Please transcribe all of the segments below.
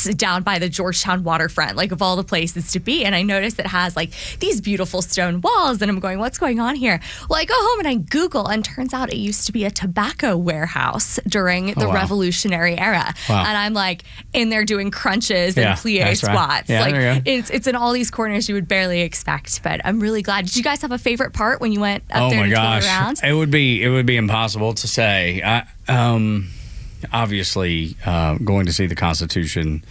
house down by the Georgetown waterfront, like of all the places to be. And I noticed it has like these beautiful stone walls. And I'm going, what's going on here? Well, I go home and I Google, and turns out it used to be a tobacco warehouse during the Revolutionary era. Wow. And I'm like in there doing crunches and plie squats. Yeah, like it's in all these corners you would barely expect. But I'm really glad. Did you guys have a favorite part when you went up there to tour around? It would be impossible to say. Obviously, going to see the Constitution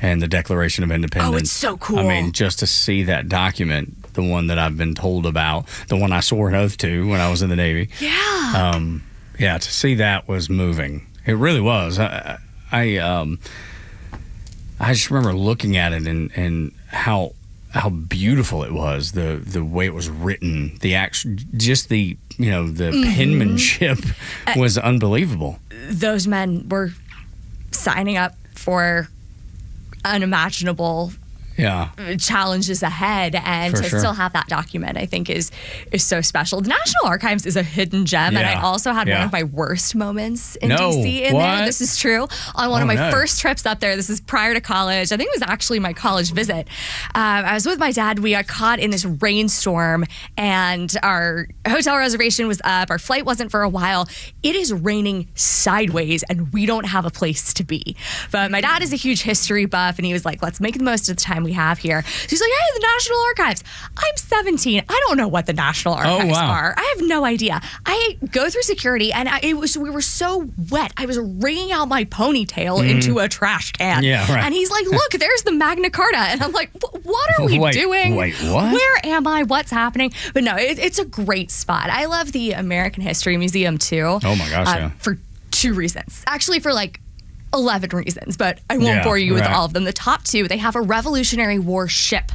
and the Declaration of Independence. Oh, it's so cool. I mean, just to see that document, the one that I've been told about, the one I swore an oath to when I was in the Navy. Yeah. To see that was moving. It really was. I just remember looking at it and how beautiful it was, the way it was written, the penmanship was unbelievable. Those men were signing up for unimaginable challenges ahead, and still have that document, I think is so special. The National Archives is a hidden gem, and I also had one of my worst moments in DC in there. This is true. On one of my first trips up there, this is prior to college. I think it was actually my college visit. I was with my dad. We got caught in this rainstorm, and our hotel reservation was up. Our flight wasn't for a while. It is raining sideways, and we don't have a place to be. But my dad is a huge history buff, and he was like, let's make the most of the time we have here. So he's like, hey, the National Archives. I'm 17. I don't know what the National Archives are. I have no idea. I go through security, and we were so wet. I was wringing out my ponytail into a trash can. Yeah, right. And he's like, look, there's the Magna Carta. And I'm like, what are we doing? Wait, what? Where am I? What's happening? But no, it's a great spot. I love the American History Museum too. Oh my gosh, for 2 reasons. Actually, for like 11 reasons, but I won't bore you with all of them. The top 2, they have a Revolutionary War ship,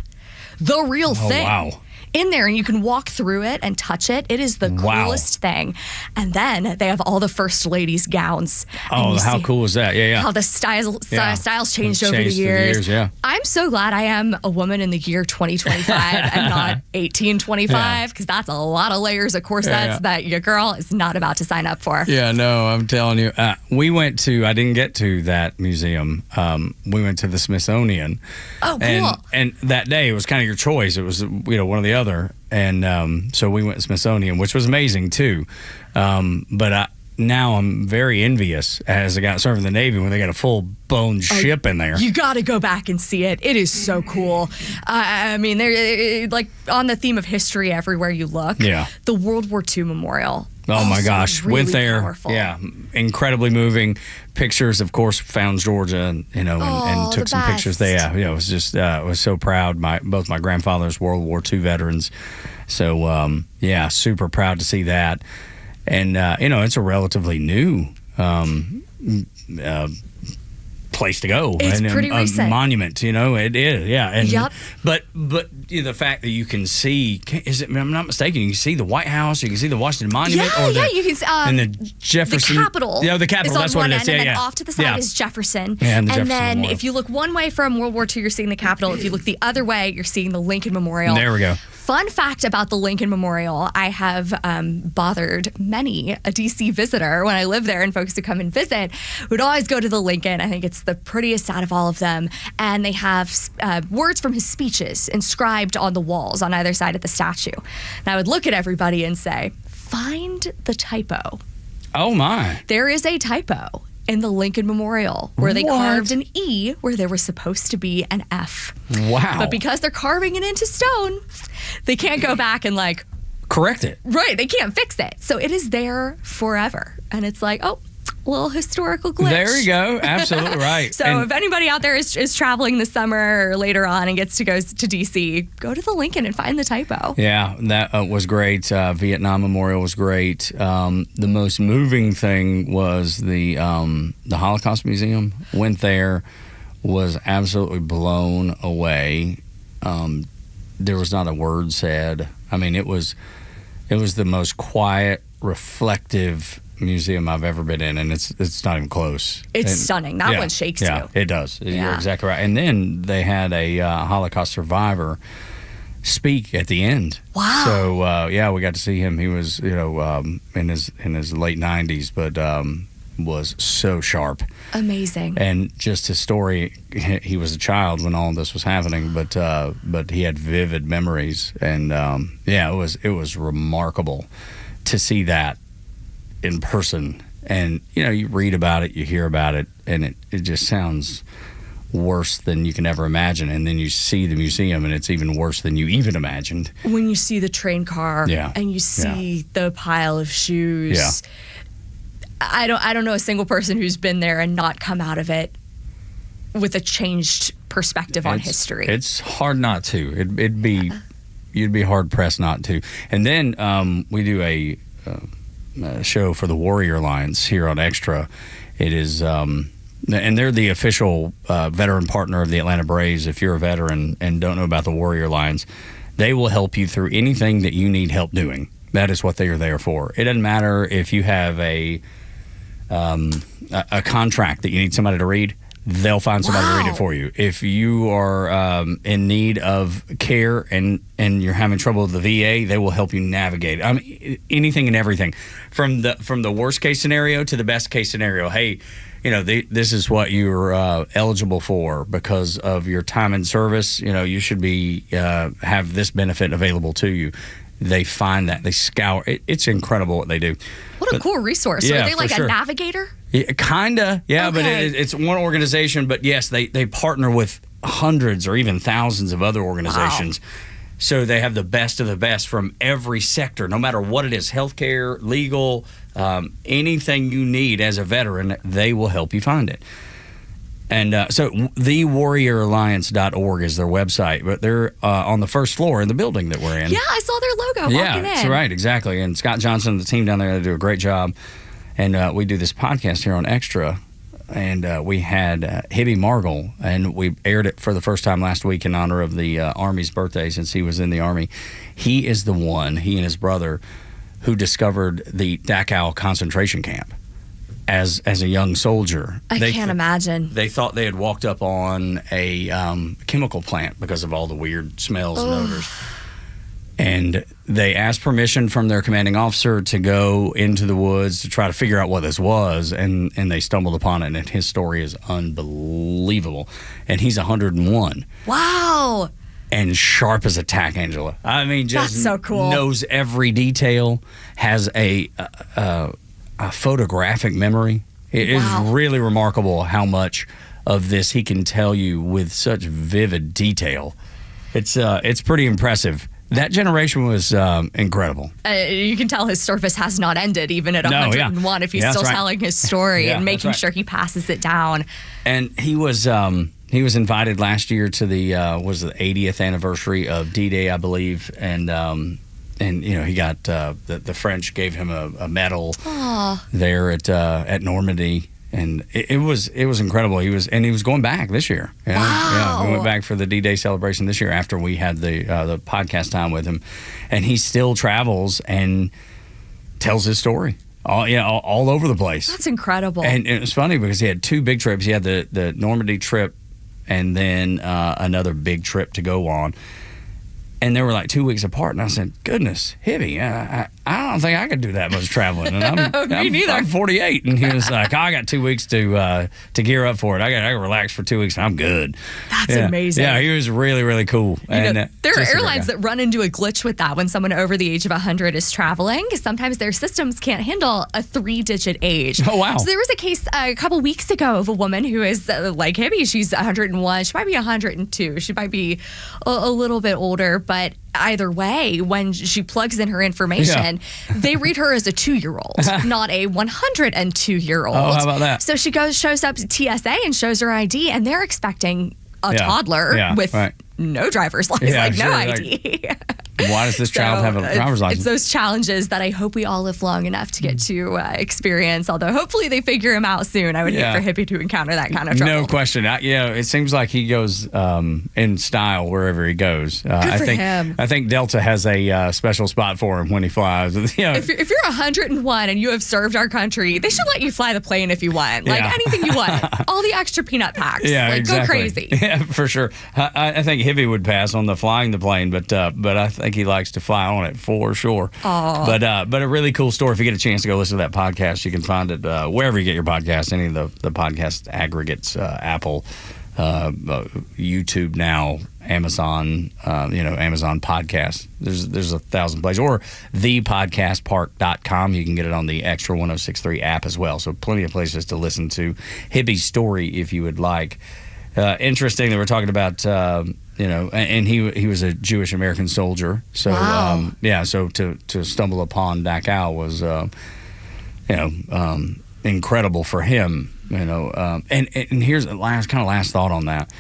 the real thing. Wow. In there, and you can walk through it and touch it. It is the coolest thing. And then they have all the First Ladies' gowns. Oh, how cool is that? Yeah. How the styles changed over the years. Yeah. I'm so glad I am a woman in the year 2025 and not 1825, because that's a lot of layers of corsets that your girl is not about to sign up for. Yeah, no, I'm telling you. I didn't get to that museum. We went to the Smithsonian. Oh, cool. And that day, it was kind of your choice. It was, one or the other. And so we went to Smithsonian, which was amazing too. But now I'm very envious as a guy serving the Navy when they got a full-blown ship in there. You got to go back and see it. It is so cool. I mean, they're like on the theme of history everywhere you look. Yeah. The World War II Memorial. Oh my gosh, really went there. Powerful. Yeah, incredibly moving. Pictures, of course, found Georgia, and took some pictures there. It was just, I was so proud. Both my grandfathers, World War II veterans. So, super proud to see that. And, it's a relatively new place to go. It's pretty recent. Monument, it is, yeah. And, yep. But the fact that you can see, I'm not mistaken, you can see the White House, you can see the Washington Monument. You can see and the Jefferson. The Capitol. Yeah, the Capitol, that's what it is. And then off to the side is Jefferson. Yeah, and then Memorial. if you look one way from World War II, you're seeing the Capitol. If you look the other way, you're seeing the Lincoln Memorial. There we go. Fun fact about the Lincoln Memorial, I have bothered many a DC visitor when I lived there, and folks who come and visit would always go to the Lincoln. I think it's the prettiest out of all of them. And they have words from his speeches inscribed on the walls on either side of the statue. And I would look at everybody and say, find the typo. Oh my. There is a typo in the Lincoln Memorial where they carved an E where there was supposed to be an F. Wow. But because they're carving it into stone, they can't go back and correct it. Right, they can't fix it. So it is there forever. And it's like, little historical glitch. There you go. Absolutely right. So if anybody out there is traveling this summer or later on and gets to go to DC, go to the Lincoln and find the typo. Yeah, that was great. Vietnam Memorial was great. The most moving thing was the Holocaust Museum. Went there, was absolutely blown away. There was not a word said. I mean, it was the most quiet, reflective museum I've ever been in, and it's not even close. It's stunning. That one shakes you. It does. You're exactly right. And then they had a Holocaust survivor speak at the end. Wow. So we got to see him. He was in his late 90s, but was so sharp. Amazing. And just his story, he was a child when all of this was happening, but he had vivid memories. And it was remarkable to see that in person. And, you read about it, you hear about it, and it just sounds worse than you can ever imagine. And then you see the museum, and it's even worse than you even imagined. When you see the train car and you see the pile of shoes, I don't know a single person who's been there and not come out of it with a changed perspective on history. It's hard not to. You'd be hard pressed not to. And then we do a show for the Warrior Alliance here on Xtra. It is, and they're the official veteran partner of the Atlanta Braves. If you're a veteran and don't know about the Warrior Alliance, they will help you through anything that you need help doing. That is what they are there for. It doesn't matter if you have a contract that you need somebody to read. They'll find somebody to read it for you. If you are in need of care and you're having trouble with the VA, they will help you navigate. I mean, anything and everything, from the worst case scenario to the best case scenario. Hey, this is what you're eligible for because of your time in service. You should be have this benefit available to you. They find that, they scour. It's incredible what they do. What a cool resource. So are they like a navigator? Yeah, kinda, yeah, Okay. but it's one organization. But yes, they partner with hundreds or even thousands of other organizations. Wow. So they have the best of the best from every sector, no matter what it is, healthcare, legal, anything you need as a veteran, they will help you find it. And so thewarrioralliance.org is their website, but they're on the first floor in the building that we're in. Yeah, I saw their logo walking in. That's right, exactly. And Scott Johnson and the team down there, they do a great job. And we do this podcast here on Xtra, and we had Hibby Margle, and we aired it for the first time last week in honor of the Army's birthday since he was in the Army. He is the one, he and his brother, who discovered the Dachau concentration camp. As a young soldier. I can't imagine. They thought they had walked up on a chemical plant because of all the weird smells and odors. And they asked permission from their commanding officer to go into the woods to try to figure out what this was, and they stumbled upon it, and his story is unbelievable. And he's 101. Wow. And sharp as a tack, Angela. I mean, just that's so cool. Knows every detail, has a photographic memory. It is really remarkable how much of this he can tell you with such vivid detail. It's pretty impressive. That generation was incredible. You can tell his service has not ended even at 101 if he's still telling his story and making sure he passes it down. And he was invited last year to the 80th anniversary of D-Day, I believe, and he got the French gave him a medal there at Normandy, and it was incredible. He was going back this year. Wow. Yeah, we went back for the D-Day celebration this year after we had the podcast time with him, and he still travels and tells his story. All over the place. That's incredible. And it was funny because he had two big trips. He had the Normandy trip and then another big trip to go on. And they were like 2 weeks apart, and I said, "Goodness, Hibby, I don't think I could do that much traveling." And I'm 48, and he was like, "I got 2 weeks to gear up for it. I got to relax for 2 weeks, and I'm good." That's amazing. Yeah, he was really, really cool. There are airlines that run into a glitch with that when someone over the age of 100 is traveling. Sometimes their systems can't handle a 3-digit age. Oh, wow. So there was a case a couple weeks ago of a woman who is like Hibby. She's 101. She might be 102. She might be a little bit older. But either way, when she plugs in her information, they read her as a 2-year-old, not a 102-year-old. Oh, how about that? So she shows up to TSA and shows her ID, and they're expecting a toddler with no driver's license, no ID. Why does this child have a driver's license? It's those challenges that I hope we all live long enough to get to experience, although hopefully they figure him out soon. I would hate for Hibby to encounter that kind of trouble. No question. It seems like he goes in style wherever he goes. Good for him. I think Delta has a special spot for him when he flies. If you're 101 and you have served our country, they should let you fly the plane if you want. Like anything you want. All the extra peanut packs. Exactly. Go crazy. Yeah, for sure. I think Hibby would pass on the flying the plane, but I think think he likes to fly on it for sure. Aww. But a really cool story. If you get a chance to go listen to that podcast, you can find it wherever you get your podcast, any of the podcast aggregates, Apple, YouTube now, Amazon, Amazon Podcast. There's 1,000 places. Or thepodcastpark.com. You can get it on the Xtra 1063 app as well. So plenty of places to listen to Hibby's story if you would like. Interesting that we're talking about, and he was a Jewish American soldier. So, wow. So to stumble upon Dachau was, incredible for him. And here's the last thought on that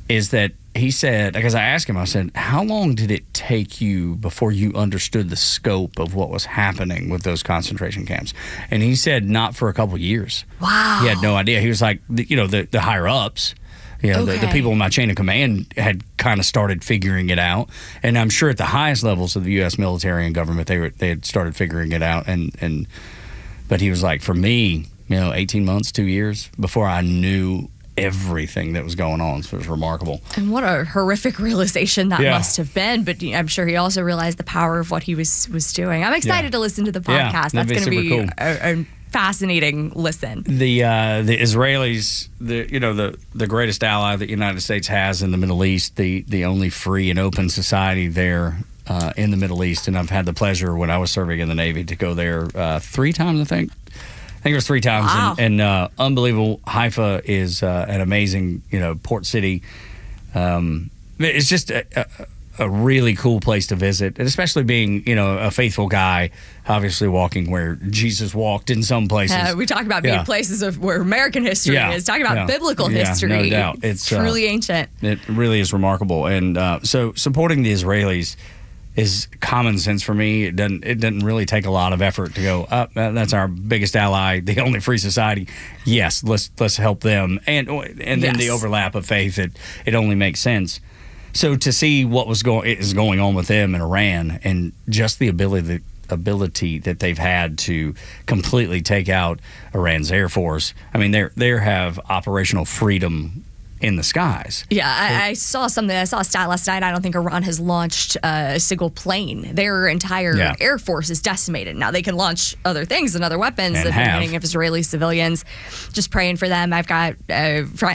is that he said, because I asked him, I said, how long did it take you before you understood the scope of what was happening with those concentration camps? And he said, not for a couple years. Wow. He had no idea. He was like, the higher ups, the people in my chain of command had kind of started figuring it out. And I'm sure at the highest levels of the U.S. military and government, they had started figuring it out. But he was like, for me, 18 months, 2 years before I knew everything that was going on. So it was remarkable. And what a horrific realization that must have been. But I'm sure he also realized the power of what he was doing. I'm excited to listen to the podcast. That's going to be cool. a fascinating listen. The Israelis, the greatest ally that the United States has in the Middle East, the only free and open society there in the Middle East. And I've had the pleasure when I was serving in the Navy to go there 3 times, I think. I think it was 3 times. Wow. And unbelievable. Haifa is an amazing, port city. It's just a really cool place to visit, and especially being, a faithful guy, obviously walking where Jesus walked in some places. We talk about being places of where American history is. Talking about biblical history. No doubt. It's truly ancient. It really is remarkable. And so supporting the Israelis is common sense for me. It doesn't really take a lot of effort to go, that's our biggest ally, the only free society. Yes, let's help them. And then the overlap of faith, it only makes sense. So to see what is going on with them in Iran, and just the ability that they've had to completely take out Iran's Air Force. I mean, they have operational freedom in the skies. Yeah, I saw something. I saw a stat last night. I don't think Iran has launched a single plane. Their entire Air Force is decimated. Now, they can launch other things and other weapons, depending of Israeli civilians. Just praying for them. I've got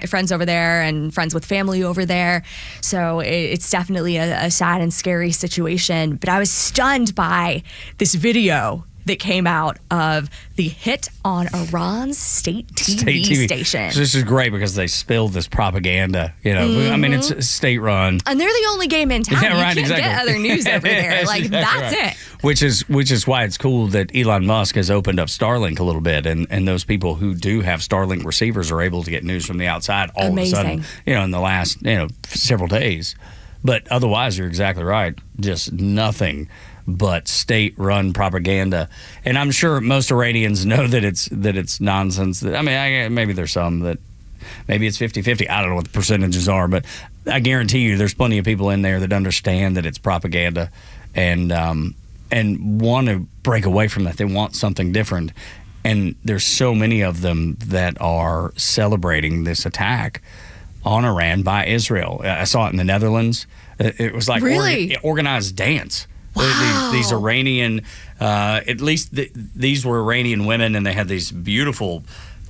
friends over there and friends with family over there. So it's definitely a sad and scary situation. But I was stunned by this video that came out of the hit on Iran's state TV station. So this is great because they spilled this propaganda. I mean, it's state-run, and they're the only game in town. Yeah, right, you can't get other news over there. Like that's it. Which is why it's cool that Elon Musk has opened up Starlink a little bit, and those people who do have Starlink receivers are able to get news from the outside all of a sudden. In the last several days, but otherwise, you're exactly right. Just nothing but state-run propaganda, and I'm sure most Iranians know that it's nonsense. I mean, maybe there's some that maybe it's 50-50. I don't know what the percentages are, but I guarantee you, there's plenty of people in there that understand that it's propaganda, and want to break away from that. They want something different, and there's so many of them that are celebrating this attack on Iran by Israel. I saw it in the Netherlands. It was like organized dance. Wow. These Iranian, at least these were Iranian women, and they had these beautiful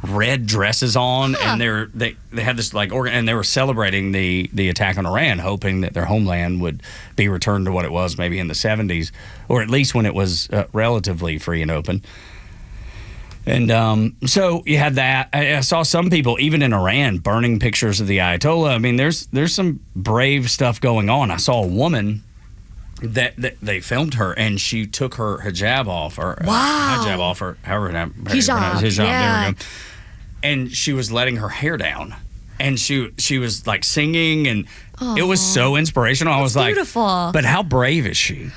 red dresses on, and they had this and they were celebrating the attack on Iran, hoping that their homeland would be returned to what it was maybe in the 70s, or at least when it was relatively free and open. And so you had that. I saw some people, even in Iran, burning pictures of the Ayatollah. I mean, there's some brave stuff going on. I saw a woman that they filmed her, and she took her hijab off, or hijab off, or however hijab. There we go. And she was letting her hair down, and she was like singing, and it was so inspirational. I was like, beautiful. But how brave is she?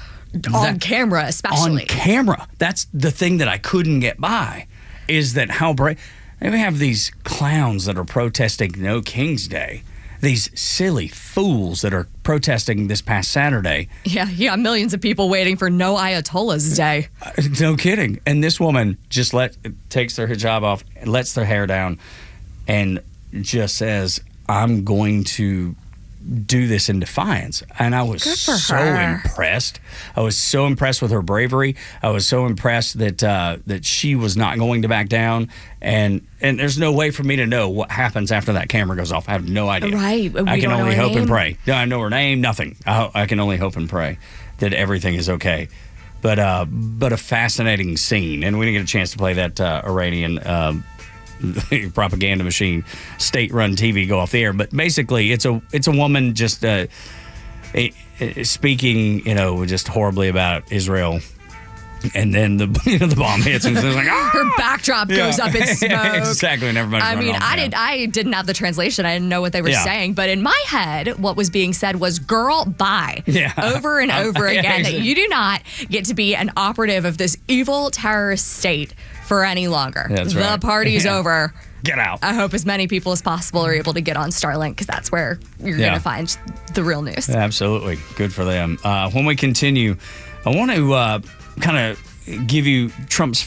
On camera, especially. On camera. That's the thing that I couldn't get by, is that how brave. And we have these clowns that are protesting No King's Day. These silly fools that are protesting this past Saturday. Yeah, millions of people waiting for No Ayatollah's Day. No kidding. And this woman just takes their hijab off, lets their hair down, and just says, I'm going to do this in defiance. And I was so impressed. I was so impressed with her bravery. I was so impressed that she was not going to back down. And there's no way for me to know what happens after that camera goes off. I have no idea. Right. I can only hope and pray. No, I know her name, nothing. I can only hope and pray that everything is okay. But a fascinating scene. And we didn't get a chance to play that Iranian propaganda machine, state-run TV go off the air. But basically, it's a woman just speaking, just horribly about Israel. And then the bomb hits, and it's like, her backdrop goes up in smoke. Exactly, and everybody's I didn't have the translation. I didn't know what they were saying, but in my head, what was being said was "girl, bye," over and over again. That you do not get to be an operative of this evil terrorist state for any longer. That's right. The party's over. Get out. I hope as many people as possible are able to get on Starlink, because that's where you're going to find the real news. Absolutely, good for them. When we continue, I want to kind of give you Trump's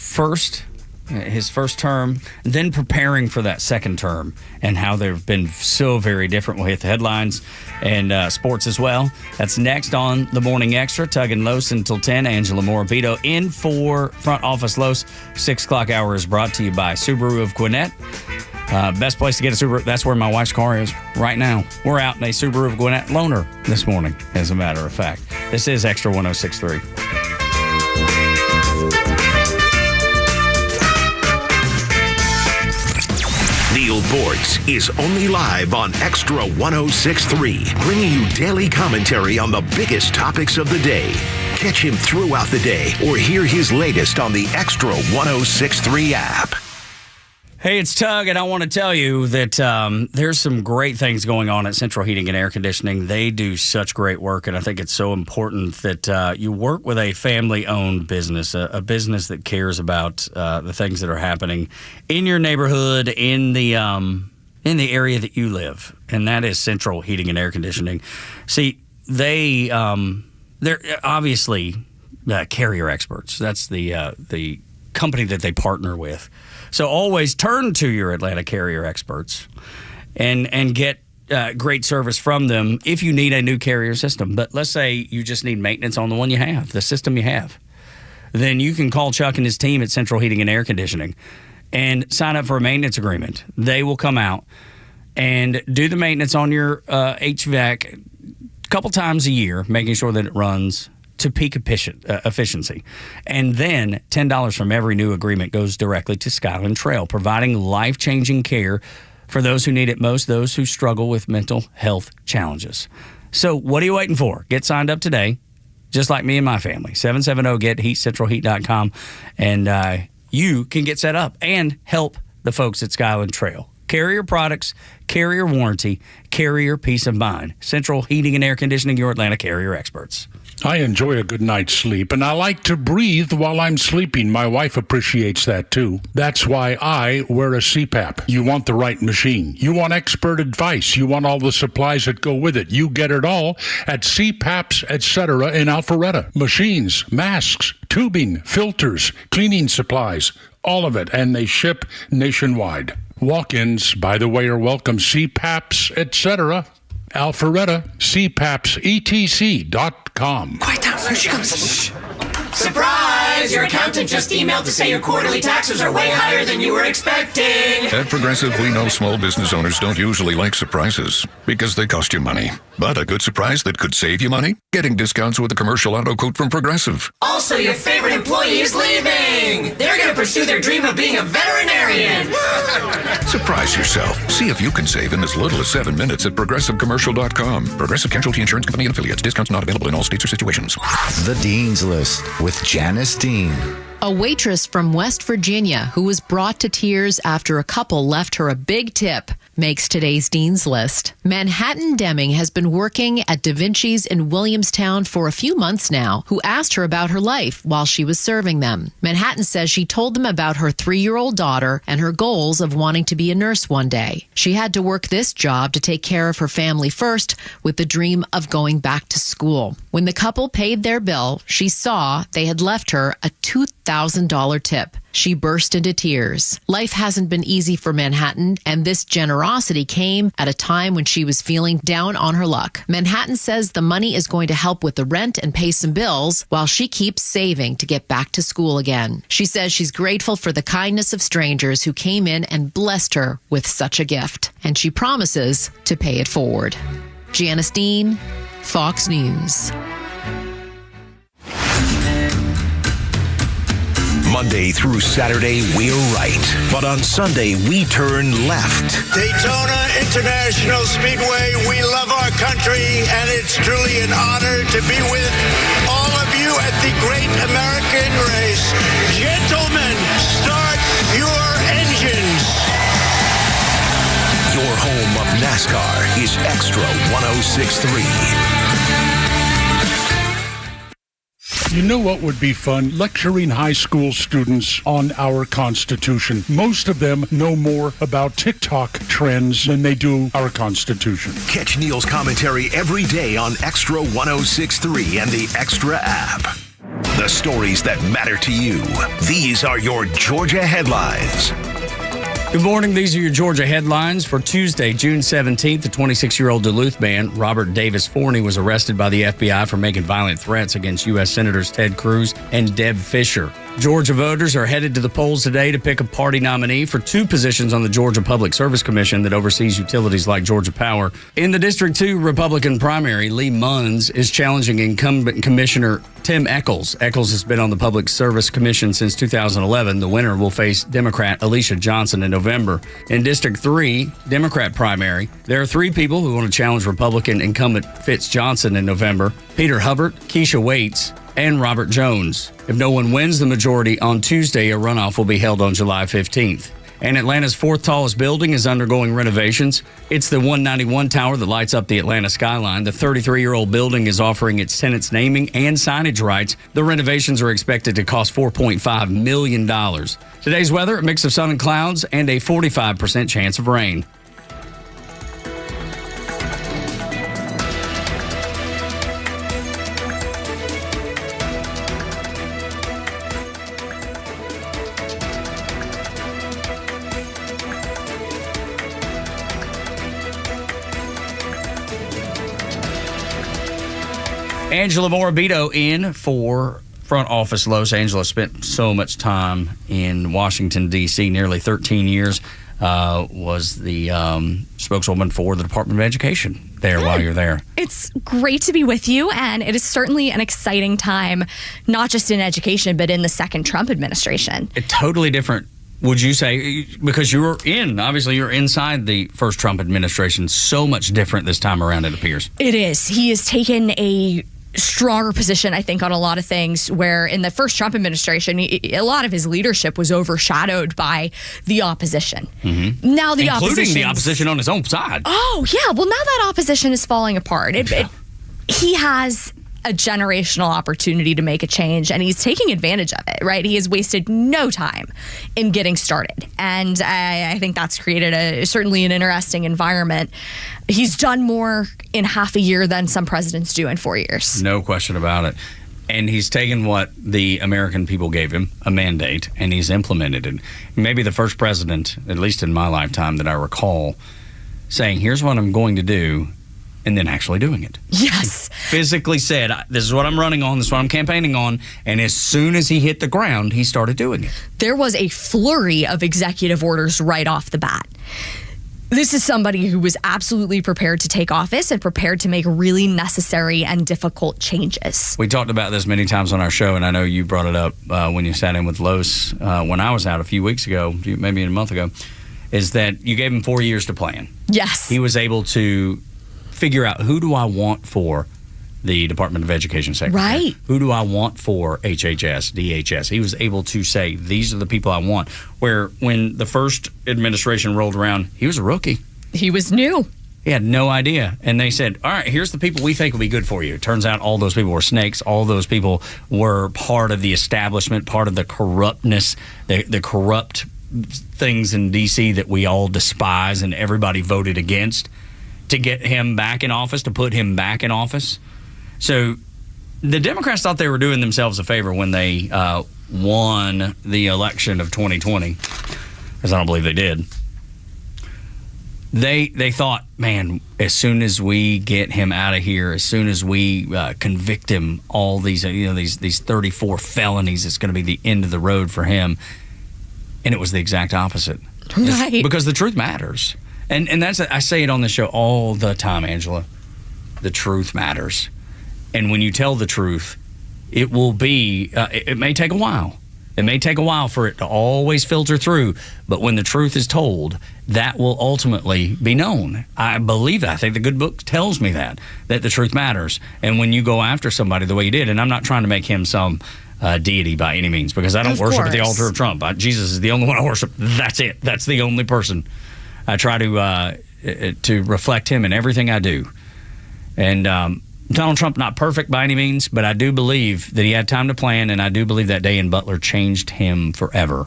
his first term, then preparing for that second term, and how they've been so very different. We'll hit the headlines and sports as well. That's next on the Morning Extra. Tug and Los until 10. Angela Morabito in for Front Office Los. 6 o'clock hour is brought to you by Subaru of Gwinnett. Best place to get a Subaru. That's where my wife's car is right now. We're out in a Subaru of Gwinnett loaner this morning, as a matter of fact. This is Extra 106.3. Neil Bortz is only live on Extra 106.3, bringing you daily commentary on the biggest topics of the day. Catch him throughout the day or hear his latest on the Extra 106.3 app. Hey, it's Tug, and I want to tell you that there's some great things going on at Central Heating and Air Conditioning. They do such great work, and I think it's so important that you work with a family-owned business, a business that cares about the things that are happening in your neighborhood, in the area that you live, and that is Central Heating and Air Conditioning. See, they're obviously carrier experts. That's the company that they partner with. So always turn to your Atlanta carrier experts and get great service from them if you need a new carrier system. But let's say you just need maintenance on the one you have, the system you have. Then you can call Chuck and his team at Central Heating and Air Conditioning and sign up for a maintenance agreement. They will come out and do the maintenance on your HVAC a couple times a year, making sure that it runs to peak efficiency. And then $10 from every new agreement goes directly to Skyland Trail, providing life-changing care for those who need it most, those who struggle with mental health challenges. So what are you waiting for? Get signed up today, just like me and my family. 770-GET-HEAT-CentralHeat.com, and you can get set up and help the folks at Skyland Trail. Carrier products, carrier warranty, carrier peace of mind. Central Heating and Air Conditioning, your Atlanta carrier experts. I enjoy a good night's sleep, and I like to breathe while I'm sleeping. My wife appreciates that, too. That's why I wear a CPAP. You want the right machine. You want expert advice. You want all the supplies that go with it. You get it all at CPAPs, etc. in Alpharetta. Machines, masks, tubing, filters, cleaning supplies, all of it, and they ship nationwide. Walk-ins, by the way, are welcome. CPAPs, etc. Alpharetta, CPAPSETC.com. Quiet down, here she comes. Surprise! Your accountant just emailed to say your quarterly taxes are way higher than you were expecting. At Progressive, we know small business owners don't usually like surprises because they cost you money. But a good surprise that could save you money? Getting discounts with a commercial auto quote from Progressive. Also, your favorite employee is leaving. They're going to pursue their dream of being a veterinarian. Surprise yourself. See if you can save in as little as 7 minutes at ProgressiveCommercial.com. Progressive Casualty Insurance Company and Affiliates. Discounts not available in all states or situations. The Dean's List with Janice Dean. A waitress from West Virginia who was brought to tears after a couple left her a big tip makes today's Dean's List. Manhattan Deming has been working at Da Vinci's in Williamstown for a few months now, who asked her about her life while she was serving them. Manhattan says she told them about her 3-year-old daughter and her goals of wanting to be a nurse one day. She had to work this job to take care of her family first, with the dream of going back to school. When the couple paid their bill, she saw they had left her a $2,000 $100,000 tip. She burst into tears. Life hasn't been easy for Manhattan, and this generosity came at a time when she was feeling down on her luck. Manhattan says the money is going to help with the rent and pay some bills while she keeps saving to get back to school again. She says she's grateful for the kindness of strangers who came in and blessed her with such a gift, and she promises to pay it forward. Janice Dean, Fox News. Monday through Saturday, we're right. But on Sunday, we turn left. Daytona International Speedway, we love our country, and it's truly an honor to be with all of you at the great American race. Gentlemen, start your engines. Your home of NASCAR is Extra 106.3. You know what would be fun? Lecturing high school students on our Constitution. Most of them know more about TikTok trends than they do our Constitution. Catch Neil's commentary every day on Extra 106.3 and the Extra app. The stories that matter to you. These are your Georgia headlines. Good morning. These are your Georgia headlines for Tuesday, June 17th. The 26-year-old Duluth man, Robert Davis Forney, was arrested by the FBI for making violent threats against U.S. Senators Ted Cruz and Deb Fischer. Georgia voters are headed to the polls today to pick a party nominee for two positions on the Georgia Public Service Commission that oversees utilities like Georgia Power. In the District 2 Republican primary, Lee Munns is challenging incumbent Commissioner Tim Eccles. Eccles has been on the Public Service Commission since 2011. The winner will face Democrat Alicia Johnson in November. In District 3 Democrat primary, there are three people who want to challenge Republican incumbent Fitz Johnson in November: Peter Hubbard, Keisha Waits, and Robert Jones. If no one wins the majority on Tuesday, a runoff will be held on July 15th. And Atlanta's fourth tallest building is undergoing renovations. It's the 191 tower that lights up the Atlanta skyline. The 33-year-old building is offering its tenants naming and signage rights. The renovations are expected to cost $4.5 million. Today's weather, a mix of sun and clouds and a 45% chance of rain. Angela Morabito in for front office Los. Angela spent so much time in Washington, D.C., nearly 13 years. Was the spokeswoman for the Department of Education there while you're there. It's great to be with you, and it is certainly an exciting time, not just in education, but in the second Trump administration. A totally different, would you say, because you're inside the first Trump administration, so much different this time around, it appears. It is. He has taken a stronger position, I think, on a lot of things, where in the first Trump administration, a lot of his leadership was overshadowed by the opposition. Mm-hmm. Now including the opposition on his own side. Oh, yeah. Well, now that opposition is falling apart. He has a generational opportunity to make a change, and he's taking advantage of it, right? He has wasted no time in getting started, and I think that's created certainly an interesting environment. He's done more in half a year than some presidents do in 4 years. No question about it. And he's taken what the American people gave him, a mandate, and he's implemented it. Maybe the first president, at least in my lifetime that I recall, saying, here's what I'm going to do, and then actually doing it. Yes. Physically said, this is what I'm running on, this is what I'm campaigning on, and as soon as he hit the ground, he started doing it. There was a flurry of executive orders right off the bat. This is somebody who was absolutely prepared to take office and prepared to make really necessary and difficult changes. We talked about this many times on our show, and I know you brought it up when you sat in with Los when I was out a few weeks ago, maybe a month ago, is that you gave him 4 years to plan. Yes. He was able to figure out, who do I want for the Department of Education Secretary? Right. Who do I want for HHS, DHS? He was able to say, these are the people I want. Where when the first administration rolled around, he was a rookie. He was new. He had no idea. And they said, all right, here's the people we think will be good for you. It turns out all those people were snakes. All those people were part of the establishment, part of the corruptness, the corrupt things in D.C. that we all despise and everybody voted against to get him back in office, to put him back in office. So the Democrats thought they were doing themselves a favor when they won the election of 2020, because I don't believe they did. They thought, man, as soon as we get him out of here, as soon as we convict him, all these these 34 felonies, it's going to be the end of the road for him. And it was the exact opposite. Right. Because the truth matters. And that's, I say it on the show all the time, Angela. The truth matters. And when you tell the truth, it will be, it may take a while. It may take a while for it to always filter through. But when the truth is told, that will ultimately be known. I believe that. I think the good book tells me that the truth matters. And when you go after somebody the way you did, and I'm not trying to make him some deity by any means, because I don't worship at the altar of Trump. Jesus is the only one I worship. That's it. That's the only person. I try to reflect him in everything I do. And Donald Trump, not perfect by any means, but I do believe that he had time to plan, and I do believe that day in Butler changed him forever.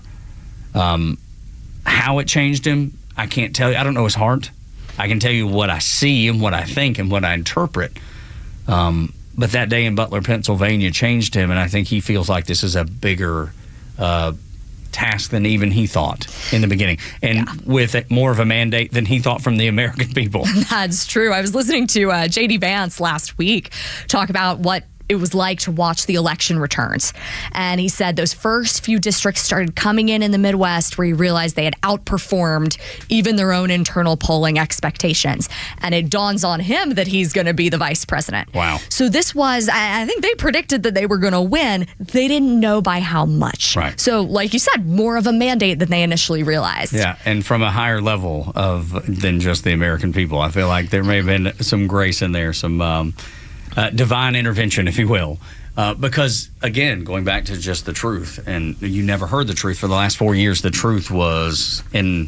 How it changed him, I can't tell you. I don't know his heart. I can tell you what I see and what I think and what I interpret. But that day in Butler, Pennsylvania changed him, and I think he feels like this is a bigger task than even he thought in the beginning, and with more of a mandate than he thought from the American people. That's true. I was listening to J.D. Vance last week talk about what it was like to watch the election returns. And he said those first few districts started coming in the Midwest where he realized they had outperformed even their own internal polling expectations. And it dawns on him that he's going to be the vice president. Wow. So this was, I think they predicted that they were going to win. They didn't know by how much. Right. So like you said, more of a mandate than they initially realized. Yeah, and from a higher level than just the American people. I feel like there may have been some grace in there, some divine intervention, if you will. Because, again, going back to just the truth, and you never heard the truth for the last 4 years. The truth was it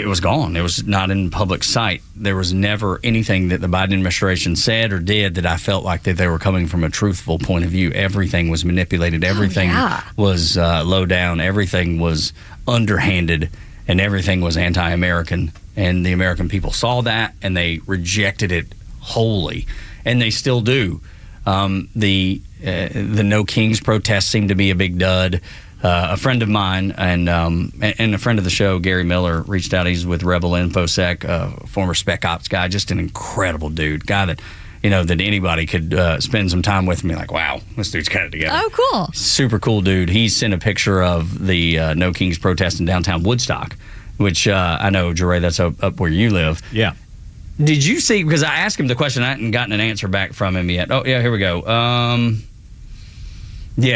was gone. It was not in public sight. There was never anything that the Biden administration said or did that I felt like that they were coming from a truthful point of view. Everything was manipulated. Everything was low down. Everything was underhanded, and everything was anti-American. And the American people saw that, and they rejected it wholly, and they still do. The No Kings protest seemed to be a big dud. A friend of mine and a friend of the show, Gary Miller, reached out. He's with Rebel InfoSec, former Spec Ops guy, just an incredible dude, guy that that anybody could spend some time with and be like, wow, this dude's got it together. Oh, cool. Super cool dude. He sent a picture of the No Kings protest in downtown Woodstock, which I know, Jeray, that's up where you live. Yeah. Did you see, because I asked him the question, I hadn't gotten an answer back from him yet. Oh, yeah, here we go.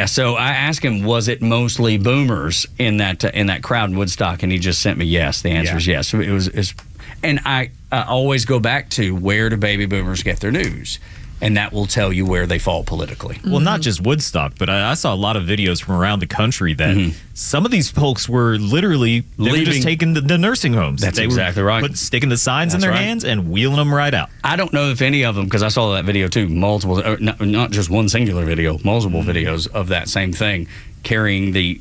So I asked him, was it mostly boomers in that crowd in Woodstock? And he just sent me yes. The answer is yes. It was, and I always go back to, where do baby boomers get their news? And that will tell you where they fall politically. Well, not just Woodstock, but I saw a lot of videos from around the country that some of these folks were literally just taking the nursing homes. That's exactly right. Sticking the signs in their hands and wheeling them right out. I don't know if any of them, because I saw that video too, multiple, not just one singular video, multiple videos of that same thing, carrying the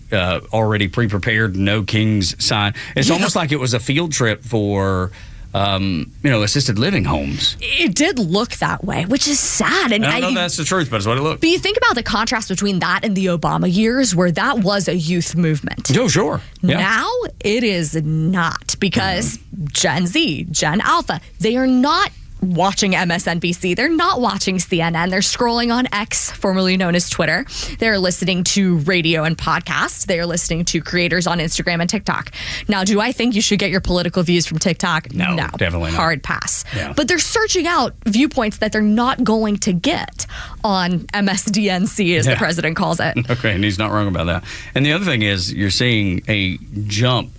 already pre-prepared No Kings sign. It's almost like it was a field trip for assisted living homes. It did look that way, which is sad. And I don't know that's the truth, but it's what it looked. But you think about the contrast between that and the Obama years, where that was a youth movement. Oh, sure. Yeah. Now it is not, because Gen Z, Gen Alpha, they are not watching MSNBC. They're not watching CNN. They're scrolling on X, formerly known as Twitter. They're listening to radio and podcasts. They're listening to creators on Instagram and TikTok. Now, do I think you should get your political views from TikTok? No, definitely not. Hard pass. Yeah. But they're searching out viewpoints that they're not going to get on MSDNC, as the president calls it. Okay, and he's not wrong about that. And the other thing is, you're seeing a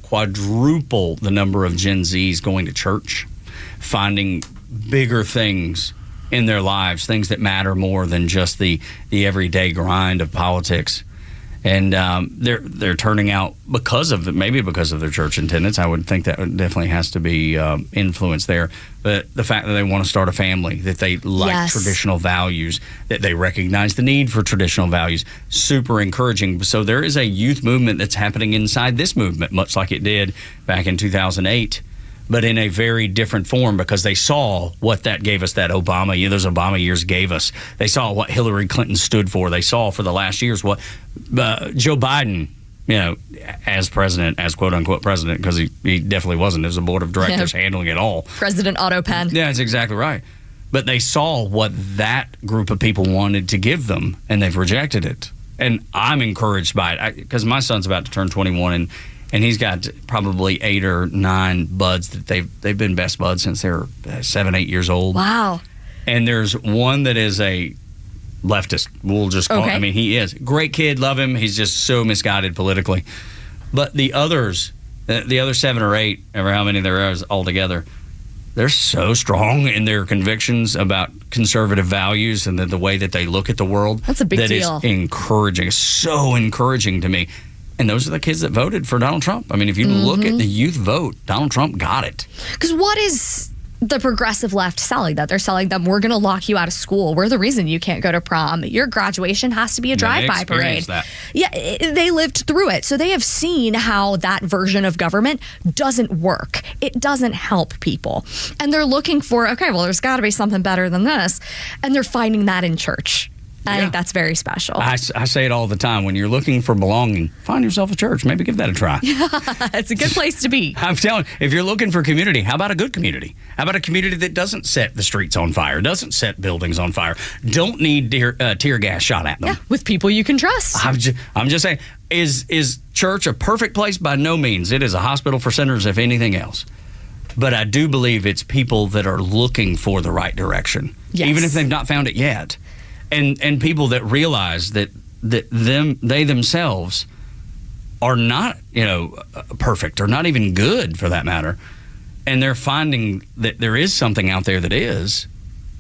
quadruple the number of Gen Zs going to church, finding bigger things in their lives, things that matter more than just the everyday grind of politics. And they're turning out because of their church attendance. I would think that definitely has to be influenced there. But the fact that they want to start a family, that they like traditional values, that they recognize the need for traditional values, super encouraging. So there is a youth movement that's happening inside this movement, much like it did back in 2008. but in a very different form, because they saw what that gave us, that Obama, those Obama years gave us. They saw what Hillary Clinton stood for. They saw for the last years what Joe Biden, as president, as quote-unquote president, because he definitely wasn't. There's a board of directors handling it all. President Otto Penn. Yeah, that's exactly right. But they saw what that group of people wanted to give them, and they've rejected it. And I'm encouraged by it, because my son's about to turn 21, and he's got probably 8 or 9 buds that they've been best buds since they're 7, 8 years old. Wow. And there's one that is a leftist. We'll just call him. I mean, he is. Great kid, love him. He's just so misguided politically. But the others, the other 7 or 8, or how many there are altogether, they're so strong in their convictions about conservative values and the way that they look at the world. That's a big deal. That is encouraging. It's so encouraging to me. And those are the kids that voted for Donald Trump. I mean, if you look at the youth vote, Donald Trump got it. Because what is the progressive left selling that? They're selling them, we're going to lock you out of school. We're the reason you can't go to prom. Your graduation has to be a drive-by parade. That. Yeah, they lived through it. So they have seen how that version of government doesn't work. It doesn't help people. And they're looking for, okay, well, there's got to be something better than this. And they're finding that in church. I think that's very special. I say it all the time. When you're looking for belonging, find yourself a church. Maybe give that a try. It's a good place to be. I'm telling you, if you're looking for community, how about a good community? How about a community that doesn't set the streets on fire, doesn't set buildings on fire, don't need tear gas shot at them? Yeah, with people you can trust. I'm just saying, is church a perfect place? By no means. It is a hospital for sinners, if anything else. But I do believe it's people that are looking for the right direction, even if they've not found it yet. And people that realize that they themselves are not, perfect, or not even good for that matter. And they're finding that there is something out there that is.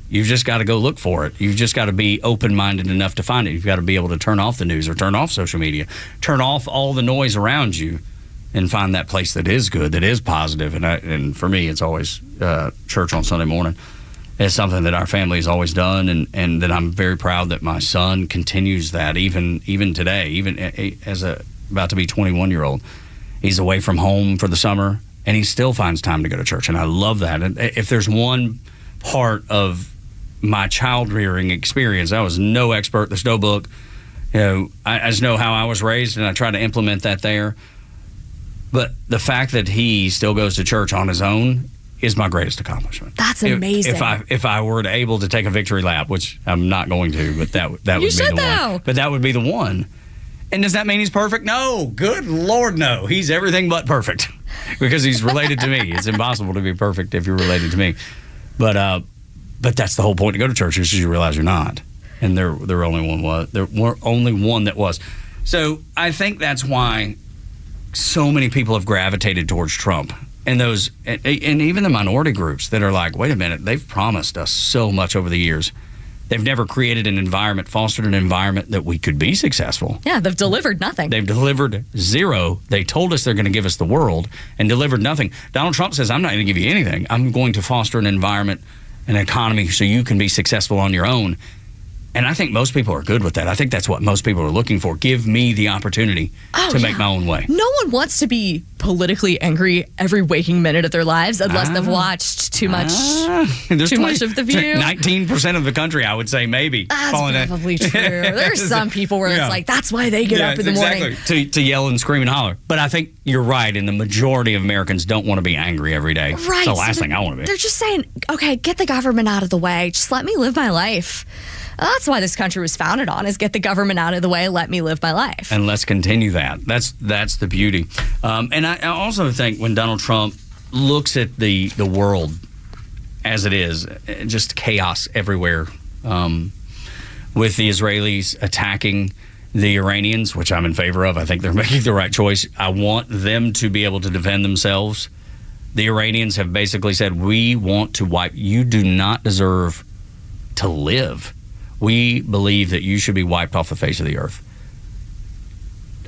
You've just got to go look for it. You've just got to be open-minded enough to find it. You've got to be able to turn off the news or turn off social media, turn off all the noise around you, and find that place that is good, that is positive. And for me, it's always church on Sunday morning. It's something that our family has always done, and that I'm very proud that my son continues that even today, even as a about to be 21-year-old. He's away from home for the summer, and he still finds time to go to church, and I love that. And if there's one part of my child-rearing experience, I was no expert, there's no book. I just know how I was raised, and I try to implement that there. But the fact that he still goes to church on his own is my greatest accomplishment. That's amazing. If I were able to take a victory lap, which I'm not going to, but that would be the one. But that would be the one. And does that mean he's perfect? No. Good Lord, no. He's everything but perfect because he's related to me. It's impossible to be perfect if you're related to me. But that's the whole point to go to church, is you realize you're not. And there only one was. There were only one that was. So I think that's why so many people have gravitated towards Trump. And even the minority groups that are like, wait a minute, they've promised us so much over the years. They've never created an environment, fostered an environment that we could be successful. Yeah, they've delivered nothing. They've delivered zero. They told us they're going to give us the world and delivered nothing. Donald Trump says, I'm not going to give you anything. I'm going to foster an environment, an economy, so you can be successful on your own. And I think most people are good with that. I think that's what most people are looking for. Give me the opportunity to make my own way. No one wants to be politically angry every waking minute of their lives unless they've watched too much of The View. 19% of the country, I would say, maybe. That's probably true. There's some people where it's like, that's why they get up in the morning. To yell and scream and holler. But I think you're right, and the majority of Americans don't want to be angry every day. Right. It's the last thing I want to be. They're just saying, okay, get the government out of the way. Just let me live my life. That's why this country was founded on, is get the government out of the way, let me live my life. And let's continue that. That's the beauty. And I also think when Donald Trump looks at the world as it is, just chaos everywhere, with the Israelis attacking the Iranians, which I'm in favor of. I think they're making the right choice. I want them to be able to defend themselves. The Iranians have basically said, we want to wipe. You do not deserve to live. We believe that you should be wiped off the face of the earth.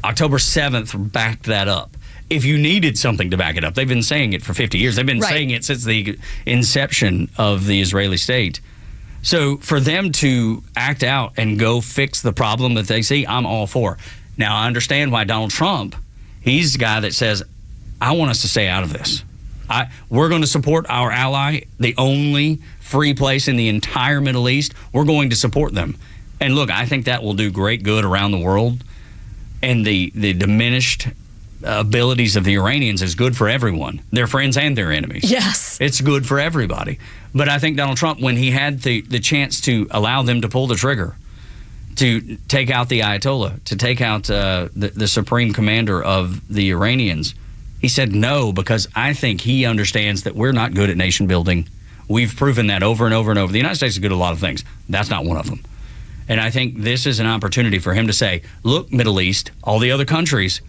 October 7th backed that up. If you needed something to back it up, they've been saying it for 50 years. They've been saying it since the inception of the Israeli state. So for them to act out and go fix the problem that they see, I'm all for. Now, I understand why Donald Trump, he's the guy that says, I want us to stay out of this. We're going to support our ally, the only free place in the entire Middle East. We're going to support them. And look, I think that will do great good around the world. And the diminished abilities of the Iranians is good for everyone, their friends and their enemies. Yes. It's good for everybody. But I think Donald Trump, when he had the chance to allow them to pull the trigger, to take out the Ayatollah, to take out the supreme commander of the Iranians, he said no, because I think he understands that we're not good at nation building. We've proven that over and over and over. The United States is good at a lot of things. That's not one of them. And I think this is an opportunity for him to say, look, Middle East, all the other countries,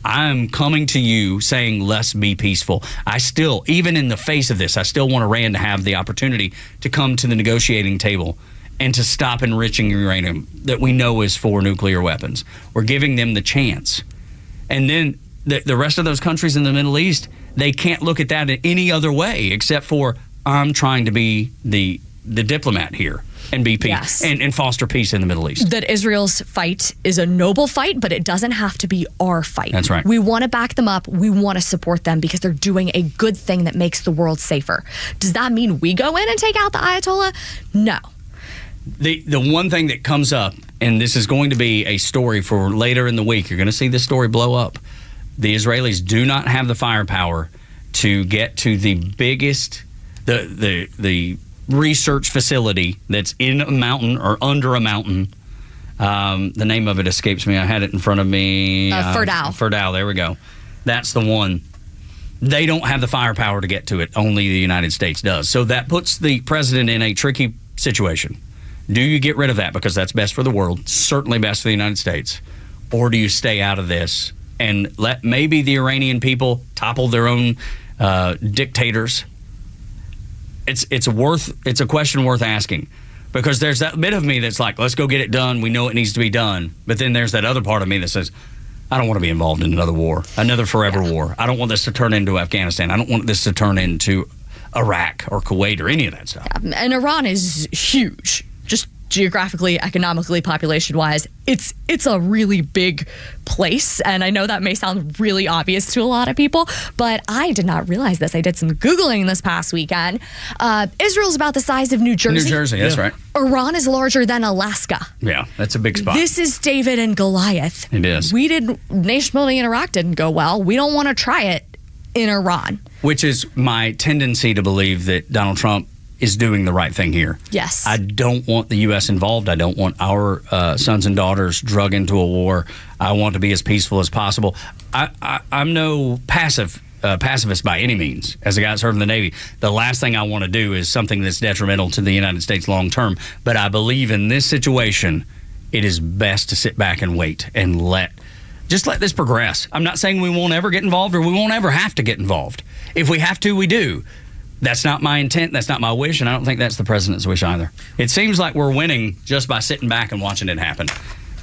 I'm coming to you saying, let's be peaceful. I still, even in the face of this, I still want Iran to have the opportunity to come to the negotiating table and to stop enriching uranium that we know is for nuclear weapons. We're giving them the chance. And then the rest of those countries in the Middle East, they can't look at that in any other way except for, I'm trying to be the diplomat here and be peace and foster peace in the Middle East. That Israel's fight is a noble fight, but it doesn't have to be our fight. That's right. We want to back them up. We want to support them because they're doing a good thing that makes the world safer. Does that mean we go in and take out the Ayatollah? No. The one thing that comes up, and this is going to be a story for later in the week, you're going to see this story blow up. The Israelis do not have the firepower to get to the biggest, the research facility that's in a mountain or under a mountain. The name of it escapes me. I had it in front of me. Ferdow. Ferdow, there we go. That's the one. They don't have the firepower to get to it. Only the United States does. So that puts the president in a tricky situation. Do you get rid of that because that's best for the world, certainly best for the United States, or do you stay out of this and let maybe the Iranian people topple their own dictators? It's a question worth asking, because there's that bit of me that's like, let's go get it done. We know it needs to be done. But then there's that other part of me that says, I don't want to be involved in another war, another forever war. I don't want this to turn into Afghanistan. I don't want this to turn into Iraq or Kuwait or any of that stuff. Yeah, and Iran is huge. Just geographically, economically, population-wise, it's a really big place. And I know that may sound really obvious to a lot of people, but I did not realize this. I did some Googling this past weekend. Israel's about the size of New Jersey. New Jersey, that's right. Iran is larger than Alaska. Yeah, that's a big spot. This is David and Goliath. It is. Nation building in Iraq didn't go well. We don't want to try it in Iran. Which is my tendency to believe that Donald Trump is doing the right thing here. Yes. I don't want the U.S. involved. I don't want our sons and daughters drug into a war. I want to be as peaceful as possible. I'm no pacifist by any means. As a guy that served in the Navy, the last thing I want to do is something that's detrimental to the United States long term. But I believe in this situation, it is best to sit back and wait and let this progress. I'm not saying we won't ever get involved or we won't ever have to get involved. If we have to, we do. That's not my intent. That's not my wish, and I don't think that's the president's wish either. It seems like we're winning just by sitting back and watching it happen,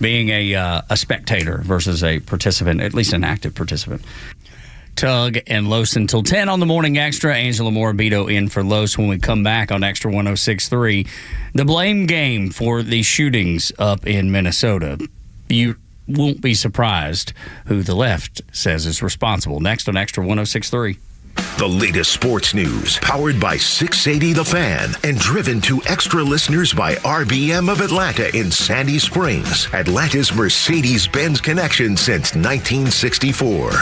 being a spectator versus a participant, at least an active participant. Tug and Los until 10 on the Morning Extra. Angela Morabito in for Los when we come back on Extra 106.3. The blame game for the shootings up in Minnesota. You won't be surprised who the left says is responsible. Next on Extra 106.3. The latest sports news, powered by 680 The Fan, and driven to extra listeners by RBM of Atlanta in Sandy Springs, Atlanta's Mercedes-Benz connection since 1964.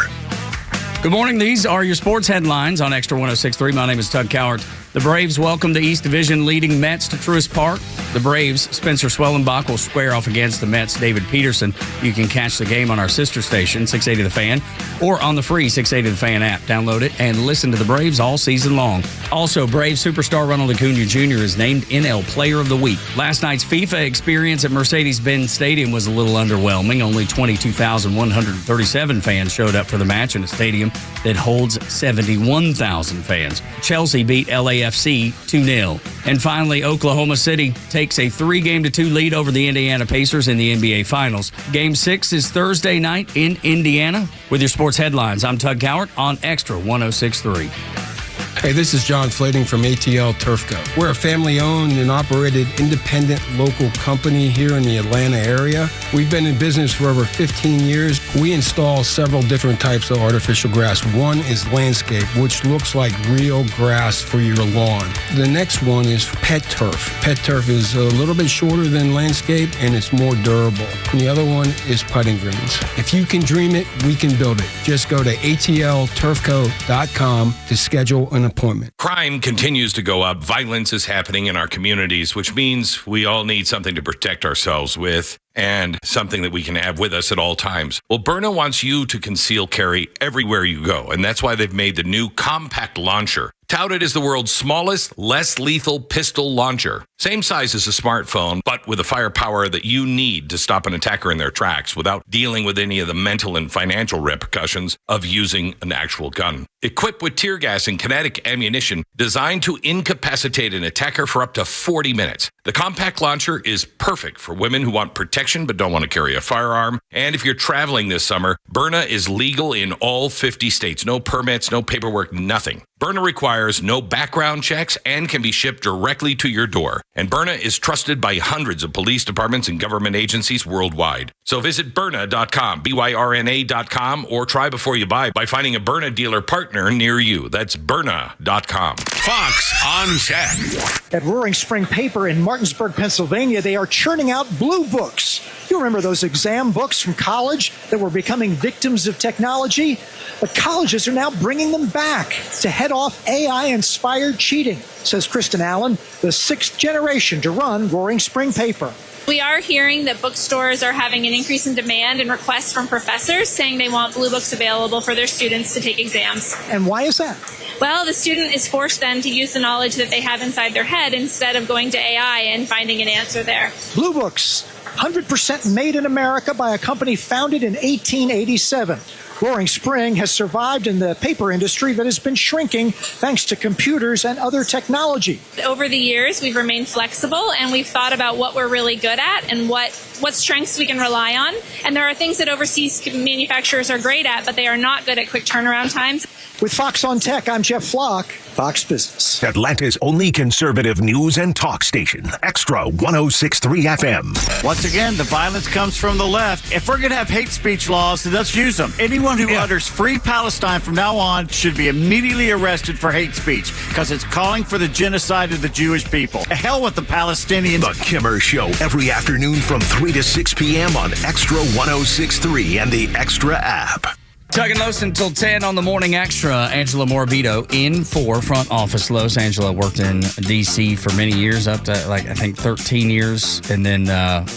Good morning. These are your sports headlines on Extra 106.3. My name is Tug Cowart. The Braves welcome the East Division leading Mets to Truist Park. The Braves, Spencer Swellenbach, will square off against the Mets' David Peterson. You can catch the game on our sister station, 680 The Fan, or on the free 680 The Fan app. Download it and listen to the Braves all season long. Also, Braves superstar Ronald Acuna Jr. is named NL Player of the Week. Last night's FIFA experience at Mercedes-Benz Stadium was a little underwhelming. Only 22,137 fans showed up for the match in a stadium that holds 71,000 fans. Chelsea beat LAFC 2-0. And finally, Oklahoma City takes a 3-2 lead over the Indiana Pacers in the NBA Finals. Game 6 is Thursday night in Indiana. With your sports headlines, I'm Tug Cowart on Extra 106.3. Hey, this is John Flading from ATL Turfco. We're a family-owned and operated independent local company here in the Atlanta area. We've been in business for over 15 years. We install several different types of artificial grass. One is landscape, which looks like real grass for your lawn. The next one is pet turf. Pet turf is a little bit shorter than landscape, and it's more durable. And the other one is putting greens. If you can dream it, we can build it. Just go to atlturfco.com to schedule an appointment. Crime continues to go up. Violence is happening in our communities, which means we all need something to protect ourselves with and something that we can have with us at all times. Well, Byrna wants you to conceal carry everywhere you go, and that's why they've made the new compact launcher. Touted as the world's smallest, less lethal pistol launcher. Same size as a smartphone, but with the firepower that you need to stop an attacker in their tracks without dealing with any of the mental and financial repercussions of using an actual gun. Equipped with tear gas and kinetic ammunition designed to incapacitate an attacker for up to 40 minutes. The compact launcher is perfect for women who want protection but don't want to carry a firearm. And if you're traveling this summer, Byrna is legal in all 50 states. No permits, no paperwork, nothing. Byrna requires no background checks and can be shipped directly to your door. And Byrna is trusted by hundreds of police departments and government agencies worldwide. So visit Byrna.com, Byrna.com, or try before you buy by finding a Byrna dealer partner near you. That's Byrna.com. Fox on Tech. At Roaring Spring Paper in Martinsburg, Pennsylvania, they are churning out blue books. You remember those exam books from college that were becoming victims of technology? But colleges are now bringing them back to head off AI-inspired cheating, says Kristen Allen, the sixth generation to run Roaring Spring Paper. We are hearing that bookstores are having an increase in demand and requests from professors saying they want blue books available for their students to take exams. And why is that? Well, the student is forced then to use the knowledge that they have inside their head instead of going to AI and finding an answer there. Blue books, 100% made in America by a company founded in 1887. Roaring Spring has survived in the paper industry that has been shrinking thanks to computers and other technology. Over the years, we've remained flexible and we've thought about what we're really good at and what strengths we can rely on. And there are things that overseas manufacturers are great at, but they are not good at quick turnaround times. With Fox on Tech, I'm Jeff Flock, Fox Business. Atlanta's only conservative news and talk station, Extra 106.3 FM. Once again, the violence comes from the left. If we're going to have hate speech laws, then let's use them. Anyone who utters free Palestine from now on should be immediately arrested for hate speech because it's calling for the genocide of the Jewish people. To hell with the Palestinians. The Kimmer Show every afternoon from 3 to 6 p.m. on Extra 106.3 and the Extra app. Tugging Los until 10 on the Morning Extra. Angela Morbido in for Front Office Los. Angela worked in D.C. for many years, up to, I think 13 years, and then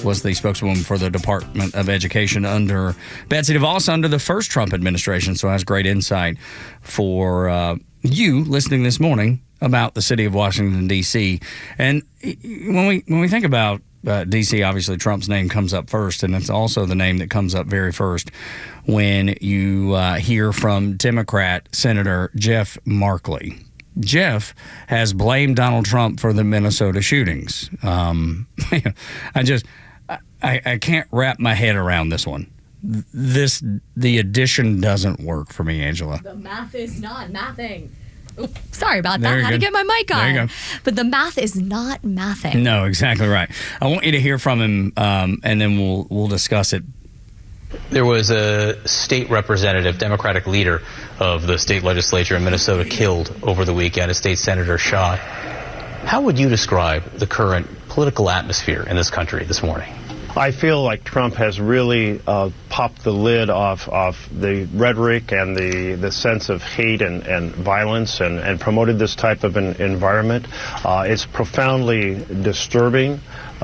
was the spokeswoman for the Department of Education under Betsy DeVos under the first Trump administration, so has great insight for you listening this morning about the city of Washington, D.C. And when we think about D.C., obviously Trump's name comes up first, and it's also the name that comes up very first when you hear from Democrat Senator Jeff Markley. Jeff has blamed Donald Trump for the Minnesota shootings. I can't wrap my head around this one. The addition doesn't work for me, Angela. The math is not mathing. Oops, sorry about that. There you Had to go. get my mic on. There you go. But the math is not mathing. No, exactly right. I want you to hear from him, and then we'll discuss it. There was a state representative, Democratic leader of the state legislature in Minnesota killed over the weekend, a state senator shot. How would you describe the current political atmosphere in this country this morning? I feel like Trump has really popped the lid off the rhetoric and the sense of hate and violence and promoted this type of an environment. It's profoundly disturbing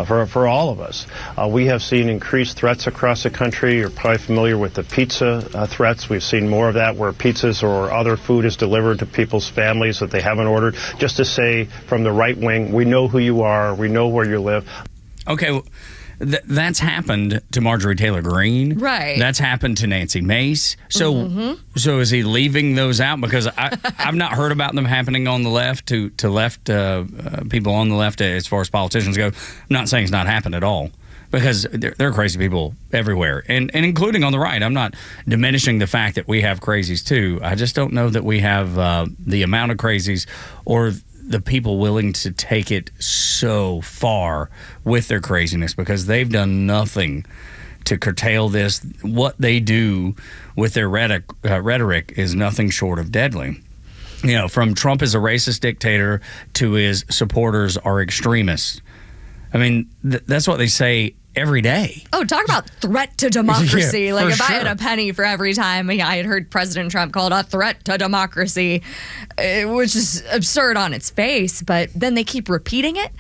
for all of us. We have seen increased threats across the country. You're probably familiar with the pizza threats. We've seen more of that where pizzas or other food is delivered to people's families that they haven't ordered. Just to say from the right wing, we know who you are. We know where you live. Okay. Well, that's happened to Marjorie Taylor Greene. Right. That's happened to Nancy Mace. So so is he leaving those out? Because I've not heard about them happening on the left to left people on the left as far as politicians go. I'm not saying it's not happened at all. because there are crazy people everywhere, and including on the right. I'm not diminishing the fact that we have crazies too. I just don't know that we have the amount of crazies or the people willing to take it so far with their craziness, because they've done nothing to curtail this. What they do with their rhetoric is nothing short of deadly. You know, from Trump is a racist dictator to his supporters are extremists. I mean, that's what they say every day. Oh, talk about threat to democracy. Yeah, like, if I had a penny for every time I had heard President Trump called a threat to democracy, which is absurd on its face, but then they keep repeating it,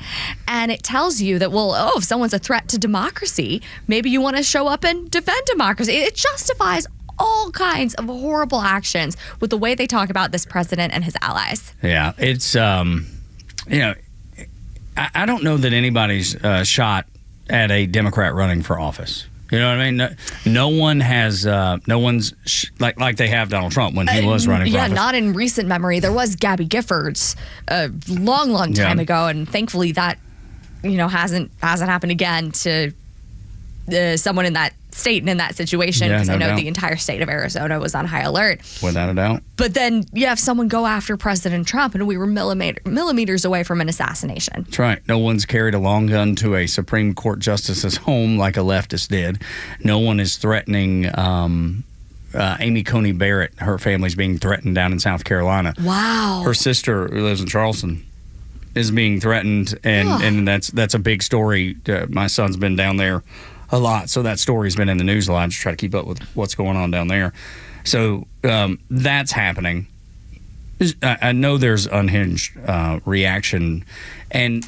and it tells you that, well, if someone's a threat to democracy, maybe you want to show up and defend democracy. It justifies all kinds of horrible actions with the way they talk about this president and his allies. Yeah, it's, you know, I don't know that anybody's shot at a Democrat running for office. You know what I mean? No one has, no one's like they have Donald Trump when he was running for office. Yeah, not in recent memory. There was Gabby Giffords a long time ago, and thankfully that, you know, hasn't happened again to someone in that state and in that situation, because I know the entire state of Arizona was on high alert. Without a doubt. But then you have someone go after President Trump, and we were millimeters away from an assassination. That's right. No one's carried a long gun to a Supreme Court justice's home like a leftist did. No one is threatening Amy Coney Barrett. Her family's being threatened down in South Carolina. Wow. Her sister, who lives in Charleston, is being threatened, and that's a big story. My son's been down there a lot, so that story's been in the news a lot. Just try to keep up with what's going on down there. So that's happening. I know there's unhinged reaction, and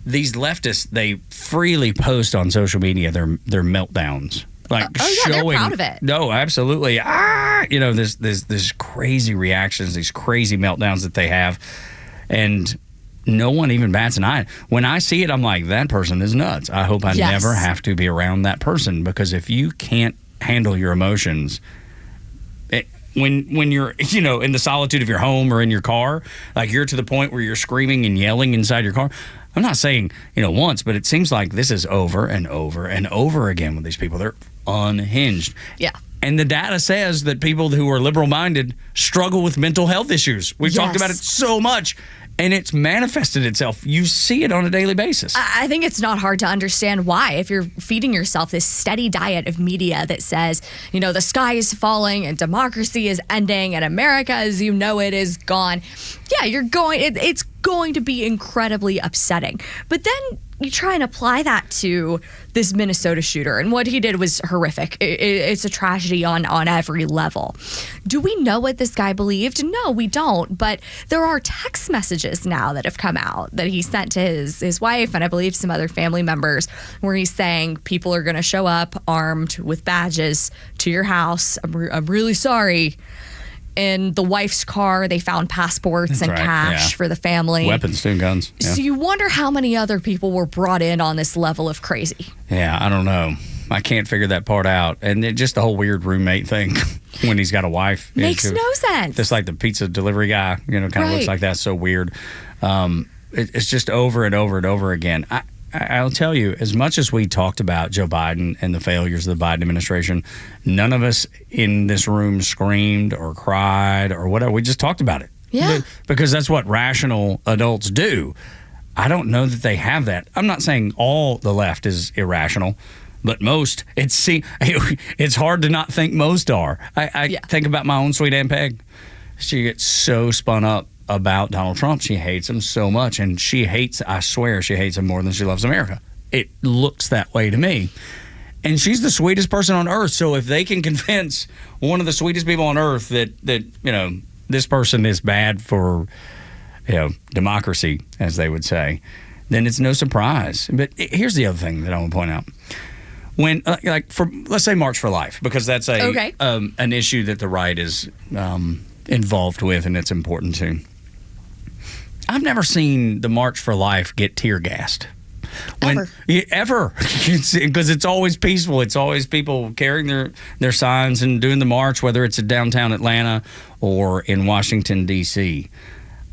these leftists, they freely post on social media their meltdowns, like showing. They're proud of it. No, absolutely. You know, there's crazy reactions, these crazy meltdowns that they have, and no one even bats an eye. When I see it, I'm like, that person is nuts. I hope I never have to be around that person, because if you can't handle your emotions, when you're, you know, in the solitude of your home or in your car, like you're to the point where you're screaming and yelling inside your car. I'm not saying, you know, once, but it seems like this is over and over and over again with these people. They're unhinged. Yeah. And the data says that people who are liberal-minded struggle with mental health issues. We've talked about it so much. And it's manifested itself. You see it on a daily basis. I think it's not hard to understand why. If you're feeding yourself this steady diet of media that says, you know, the sky is falling and democracy is ending and America as you know it is gone. Yeah, it's going to be incredibly upsetting. But then you try and apply that to this Minnesota shooter, and what he did was horrific. It's a tragedy on every level. Do we know what this guy believed? No, we don't. But there are text messages now that have come out that he sent to his wife and I believe some other family members, where he's saying people are going to show up armed with badges to your house. I'm really sorry. In the wife's car, they found passports and cash for the family. Weapons too, guns. Yeah. So you wonder how many other people were brought in on this level of crazy. Yeah, I don't know. I can't figure that part out. And just the whole weird roommate thing when he's got a wife. Makes no sense. Just like the pizza delivery guy, you know, kind of looks like that. So weird. It's just over and over and over again. I'll tell you, as much as we talked about Joe Biden and the failures of the Biden administration, none of us in this room screamed or cried or whatever. We just talked about it. Yeah. Because that's what rational adults do. I don't know that they have that. I'm not saying all the left is irrational, but most. It's hard to not think most are. I think about my own sweet Aunt Peg. She gets so spun up about Donald Trump. She hates him so much, and I swear she hates him more than she loves America. It looks that way to me. And she's the sweetest person on earth. So if they can convince one of the sweetest people on earth that you know, this person is bad for, you know, democracy, as they would say, then it's no surprise. But here's the other thing that I want to point out. When, let's say March for Life, because that's an issue that the right is involved with, and it's important too. I've never seen the March for Life get tear gassed. Ever. Because it's always peaceful. It's always people carrying their signs and doing the march, whether it's in downtown Atlanta or in Washington, D.C.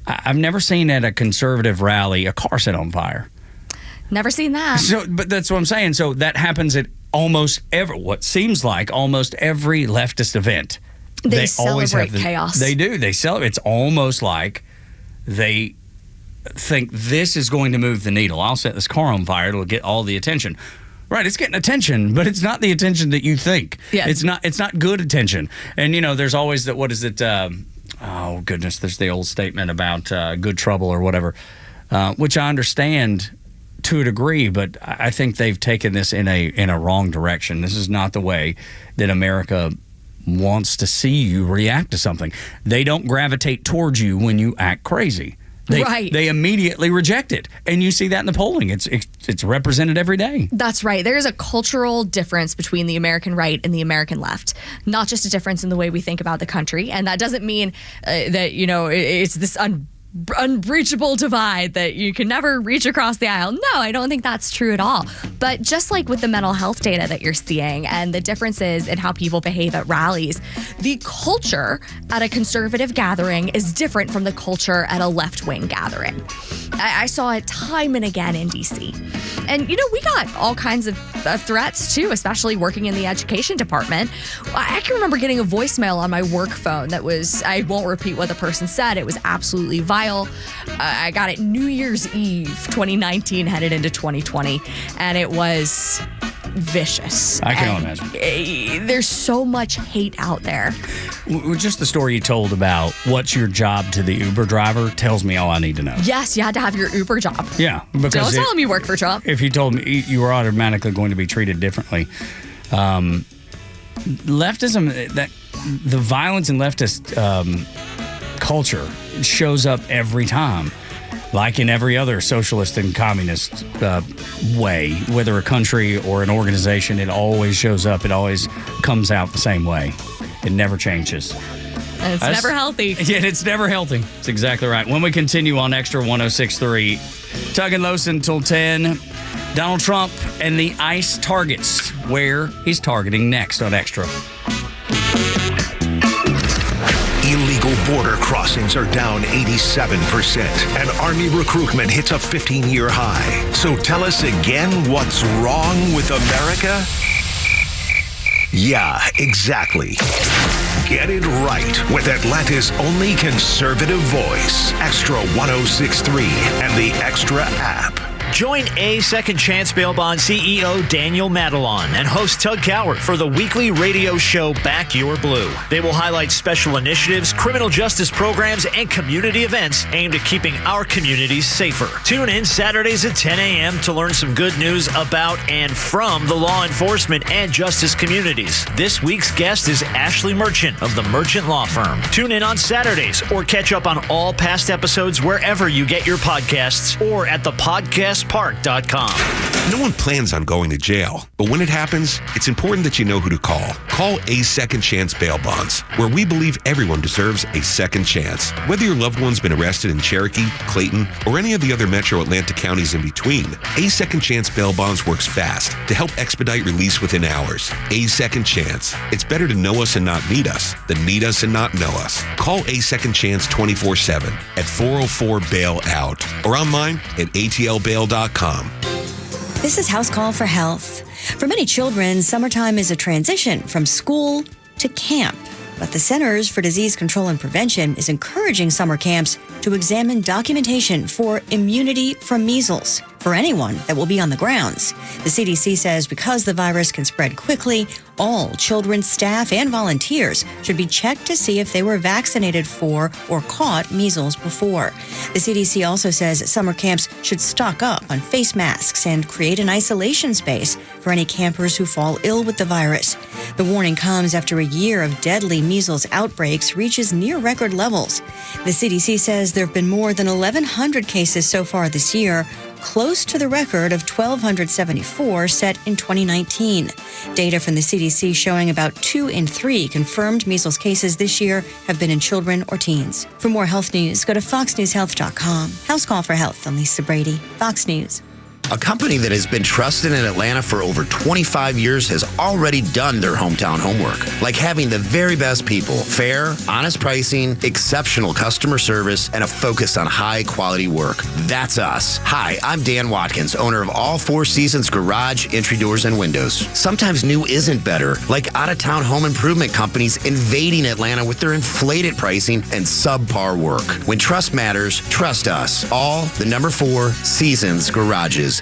I've never seen at a conservative rally a car set on fire. Never seen that. So, but that's what I'm saying. So that happens at what seems like almost every leftist event. They celebrate chaos. They do. They celebrate. It's almost like they think this is going to move the needle. I'll set this car on fire. It'll get all the attention. Right, it's getting attention, but it's not the attention that you think. Yeah. It's not good attention. And, there's always that, what is it? Oh, goodness, there's the old statement about good trouble or whatever, which I understand to a degree, but I think they've taken this in a wrong direction. This is not the way that America wants to see you react to something. They don't gravitate towards you when you act crazy. They immediately reject it. And you see that in the polling. It's represented every day. That's right. There is a cultural difference between the American right and the American left. Not just a difference in the way we think about the country. And that doesn't mean that, it's this unbreachable divide that you can never reach across the aisle. No, I don't think that's true at all. But just like with the mental health data that you're seeing and the differences in how people behave at rallies, the culture at a conservative gathering is different from the culture at a left-wing gathering. I saw it time and again in D.C. And, we got all kinds of threats, too, especially working in the education department. I can remember getting a voicemail on my work phone that was, I won't repeat what the person said, it was absolutely vile. I got it New Year's Eve 2019, headed into 2020, and it was vicious. I can imagine. There's so much hate out there. Just the story you told about what's your job to the Uber driver tells me all I need to know. Yes, you had to have your Uber job. Yeah. Because don't tell him you work for Trump. If you told me you were automatically going to be treated differently. Leftism, the violence in leftist culture shows up every time, like in every other socialist and communist way, whether a country or an organization. It always shows up. It always comes out the same way. It never changes. And it's never healthy. Yeah, it's never healthy. It's exactly right. When we continue on Extra 106.3, Tug and Los until 10, Donald Trump and the ICE targets, where he's targeting next on Extra. Illegal border crossings are down 87%, and Army recruitment hits a 15-year high. So tell us again what's wrong with America? Yeah, exactly. Get it right with Atlanta's only conservative voice, Extra 106.3 and the Extra app. Join A Second Chance Bail Bond CEO Daniel Madelon and host Tug Coward for the weekly radio show Back Your Blue. They will highlight special initiatives, criminal justice programs, and community events aimed at keeping our communities safer. Tune in Saturdays at 10 a.m. to learn some good news about and from the law enforcement and justice communities. This week's guest is Ashley Merchant of the Merchant Law Firm. Tune in on Saturdays or catch up on all past episodes wherever you get your podcasts or at the podcastpark.com. No one plans on going to jail, but when it happens, it's important that you know who to call. Call A Second Chance Bail Bonds, where we believe everyone deserves a second chance. Whether your loved one's been arrested in Cherokee, Clayton, or any of the other metro Atlanta counties in between, A Second Chance Bail Bonds works fast to help expedite release within hours. A Second Chance. It's better to know us and not need us than need us and not know us. Call A Second Chance 24/7 at 404-BAIL-OUT or online at atlbail.com. This is House Call for Health. For many children, summertime is a transition from school to camp. But the Centers for Disease Control and Prevention is encouraging summer camps to examine documentation for immunity from measles for anyone that will be on the grounds. The CDC says because the virus can spread quickly, all children, staff, and volunteers should be checked to see if they were vaccinated for or caught measles before. The CDC also says summer camps should stock up on face masks and create an isolation space for any campers who fall ill with the virus. The warning comes after a year of deadly measles outbreaks reaches near record levels. The CDC says there have been more than 1,100 cases so far this year, close to the record of 1,274 set in 2019. Data from the CDC showing about 2 in 3 confirmed measles cases this year have been in children or teens. For more health news, go to foxnewshealth.com. House Call for Health. I'm Lisa Brady, Fox News. A company that has been trusted in Atlanta for over 25 years has already done their hometown homework, like having the very best people, fair, honest pricing, exceptional customer service, and a focus on high-quality work. That's us. Hi, I'm Dan Watkins, owner of All Four Seasons Garage, Entry Doors, and Windows. Sometimes new isn't better, like out-of-town home improvement companies invading Atlanta with their inflated pricing and subpar work. When trust matters, trust us. All the number 4 seasonsgarages.com.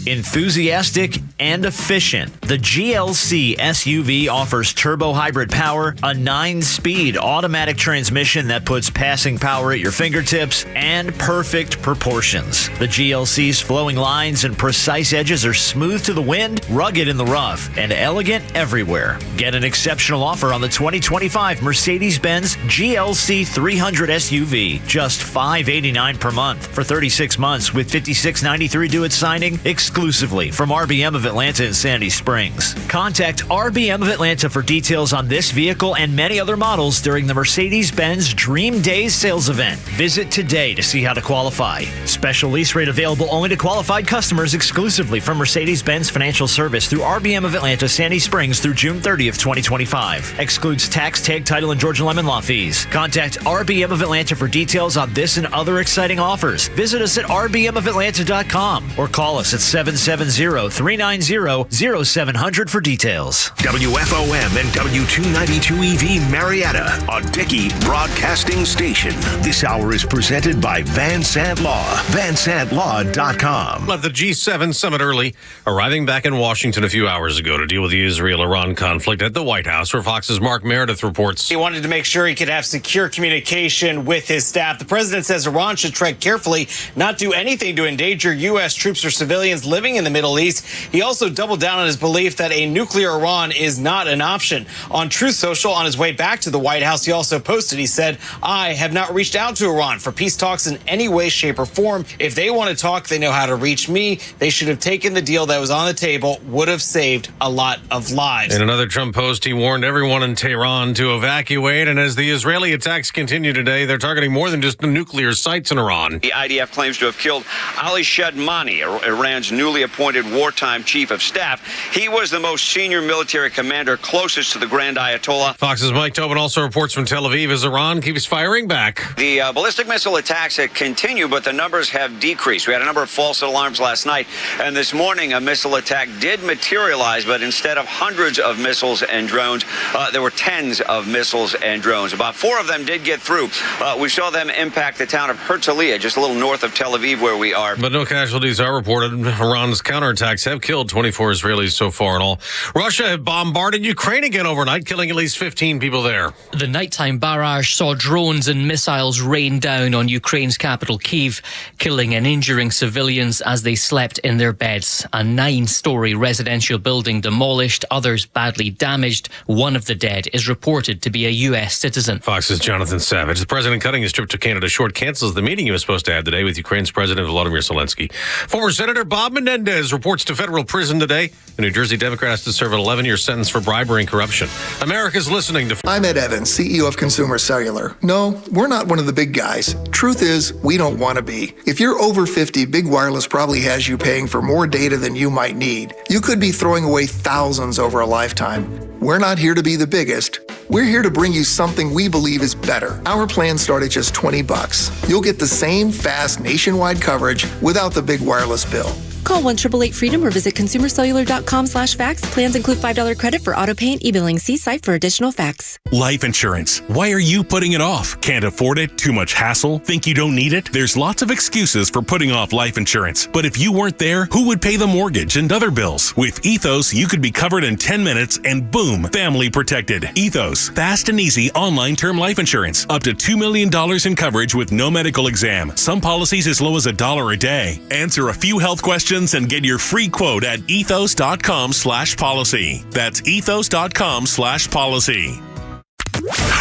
Enthusiastic and efficient, the GLC SUV offers turbo hybrid power, a 9-speed automatic transmission that puts passing power at your fingertips, and perfect proportions. The GLC's flowing lines and precise edges are smooth to the wind, rugged in the rough, and elegant everywhere. Get an exceptional offer on the 2025 Mercedes-Benz GLC 300 SUV, just $589 per month for 36 months with $56.93 due at signing, exclusively from RBM of Atlanta and Sandy Springs. Contact RBM of Atlanta for details on this vehicle and many other models during the Mercedes-Benz Dream Days sales event. Visit today to see how to qualify. Special lease rate available only to qualified customers exclusively from Mercedes-Benz Financial Service through RBM of Atlanta, Sandy Springs through June 30th, 2025. Excludes tax, tag, title, and Georgia Lemon Law fees. Contact RBM of Atlanta for details on this and other exciting offers. Visit us at rbmofatlanta.com or call us at 770-390-0700 for details. WFOM and W292EV Marietta, a Dickey broadcasting station. This hour is presented by Van Sant Law, vansantlaw.com. Left the G7 summit early, arriving back in Washington a few hours ago to deal with the Israel-Iran conflict at the White House, where Fox's Mark Meredith reports. He wanted to make sure he could have secure communication with his staff. The president says Iran should tread carefully, not do anything to endanger U.S. troops or civilians living in the Middle East. He also doubled down on his belief that a nuclear Iran is not an option. On Truth Social, on his way back to the White House, he also posted, he said, "I have not reached out to Iran for peace talks in any way, shape, or form. If they want to talk, they know how to reach me. They should have taken the deal that was on the table, would have saved a lot of lives." In another Trump post, he warned everyone in Tehran to evacuate. And as the Israeli attacks continue today, they're targeting more than just the nuclear sites in Iran. The IDF claims to have killed Ali Shadmani, Iran's newly appointed wartime chief of staff. He was the most senior military commander closest to the Grand Ayatollah. Fox's Mike Tobin also reports from Tel Aviv as Iran keeps firing back. The ballistic missile attacks continue, but the numbers have decreased. We had a number of false alarms last night, and this morning a missile attack did materialize, but instead of hundreds of missiles and drones, there were tens of missiles and drones. About 4 of them did get through. We saw them impact the town of Herzliya, just a little north of Tel Aviv where we are. But no casualties are reported. Iran's counterattacks have killed 24 Israelis so far in all. Russia had bombarded Ukraine again overnight, killing at least 15 people there. The nighttime barrage saw drones and missiles rain down on Ukraine's capital, Kyiv, killing and injuring civilians as they slept in their beds. A 9-story residential building demolished, others badly damaged. One of the dead is reported to be a U.S. citizen. Fox's Jonathan Savage. The president cutting his trip to Canada short cancels the meeting he was supposed to have today with Ukraine's President Volodymyr Zelensky. Former Senator Bob Menendez reports to federal prison today. The New Jersey Democrat has to serve an 11-year sentence for bribery and corruption. America's listening to... I'm Ed Evans, CEO of Consumer Cellular. No, we're not one of the big guys. Truth is, we don't want to be. If you're over 50, Big Wireless probably has you paying for more data than you might need. You could be throwing away thousands over a lifetime. We're not here to be the biggest. We're here to bring you something we believe is better. Our plans start at just $20. You'll get the same fast nationwide coverage without the big wireless bill. Call 1-888-FREEDOM or visit consumercellular.com/facts. Plans include $5 credit for auto pay and e-billing. See site for additional facts. Life insurance. Why are you putting it off? Can't afford it? Too much hassle? Think you don't need it? There's lots of excuses for putting off life insurance. But if you weren't there, who would pay the mortgage and other bills? With Ethos, you could be covered in 10 minutes and boom, family protected. Ethos. Fast and easy online term life insurance. Up to $2 million in coverage with no medical exam. Some policies as low as $1 a day. Answer a few health questions and get your free quote at ethos.com/policy. That's ethos.com/policy.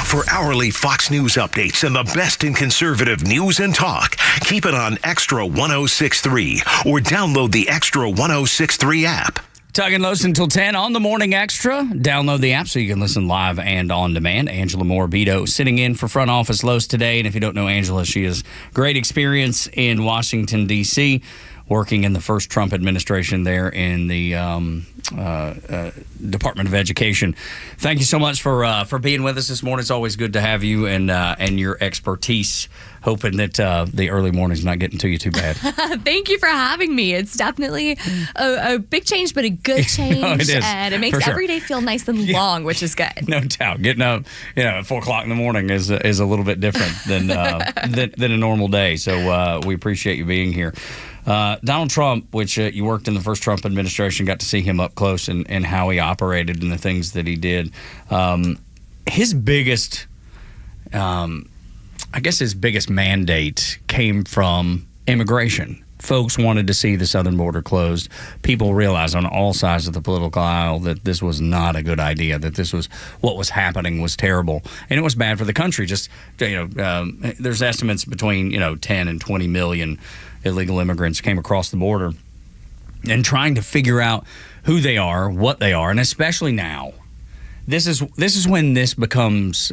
For hourly Fox News updates and the best in conservative news and talk, keep it on Extra 106.3 or download the Extra 106.3 app. Talking Lowe's until 10 on the Morning Extra. Download the app so you can listen live and on demand. Angela Morbido sitting in for front office Lowe's today. And if you don't know Angela, she has great experience in Washington, D.C., working in the first Trump administration there in the Department of Education. Thank you so much for being with us this morning. It's always good to have you and your expertise. Hoping that the early morning's not getting to you too bad. Thank you for having me. It's definitely a big change, but a good change. No, it is, and it makes every day feel nice and long, which is good. No doubt. Getting up, at 4 o'clock in the morning is a little bit different than a normal day. So we appreciate you being here. Donald Trump, which you worked in the first Trump administration, got to see him up close and how he operated and the things that he did. His biggest, his biggest mandate came from immigration. Folks wanted to see the southern border closed. People realized on all sides of the political aisle that this was not a good idea, that this was what was happening was terrible. And it was bad for the country. Just, there's estimates between, 10 and 20 million illegal immigrants came across the border. And trying to figure out who they are, what they are, and especially now. This is when that becomes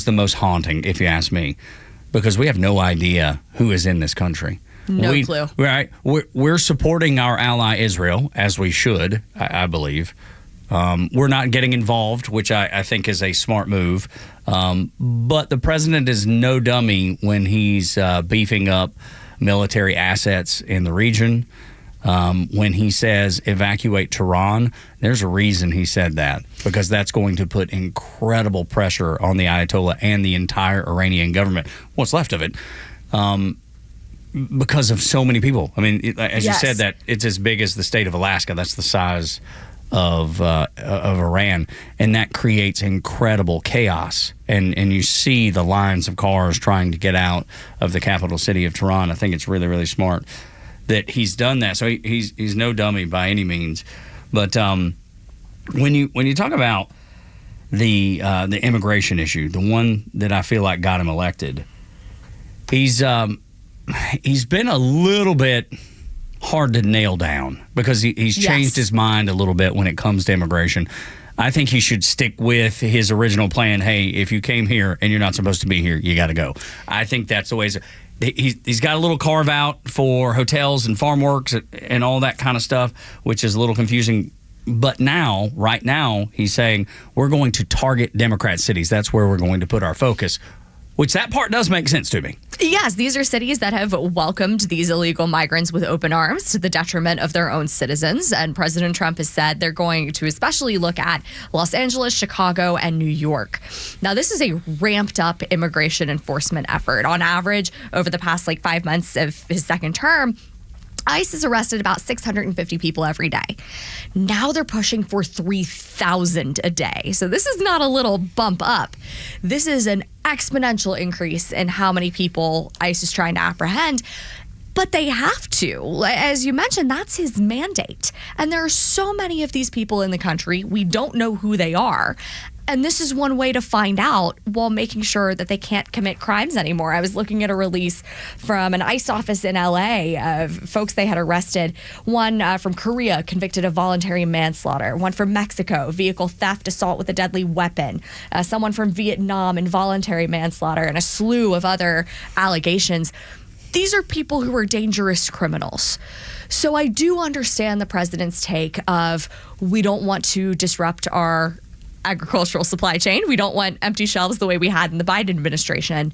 the most haunting, if you ask me, because we have no idea who is in this country. No clue. Right? We're supporting our ally Israel, as we should, I believe. We're not getting involved, which I think is a smart move. But the president is no dummy when he's beefing up military assets in the region. When he says evacuate Tehran, there's a reason he said that, because that's going to put incredible pressure on the Ayatollah and the entire Iranian government, what's left of it, because of so many people. I mean, as you said, that it's as big as the state of Alaska. That's the size of Iran, and that creates incredible chaos. And you see the lines of cars trying to get out of the capital city of Tehran. I think it's really, really smart that he's done that. So he's no dummy by any means. But when you talk about the immigration issue, the one that I feel like got him elected, he's been a little bit hard to nail down because he's changed his mind a little bit when it comes to immigration. I think he should stick with his original plan. Hey, if you came here and you're not supposed to be here, you got to go. I think that's the way. He's got a little carve out for hotels and farm works and all that kind of stuff, which is a little confusing. But right now, he's saying we're going to target Democrat cities. That's where we're going to put our focus, which that part does make sense to me. Yes, these are cities that have welcomed these illegal migrants with open arms to the detriment of their own citizens. And President Trump has said they're going to especially look at Los Angeles, Chicago, and New York. Now, this is a ramped up immigration enforcement effort. On average, over the past 5 months of his second term, ICE has arrested about 650 people every day. Now they're pushing for 3,000 a day. So this is not a little bump up. This is an exponential increase in how many people ICE is trying to apprehend. But they have to. As you mentioned, that's his mandate. And there are so many of these people in the country. We don't know who they are. And this is one way to find out while making sure that they can't commit crimes anymore. I was looking at a release from an ICE office in LA of folks they had arrested. One from Korea, convicted of voluntary manslaughter. One from Mexico, vehicle theft, assault with a deadly weapon. Someone from Vietnam, involuntary manslaughter, and a slew of other allegations. These are people who are dangerous criminals. So I do understand the president's take of we don't want to disrupt our agricultural supply chain. We don't want empty shelves the way we had in the Biden administration,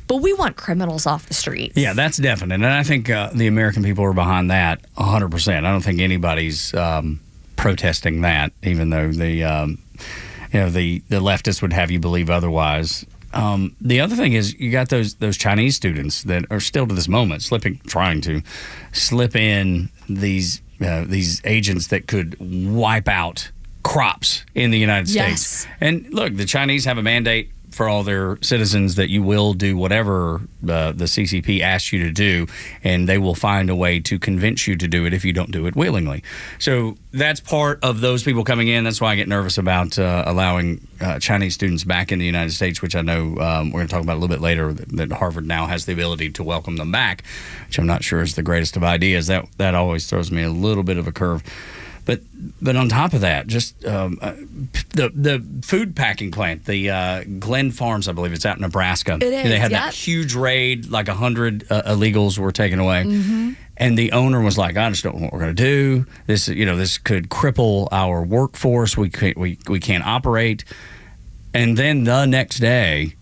but we want criminals off the streets. Yeah, that's definite. And I think the American people are behind that 100%. I don't think anybody's protesting that, even though the leftists would have you believe otherwise. The other thing is you got those Chinese students that are still to this moment trying to slip in these agents that could wipe out crops in the United States. And look, the Chinese have a mandate for all their citizens that you will do whatever the CCP asks you to do, and they will find a way to convince you to do it if you don't do it willingly. So that's part of those people coming in. That's why I get nervous about allowing Chinese students back in the United States, which I know we're going to talk about a little bit later, that Harvard now has the ability to welcome them back, which I'm not sure is the greatest of ideas. That always throws me a little bit of a curve. But on top of that, just the food packing plant, the Glen Farms, I believe it's out in Nebraska. It is, they had that huge raid, like 100 illegals were taken away. Mm-hmm. And the owner was like, I just don't know what we're going to do. This could cripple our workforce. We can't operate. And then the next day,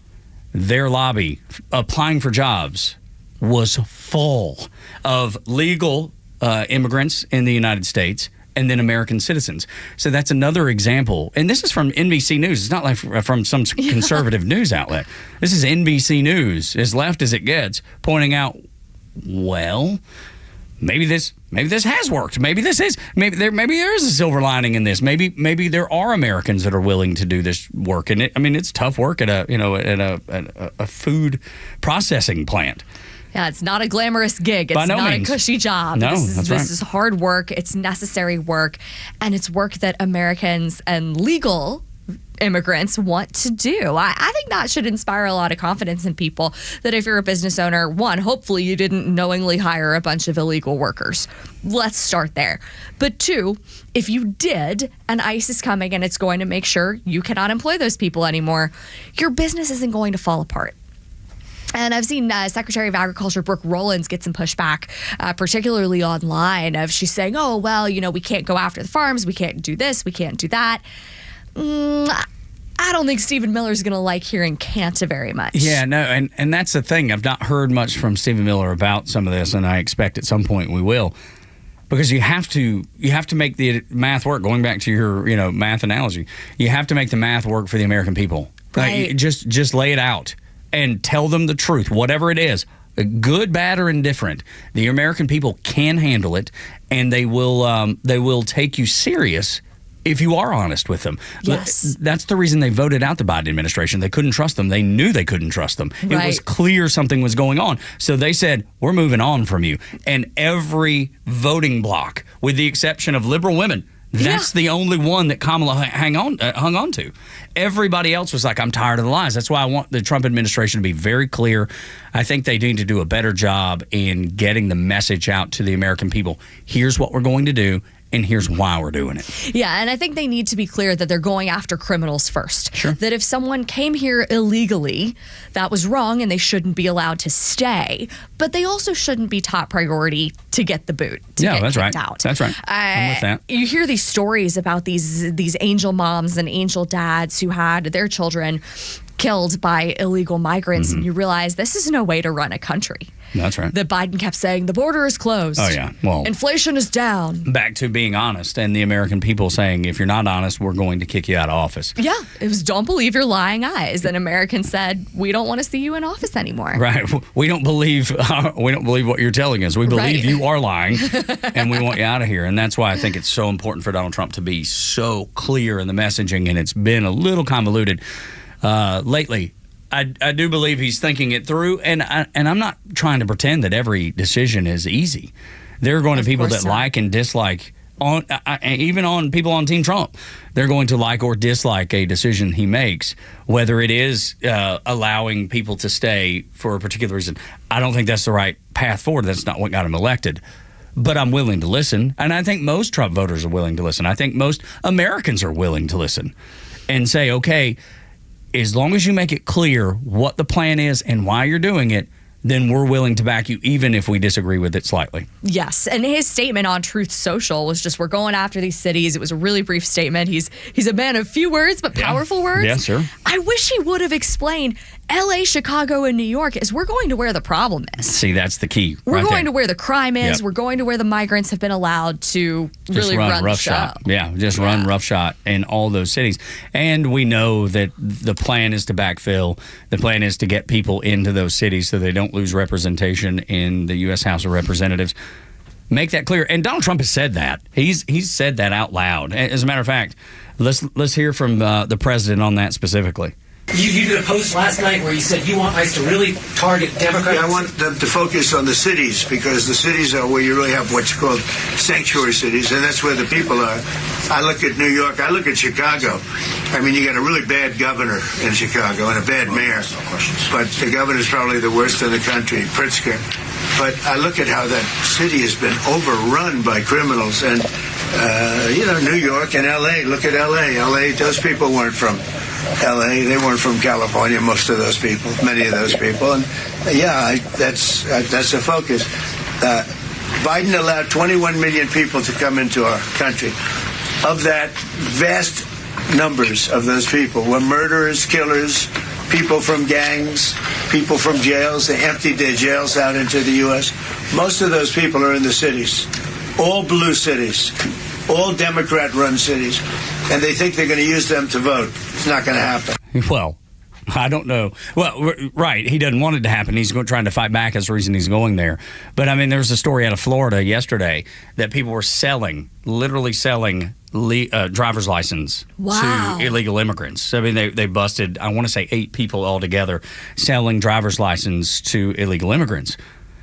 their lobby, applying for jobs, was full of legal immigrants in the United States and then American citizens. So that's another example. And this is from NBC News. It's not like from some conservative news outlet. This is NBC News, as left as it gets, pointing out, well, maybe this has worked. Maybe there is a silver lining in this. Maybe there are Americans that are willing to do this work. And it's tough work at a food processing plant. Yeah, it's not a glamorous gig. It's not a cushy job. No, this is hard work. It's necessary work, and it's work that Americans and legal immigrants want to do. I think that should inspire a lot of confidence in people that if you're a business owner, one, hopefully you didn't knowingly hire a bunch of illegal workers. Let's start there. But two, if you did, and ICE is coming and it's going to make sure you cannot employ those people anymore, your business isn't going to fall apart. And I've seen Secretary of Agriculture Brooke Rollins get some pushback, particularly online, of she's saying, oh, well, we can't go after the farms. We can't do this. We can't do that. I don't think Stephen Miller's going to like hearing can't very much. Yeah, no, and that's the thing. I've not heard much from Stephen Miller about some of this, and I expect at some point we will. Because you have to make the math work. Going back to your math analogy, you have to make the math work for the American people. Right. Like, just lay it out and tell them the truth, whatever it is, good, bad, or indifferent. The American people can handle it, and they will take you serious if you are honest with them. Yes. That's the reason they voted out the Biden administration. They couldn't trust them. They knew they couldn't trust them. Right. It was clear something was going on. So they said, we're moving on from you. And every voting bloc, with the exception of liberal women, that's the only one that Kamala hung on to. Everybody else was like, I'm tired of the lies. That's why I want the Trump administration to be very clear. I think they need to do a better job in getting the message out to the American people. Here's what we're going to do, and here's why we're doing it. Yeah, and I think they need to be clear that they're going after criminals first. Sure. That if someone came here illegally, that was wrong and they shouldn't be allowed to stay. But they also shouldn't be top priority to get the boot, to get that's kicked right. out. That's right. I'm with that. You hear these stories about these angel moms and angel dads who had their children killed by illegal migrants, and you realize this is no way to run a country. That's right. That Biden kept saying, the border is closed. Oh, yeah. Well, inflation is down. Back to being honest, and the American people saying, if you're not honest, we're going to kick you out of office. Yeah, it was don't believe your lying eyes. And Americans said, we don't want to see you in office anymore. Right. We don't believe what you're telling us. We believe you are lying, and we want you out of here. And that's why I think it's so important for Donald Trump to be so clear in the messaging, and it's been a little convoluted lately. I do believe he's thinking it through, and I'm not trying to pretend that every decision is easy. There are going to be people that like and dislike, even on people on Team Trump. They're going to like or dislike a decision he makes, whether it is allowing people to stay for a particular reason. I don't think that's the right path forward. That's not what got him elected. But I'm willing to listen, and I think most Trump voters are willing to listen. I think most Americans are willing to listen and say, okay, as long as you make it clear what the plan is and why you're doing it, then we're willing to back you even if we disagree with it slightly. Yes, and his statement on Truth Social was just, we're going after these cities. It was a really brief statement. He's a man of few words, but powerful words. Yeah, sure. I wish he would have explained LA, Chicago, and New York is we're going to where the problem is. See, that's the key. We're going to where the crime is. Yep. We're going to where the migrants have been allowed to just really run the show. Roughshod. Yeah, just run roughshod in all those cities. And we know that the plan is to backfill. The plan is to get people into those cities so they don't lose representation in the U.S. House of Representatives. Make that clear. And Donald Trump has said that. He's said that out loud. As a matter of fact, let's hear from the president on that specifically. You did a post last night where you said you want ICE to really target Democrats. Yeah, I want them to focus on the cities, because the cities are where you really have what's called sanctuary cities, and that's where the people are. I look at New York, I look at Chicago. I mean, you got a really bad governor in Chicago and a bad mayor, but the governor's probably the worst in the country, Pritzker. But I look at how that city has been overrun by criminals, and New York and L.A. Look at L.A. L.A., those people weren't from L.A. They weren't from California, most of those people, many of those people. And, that's the focus. Biden allowed 21 million people to come into our country. Of that, vast numbers of those people were murderers, killers, people from gangs, people from jails. They emptied their jails out into the U.S. Most of those people are in the cities, all blue cities, all Democrat-run cities, and they think they're going to use them to vote. It's not going to happen. Well, I don't know. Well, right. He doesn't want it to happen. He's trying to fight back. That's the reason he's going there. But, I mean, there was a story out of Florida yesterday that people were literally selling driver's license to illegal immigrants. I mean, they busted, I want to say 8 people altogether selling driver's license to illegal immigrants.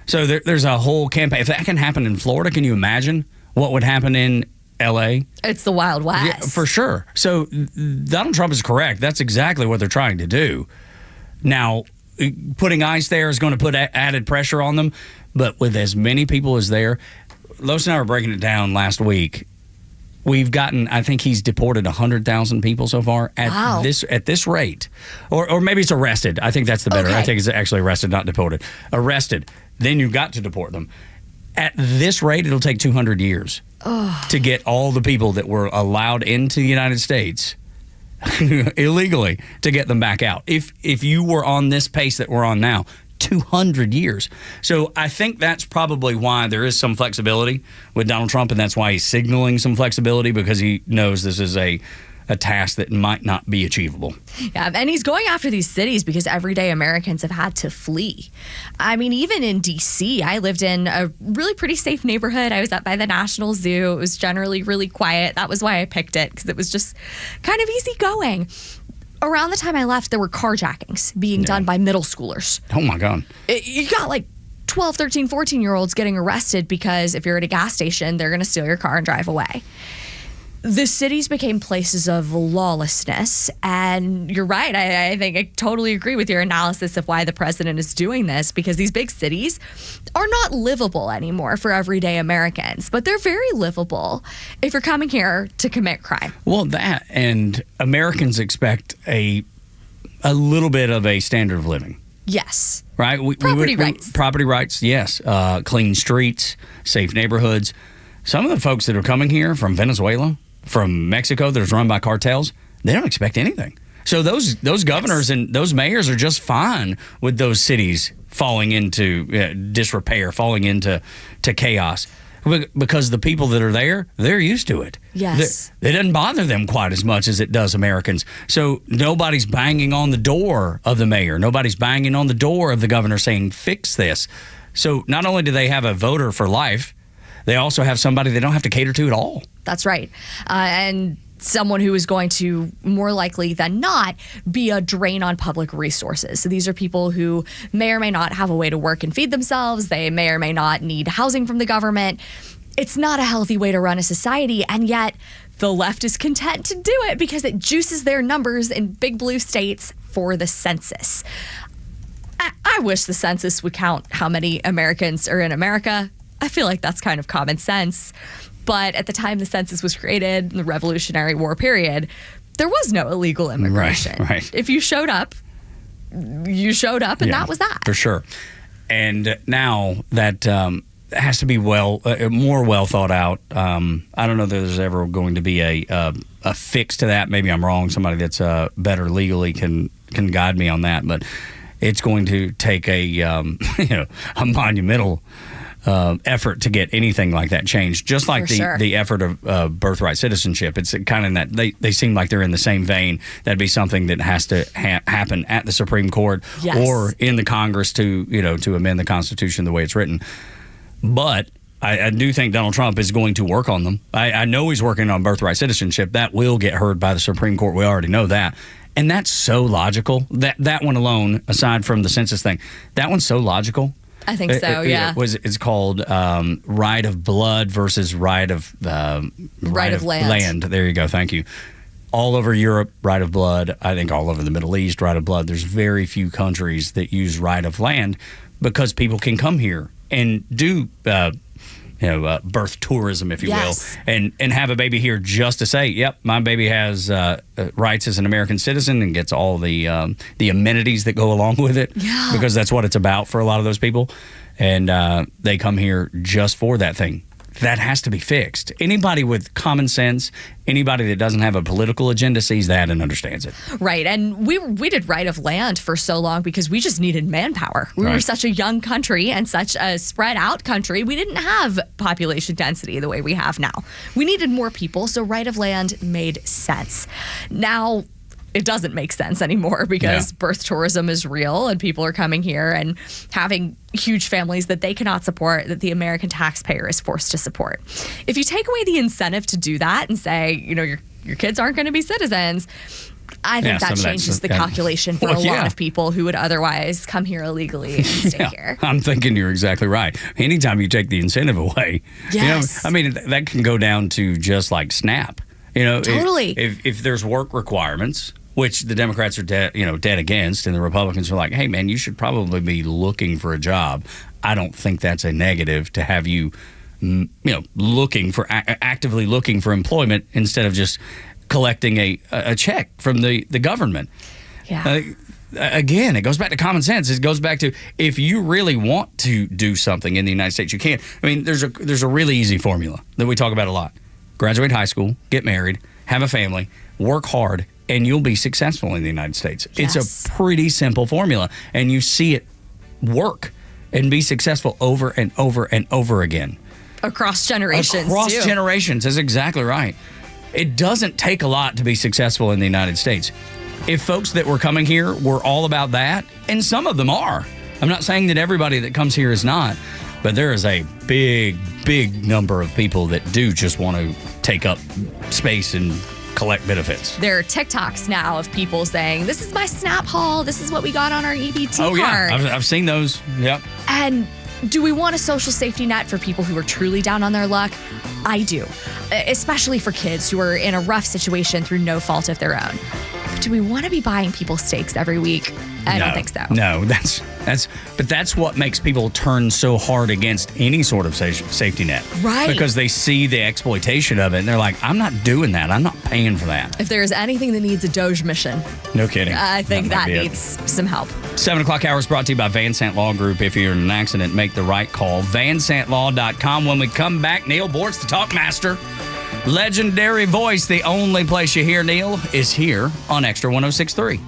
So there's a whole campaign. If that can happen in Florida, can you imagine what would happen in L.A.? It's the Wild West. Yeah, for sure. So Donald Trump is correct. That's exactly what they're trying to do. Now, putting ICE there is going to put added pressure on them, but with as many people as there, Los and I were breaking it down last week. We've gotten, I think he's deported 100,000 people so far at this rate. Or maybe it's arrested. I think that's the better. Okay. I think it's actually arrested, not deported. Arrested. Then you've got to deport them. At this rate, it'll take 200 years to get all the people that were allowed into the United States illegally to get them back out. If you were on this pace that we're on now, 200 years. So I think that's probably why there is some flexibility with Donald Trump, and that's why he's signaling some flexibility, because he knows this is a task that might not be achievable. Yeah, and he's going after these cities because everyday Americans have had to flee. I mean, even in D.C., I lived in a really pretty safe neighborhood. I was up by the National Zoo. It was generally really quiet. That was why I picked it, because it was just kind of easy going. Around the time I left, there were carjackings being done by middle schoolers. Oh, my God. You got like 12, 13, 14-year-olds getting arrested because if you're at a gas station, they're going to steal your car and drive away. The cities became places of lawlessness, and you're right. I think I totally agree with your analysis of why the president is doing this, because these big cities are not livable anymore for everyday Americans, but they're very livable if you're coming here to commit crime. Well, that, and Americans expect a little bit of a standard of living. Yes. Right? Property rights. Property rights, yes. Clean streets, safe neighborhoods. Some of the folks that are coming here from Venezuela, from Mexico, that is run by cartels, they don't expect anything. So those governors and those mayors are just fine with those cities falling into disrepair, falling into chaos, because the people that are there, they're used to it. Yes. It doesn't bother them quite as much as it does Americans. So nobody's banging on the door of the mayor. Nobody's banging on the door of the governor saying, fix this. So not only do they have a voter for life, they also have somebody they don't have to cater to at all. That's right. And someone who is going to, more likely than not, be a drain on public resources. So these are people who may or may not have a way to work and feed themselves. They may or may not need housing from the government. It's not a healthy way to run a society, and yet the left is content to do it because it juices their numbers in big blue states for the census. I wish the census would count how many Americans are in America. I feel like that's kind of common sense. But at the time the census was created, in the Revolutionary War period, there was no illegal immigration. Right. If you showed up, you showed up, and that was that. For sure. And now that has to be more well thought out. I don't know that there's ever going to be a fix to that. Maybe I'm wrong. Somebody that's better legally can guide me on that. But it's going to take a monumental effort to get anything like that changed, just like the effort of birthright citizenship. It's kind of in that they seem like they're in the same vein. That'd be something that has to happen at the Supreme Court or in the Congress to amend the Constitution the way it's written. But I do think Donald Trump is going to work on them. I know he's working on birthright citizenship. That will get heard by the Supreme Court. We already know that. And that's so logical. That one alone, aside from the census thing, that one's so logical. I think so, yeah. It's called right of blood versus right of land. There you go. Thank you. All over Europe, right of blood. I think all over the Middle East, right of blood. There's very few countries that use right of land because people can come here and do birth tourism, if you Yes. will, and have a baby here just to say, yep, my baby has rights as an American citizen and gets all the amenities that go along with it, because that's what it's about for a lot of those people. And they come here just for that thing. That has to be fixed. Anybody with common sense, anybody that doesn't have a political agenda sees that and understands it. Right. And we did right of land for so long because we just needed manpower. We were such a young country and such a spread out country. We didn't have population density the way we have now. We needed more people, so right of land made sense. Now, it doesn't make sense anymore because birth tourism is real and people are coming here and having huge families that they cannot support, that the American taxpayer is forced to support. If you take away the incentive to do that and say, your kids aren't going to be citizens, I think that changes the calculation for a lot of people who would otherwise come here illegally and stay here. I'm thinking you're exactly right. Anytime you take the incentive away, that can go down to just like SNAP. Totally. If there's work requirements, which the Democrats are dead against, and the Republicans are like, hey, man, you should probably be looking for a job. I don't think that's a negative to have you, actively looking for employment instead of just collecting a check from the government. Yeah. Again, it goes back to common sense. It goes back to, if you really want to do something in the United States, you can. I mean, there's a really easy formula that we talk about a lot. Graduate high school, get married, have a family, work hard, and you'll be successful in the United States. Yes. It's a pretty simple formula, and you see it work and be successful over and over and over again. Across generations, Across generations, that's exactly right. It doesn't take a lot to be successful in the United States. If folks that were coming here were all about that, and some of them are. I'm not saying that everybody that comes here is not, but there is a big, big number of people that do just want to take up space and collect benefits. There are TikToks now of people saying, this is my SNAP haul. This is what we got on our EBT card. Oh, yeah. I've seen those. Yep. And do we want a social safety net for people who are truly down on their luck? I do, especially for kids who are in a rough situation through no fault of their own. But do we want to be buying people steaks every week? I don't think so. No, that's what makes people turn so hard against any sort of safety net. Right. Because they see the exploitation of it and they're like, I'm not doing that. I'm not paying for that. If there's anything that needs a Doge mission, no kidding. I think that needs some help. 7 o'clock hour is brought to you by Van Sant Law Group. If you're in an accident, make the right call. VanSantLaw.com. When we come back, Neil Bortz, the Talk Master. Legendary voice. The only place you hear Neil is here on Xtra 106.3.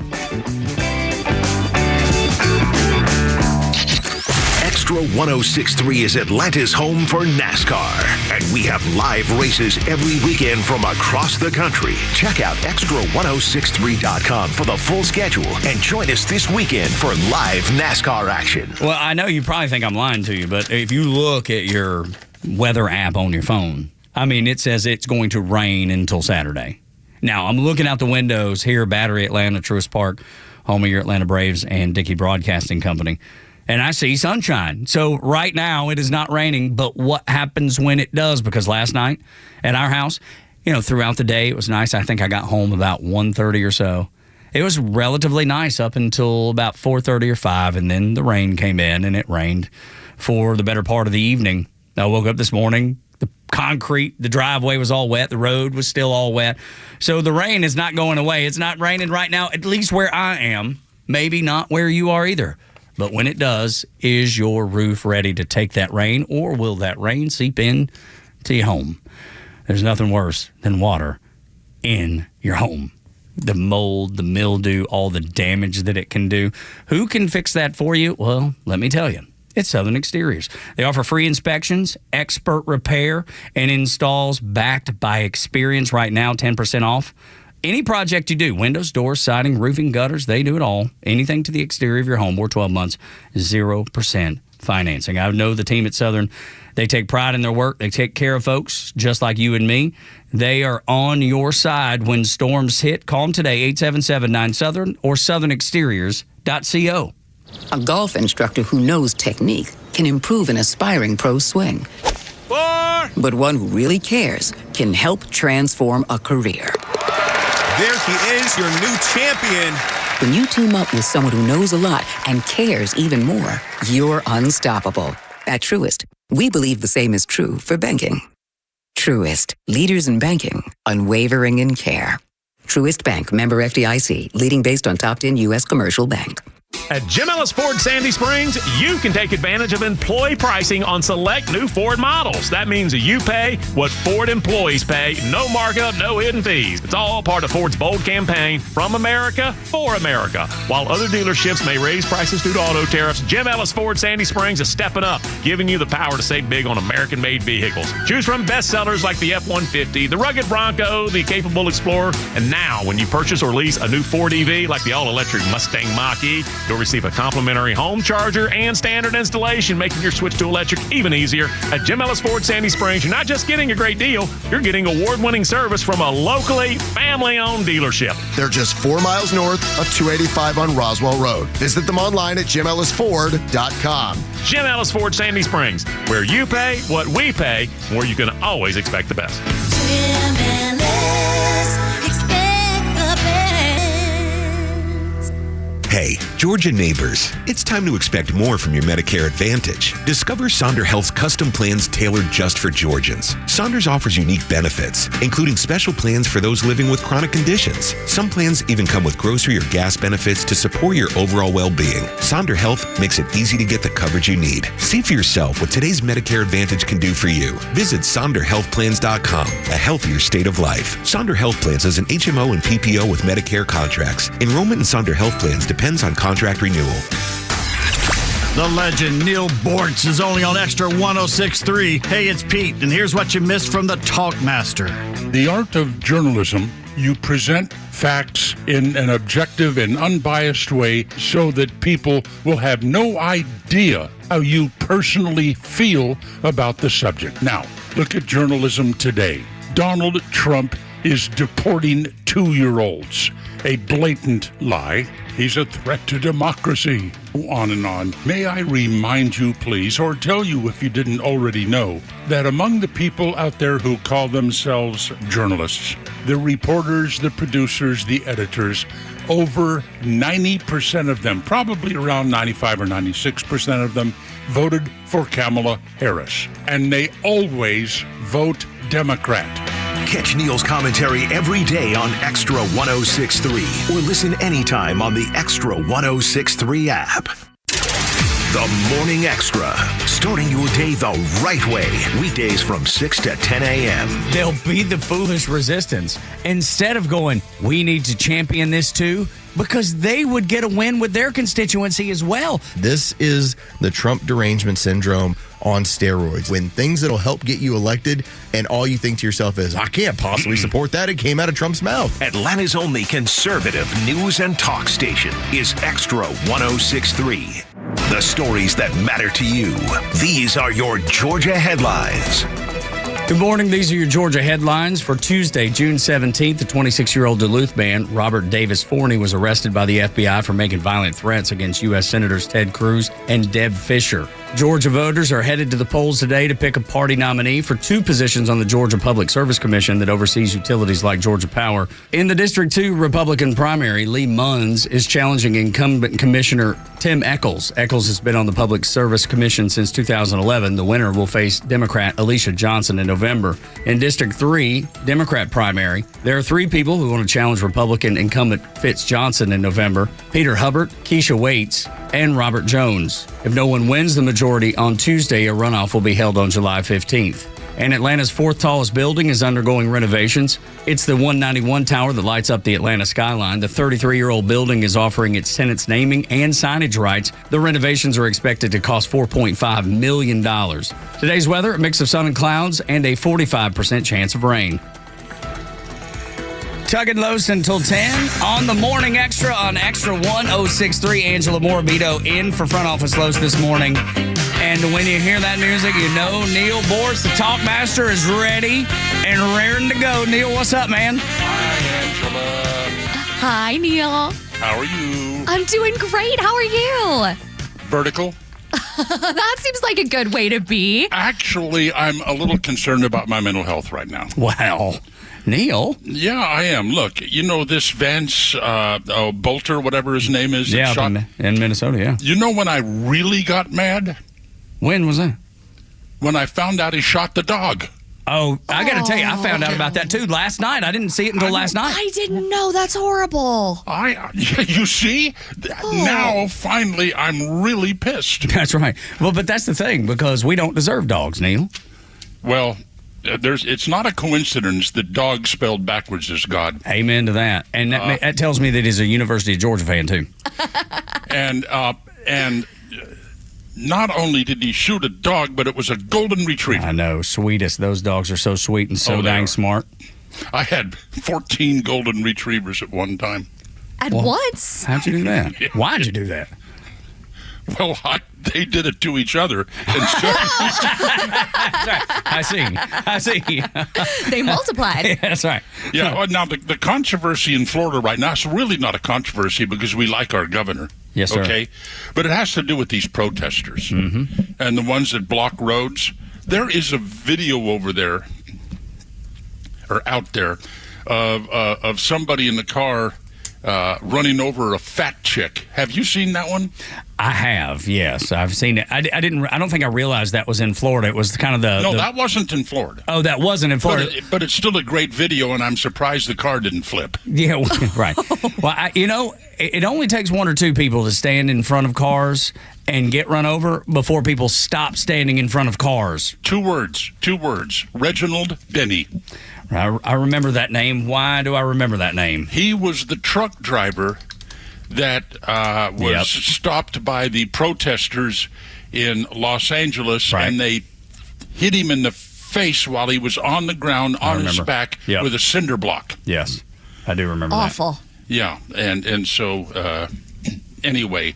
Xtra 106.3 is Atlanta's home for NASCAR, and we have live races every weekend from across the country. Check out Xtra1063.com for the full schedule and join us this weekend for live NASCAR action. Well, I know you probably think I'm lying to you, but if you look at your weather app on your phone, I mean, it says it's going to rain until Saturday. Now, I'm looking out the windows here, Battery Atlanta, Truist Park, home of your Atlanta Braves and Dickey Broadcasting Company, and I see sunshine. So right now it is not raining, but what happens when it does? Because last night at our house, throughout the day it was nice. I think I got home about 1:30 or so. It was relatively nice up until about 4:30 or 5, and then the rain came in, and it rained for the better part of the evening. I woke up this morning. The concrete, the driveway was all wet. The road was still all wet. So the rain is not going away. It's not raining right now, at least where I am. Maybe not where you are either. But when it does, is your roof ready to take that rain, or will that rain seep in to your home? There's nothing worse than water in your home. The mold, the mildew, all the damage that it can do. Who can fix that for you? Well, let me tell you. It's Southern Exteriors. They offer free inspections, expert repair, and installs backed by experience. Right now, 10% off. Any project you do, windows, doors, siding, roofing, gutters, they do it all. Anything to the exterior of your home, or 12 months, 0% financing. I know the team at Southern, they take pride in their work. They take care of folks just like you and me. They are on your side when storms hit. Call them today, 877-9-SOUTHERN or southernexteriors.co. A golf instructor who knows technique can improve an aspiring pro's swing. But one who really cares can help transform a career. There he is, your new champion. When you team up with someone who knows a lot and cares even more, you're unstoppable. At Truist, we believe the same is true for banking. Truist, leaders in banking, unwavering in care. Truist Bank, member FDIC, leading based on top 10 U.S. commercial bank. At Jim Ellis Ford Sandy Springs, you can take advantage of employee pricing on select new Ford models. That means you pay what Ford employees pay. No markup, no hidden fees. It's all part of Ford's bold campaign, from America for America. While other dealerships may raise prices due to auto tariffs, Jim Ellis Ford Sandy Springs is stepping up, giving you the power to save big on American-made vehicles. Choose from bestsellers like the F-150, the rugged Bronco, the capable Explorer, and now when you purchase or lease a new Ford EV like the all-electric Mustang Mach-E, you'll receive a complimentary home charger and standard installation, making your switch to electric even easier. At Jim Ellis Ford Sandy Springs, you're not just getting a great deal, you're getting award-winning service from a locally family-owned dealership. They're just 4 miles north of 285 on Roswell Road. Visit them online at jimellisford.com. Jim Ellis Ford Sandy Springs, where you pay what we pay, where you can always expect the best. Jim Ellis, expect the best. Hey, Georgia neighbors, it's time to expect more from your Medicare Advantage. Discover Sonder Health's custom plans tailored just for Georgians. Saunders offers unique benefits, including special plans for those living with chronic conditions. Some plans even come with grocery or gas benefits to support your overall well-being. Sonder Health makes it easy to get the coverage you need. See for yourself what today's Medicare Advantage can do for you. Visit SonderHealthPlans.com, a healthier state of life. Sonder Health Plans is an HMO and PPO with Medicare contracts. Enrollment in Sonder Health Plans depends on contract renewal. The legend Neil Bortz is only on Extra 106.3. Hey, it's Pete, and here's what you missed from the Talkmaster. The art of journalism, you present facts in an objective and unbiased way so that people will have no idea how you personally feel about the subject. Now, look at journalism today. Donald Trump is deporting 2-year-olds. A blatant lie. He's a threat to democracy. On and on. May I remind you, please, or tell you if you didn't already know, that among the people out there who call themselves journalists, the reporters, the producers, the editors, over 90% of them, probably around 95 or 96% of them, voted for Kamala Harris. And they always vote Democrat. Catch Neil's commentary every day on Extra 106.3 or listen anytime on the Extra 106.3 app. The Morning Extra, starting your day the right way. Weekdays from 6 to 10 a.m. They'll beat the foolish resistance. Instead of going, we need to champion this too, because they would get a win with their constituency as well. This is the Trump derangement syndrome on steroids. When things that'll help get you elected, and all you think to yourself is, I can't possibly support that. It came out of Trump's mouth. Atlanta's only conservative news and talk station is Extra 106.3. The stories that matter to you. These are your Georgia headlines. Good morning. These are your Georgia headlines for Tuesday, June 17th. The 26-year-old Duluth man, Robert Davis Forney, was arrested by the FBI for making violent threats against U.S. Senators Ted Cruz and Deb Fischer. Georgia voters are headed to the polls today to pick a party nominee for 2 positions on the Georgia Public Service Commission that oversees utilities like Georgia Power. In the District 2 Republican primary, Lee Munns is challenging incumbent Commissioner Tim Eccles. Eccles has been on the Public Service Commission since 2011. The winner will face Democrat Alicia Johnson in November. In District 3 Democrat primary, there are 3 people who want to challenge Republican incumbent Fitz Johnson in November: Peter Hubbard, Keisha Waits, and Robert Jones. If no one wins the majority on Tuesday, a runoff will be held on July 15th. And Atlanta's 4th tallest building is undergoing renovations. It's the 191 tower that lights up the Atlanta skyline. The 33-year-old building is offering its tenants naming and signage rights. The renovations are expected to cost $4.5 million. Today's weather, a mix of sun and clouds and a 45% chance of rain. Tugging Los until 10 on the Morning Extra on Extra 106.3. Angela Morabito in for Front Office Los this morning. And when you hear that music, you know Neil Bortz, the Talkmaster, is ready and raring to go. Neil, what's up, man? Hi, Angela. Hi, Neil. How are you? I'm doing great. How are you? Vertical. That seems like a good way to be. Actually, I'm a little concerned about my mental health right now. Wow. Neil? Yeah, I am. Look, you know this Vance Bolter, whatever his name is? Yeah, in Minnesota, yeah. You know when I really got mad? When was that? when I found out he shot the dog. Oh, I got to tell you, I found out about that too last night. I didn't see it until last night. I didn't know. That's horrible. You see? Now, finally, I'm really pissed. That's right. Well, but that's the thing, because we don't deserve dogs, Neil. Well, it's not a coincidence that dog spelled backwards is God. Amen to that. And that tells me that he's a University of Georgia fan, too. And not only did he shoot a dog, but it was a golden retriever. I know, sweetest. Those dogs are so sweet and so dang smart. I had 14 golden retrievers at one time. At once? How'd you do that? Why'd you do that? Well, they did it to each other. I see. They multiplied. Yeah, that's right. Yeah, well, now the controversy in Florida right now is really not a controversy because we like our governor. Yes, sir. Okay? But it has to do with these protesters and the ones that block roads. There is a video over there, or out there, of somebody in the car running over a fat chick. Have you seen that one? I have, yes. I've seen it. I don't think I realized that was in Florida. It was kind of that wasn't in Florida. Oh, that wasn't in Florida. But it's still a great video, and I'm surprised the car didn't flip. Yeah, right. Well, it only takes one or two people to stand in front of cars and get run over before people stop standing in front of cars. Two words. Reginald Denny. I remember that name. Why do I remember that name? He was the truck driver that was stopped by the protesters in Los Angeles, and they hit him in the face while he was on the ground on his back with a cinder block. Yes, I do remember Awful. that. Yeah, and so anyway,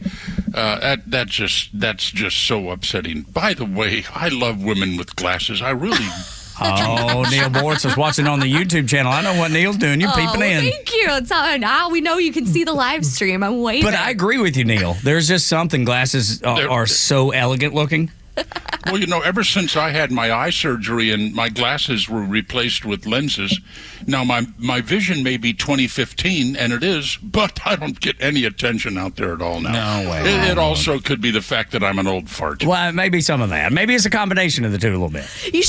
that's just so upsetting. By the way, I love women with glasses. I really. Oh, Neil Bortz is watching on the YouTube channel. I know what Neil's doing. You're peeping in. Thank you. Now we know you can see the live stream. I'm waiting. But I agree with you, Neil. There's just something. Glasses are so elegant looking. Well, ever since I had my eye surgery and my glasses were replaced with lenses, now my vision may be 2015, and it is, but I don't get any attention out there at all now. No way. It also could be the fact that I'm an old fart. Well, maybe some of that. Maybe it's a combination of the two a little bit. You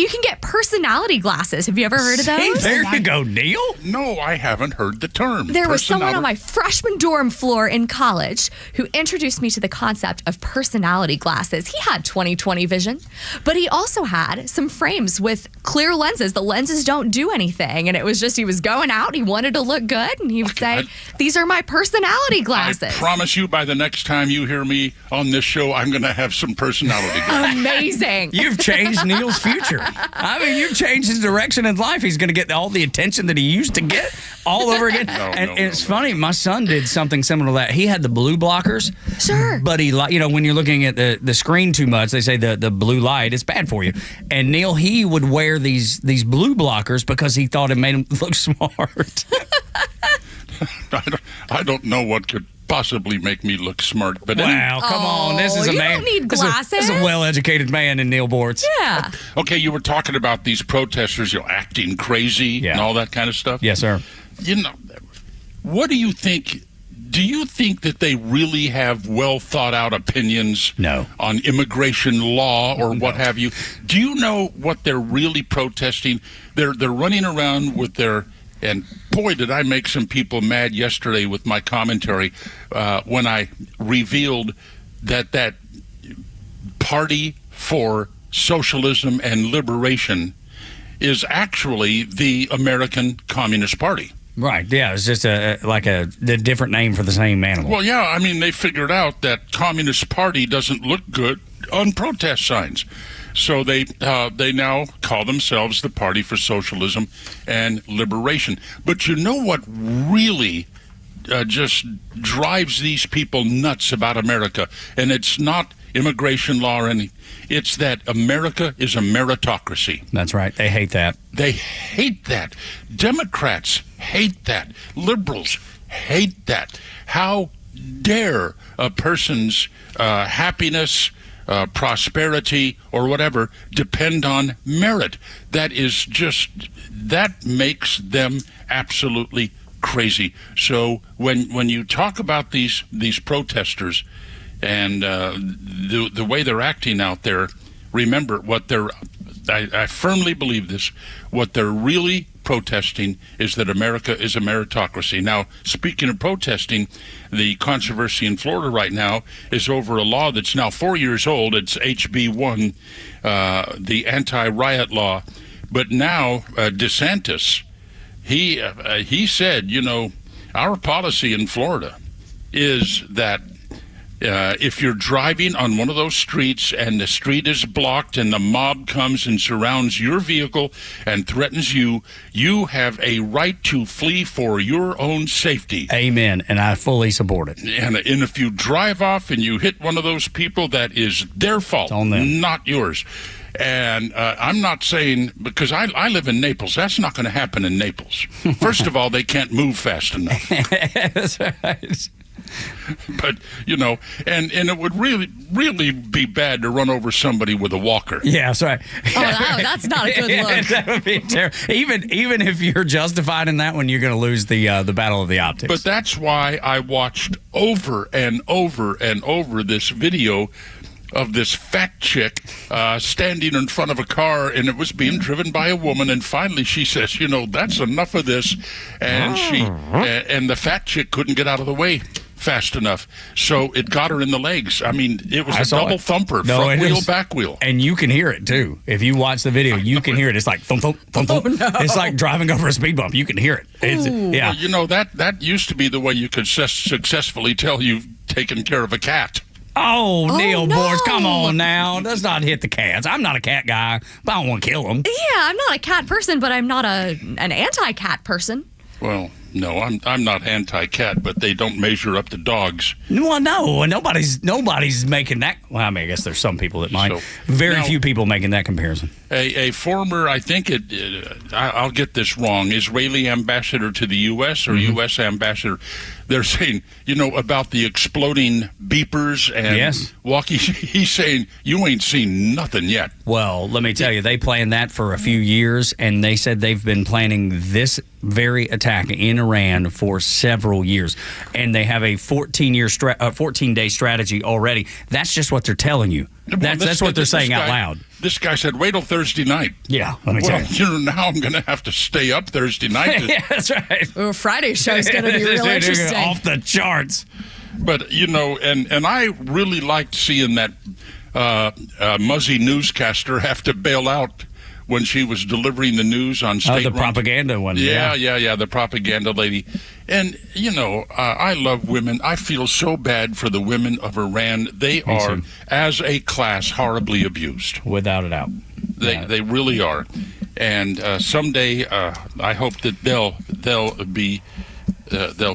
can get personality glasses. Have you ever heard of those? There you go, Neil. No, I haven't heard the term. There was someone on my freshman dorm floor in college who introduced me to the concept of personality glasses. He had 20/20 vision, but he also had some frames with clear lenses. The lenses don't do anything, and it was just he was going out, he wanted to look good, and he would say, these are my personality glasses. I promise you, by the next time you hear me on this show, I'm going to have some personality glasses. Amazing. You've changed Neil's future. I mean, you've changed his direction in life. He's going to get all the attention that he used to get all over again. It's funny, my son did something similar to that. He had the blue blockers. Sure. But he, when you're looking at the screen too much, they say the blue light is bad for you. And Neil, he would wear these blue blockers because he thought it made him look smart. I don't know what could possibly make me look smart, but wow, come on, this is a man. You don't need glasses. This is a well-educated man in Neil Bortz. Yeah. Okay, you were talking about these protesters, acting crazy and all that kind of stuff. Yes, sir. What do you think? Do you think that they really have well thought out opinions on immigration law or what have you? Do you know what they're really protesting? They're running around with their, and boy, did I make some people mad yesterday with my commentary when I revealed that Party for Socialism and Liberation is actually the American Communist Party. Right, yeah, it's just a different name for the same animal. Well, yeah, I mean, they figured out that Communist Party doesn't look good on protest signs. So they now call themselves the Party for Socialism and Liberation. But you know what really just drives these people nuts about America? And it's not immigration law or anything. It's that America is a meritocracy. That's right. They hate that. They hate that. Democrats hate that. Liberals hate that. How dare a person's happiness, prosperity, or whatever depend on merit? That makes them absolutely crazy. So when you talk about these protesters and the way they're acting out there remember what they're, I firmly believe this, what they're really protesting is that America is a meritocracy. Now, speaking of protesting, the controversy in Florida right now is over a law that's now 4 years old. It's HB 1, the anti-riot law. But now DeSantis, he said, you know, our policy in Florida is that if you're driving on one of those streets and the street is blocked and the mob comes and surrounds your vehicle and threatens you, you have a right to flee for your own safety. Amen. And I fully support it. And if you drive off and you hit one of those people, that is their fault, not yours. And I'm not saying, because I live in Naples, that's not going to happen in Naples. First of all, they can't move fast enough. That's right. But, you know, and it would really be bad to run over somebody with a walker. Yeah, that's right. Oh, that's not a good look. That would be terrible. Even if you're justified in that one, you're going to lose the battle of the optics. But that's why I watched over and over and over this video of this fat chick standing in front of a car, and it was being driven by a woman, and finally she says, you know, that's enough of this, and and the fat chick couldn't get out of the way fast enough, so it got her in the legs. I mean, it was a double thumper, front wheel, back wheel. And you can hear it, too. If you watch the video, you can hear it. It's like thump, thump, thump, thump. No. It's like driving over a speed bump. You can hear it. Yeah. Well, you know, that used to be the way you could successfully tell you've taken care of a cat. Oh, Neil Boris, come on now. Let's not hit the cats. I'm not a cat guy, but I don't want to kill them. Yeah, I'm not a cat person, but I'm not an anti-cat person. Well, no, I'm not anti-cat, but they don't measure up to dogs. Well, no, nobody's making that. Well, I mean, I guess there's some people that might. Very few people making that comparison. A former, I think I'll get this wrong, Israeli ambassador to the U.S. or U.S. ambassador, they're saying, you know, about the exploding beepers and walkies. He's saying, you ain't seen nothing yet. Well, let me tell you, they planned that for a few years, and they said they've been planning this very attack in Iran for several years, and they have a 14-day strategy already. That's just what they're telling you. That's what they're saying out loud. This guy said, wait till Thursday night. Yeah, let me tell you. You know, now I'm going to have to stay up Thursday night. Yeah, that's right. Well, Friday's show is going to be real interesting. Off the charts. But, you know, and I really liked seeing that Muzzy newscaster have to bail out when she was delivering the news on state. The propaganda one. Yeah, the propaganda lady. And, you know, I love women. I feel so bad for the women of Iran. They are, as a class, horribly abused. Without a doubt. They really are. And someday, I hope that they'll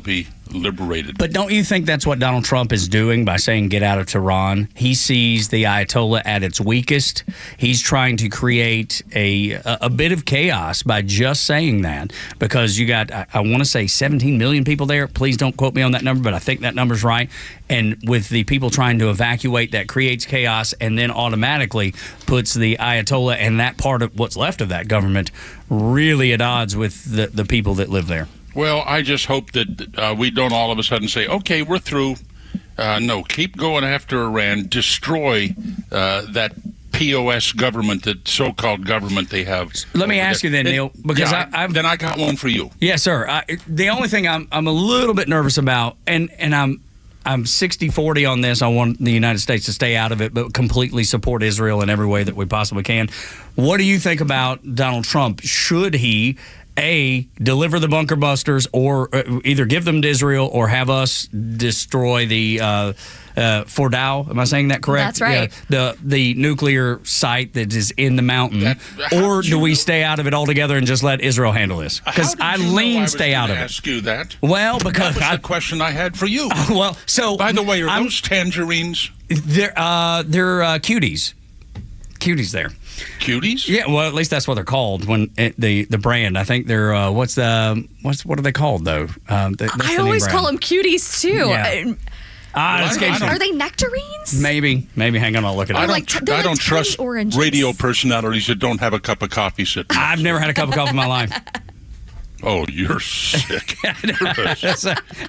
be liberated. But don't you think that's what Donald Trump is doing by saying get out of Tehran? He sees the Ayatollah at its weakest. He's trying to create a bit of chaos by just saying that, because you got, I want to say 17 million people there. Please don't quote me on that number, but I think that number's right. And with the people trying to evacuate, that creates chaos and then automatically puts the Ayatollah and that part of what's left of that government really at odds with the people that live there. Well, I just hope that we don't all of a sudden say, okay, we're through. No, keep going after Iran. Destroy that POS government, that so-called government they have. Let me ask you then, Neil, because then I got one for you. Yes, sir. The only thing I'm a little bit nervous about, and I'm 60-40 on this. I want the United States to stay out of it, but completely support Israel in every way that we possibly can. What do you think about Donald Trump? Should he deliver the bunker busters, or either give them to Israel, or have us destroy the Fordow? Am I saying that correct? That's right. Yeah, the nuclear site that is in the mountain. Or do we stay out of it altogether and just let Israel handle this? Because I stay out of it. Ask you that. Well, because that was the question I had for you. Well, so by the way, are those tangerines? They're cuties. Cuties there. Cuties? Yeah, well, at least that's what they're called. When the brand, I think they're what are they called though? I always call them cuties too. Yeah. Are they nectarines? Maybe. Hang on, I'll look it up. I don't trust radio personalities that don't have a cup of coffee sitting. I've never had a cup of coffee in my life. Oh, you're sick.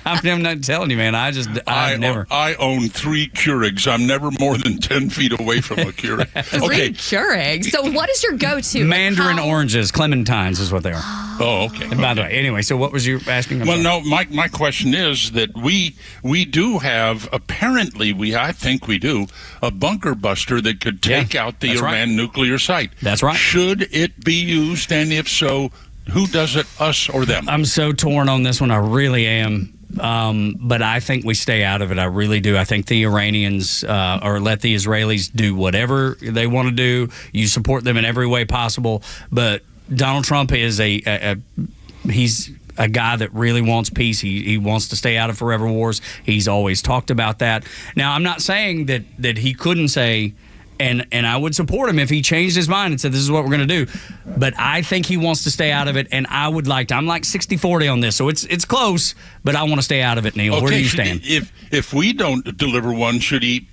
I'm not telling you, man. I've never. I own 3 Keurigs. I'm never more than 10 feet away from a Keurig. Okay. 3 Keurigs. So what is your go-to? Mandarin oranges, clementines is what they are. Oh, okay. And by the way, anyway, so what was you asking? No, my question is that we do have, apparently I think we do, a bunker buster that could take out the Iran nuclear site. That's right. Should it be used, and if so, who does it, us or them? I'm so torn on this one. I really am. But I think we stay out of it. I really do. I think the Iranians or let the Israelis do whatever they want to do. You support them in every way possible. But Donald Trump is he's a guy that really wants peace. He wants to stay out of forever wars. He's always talked about that. Now, I'm not saying that he couldn't say, and I would support him if he changed his mind and said, this is what we're going to do. But I think he wants to stay out of it, and I would like to. I'm like 60-40 on this, so it's close, but I want to stay out of it, Neil. Okay, where do you stand? If we don't deliver one, should he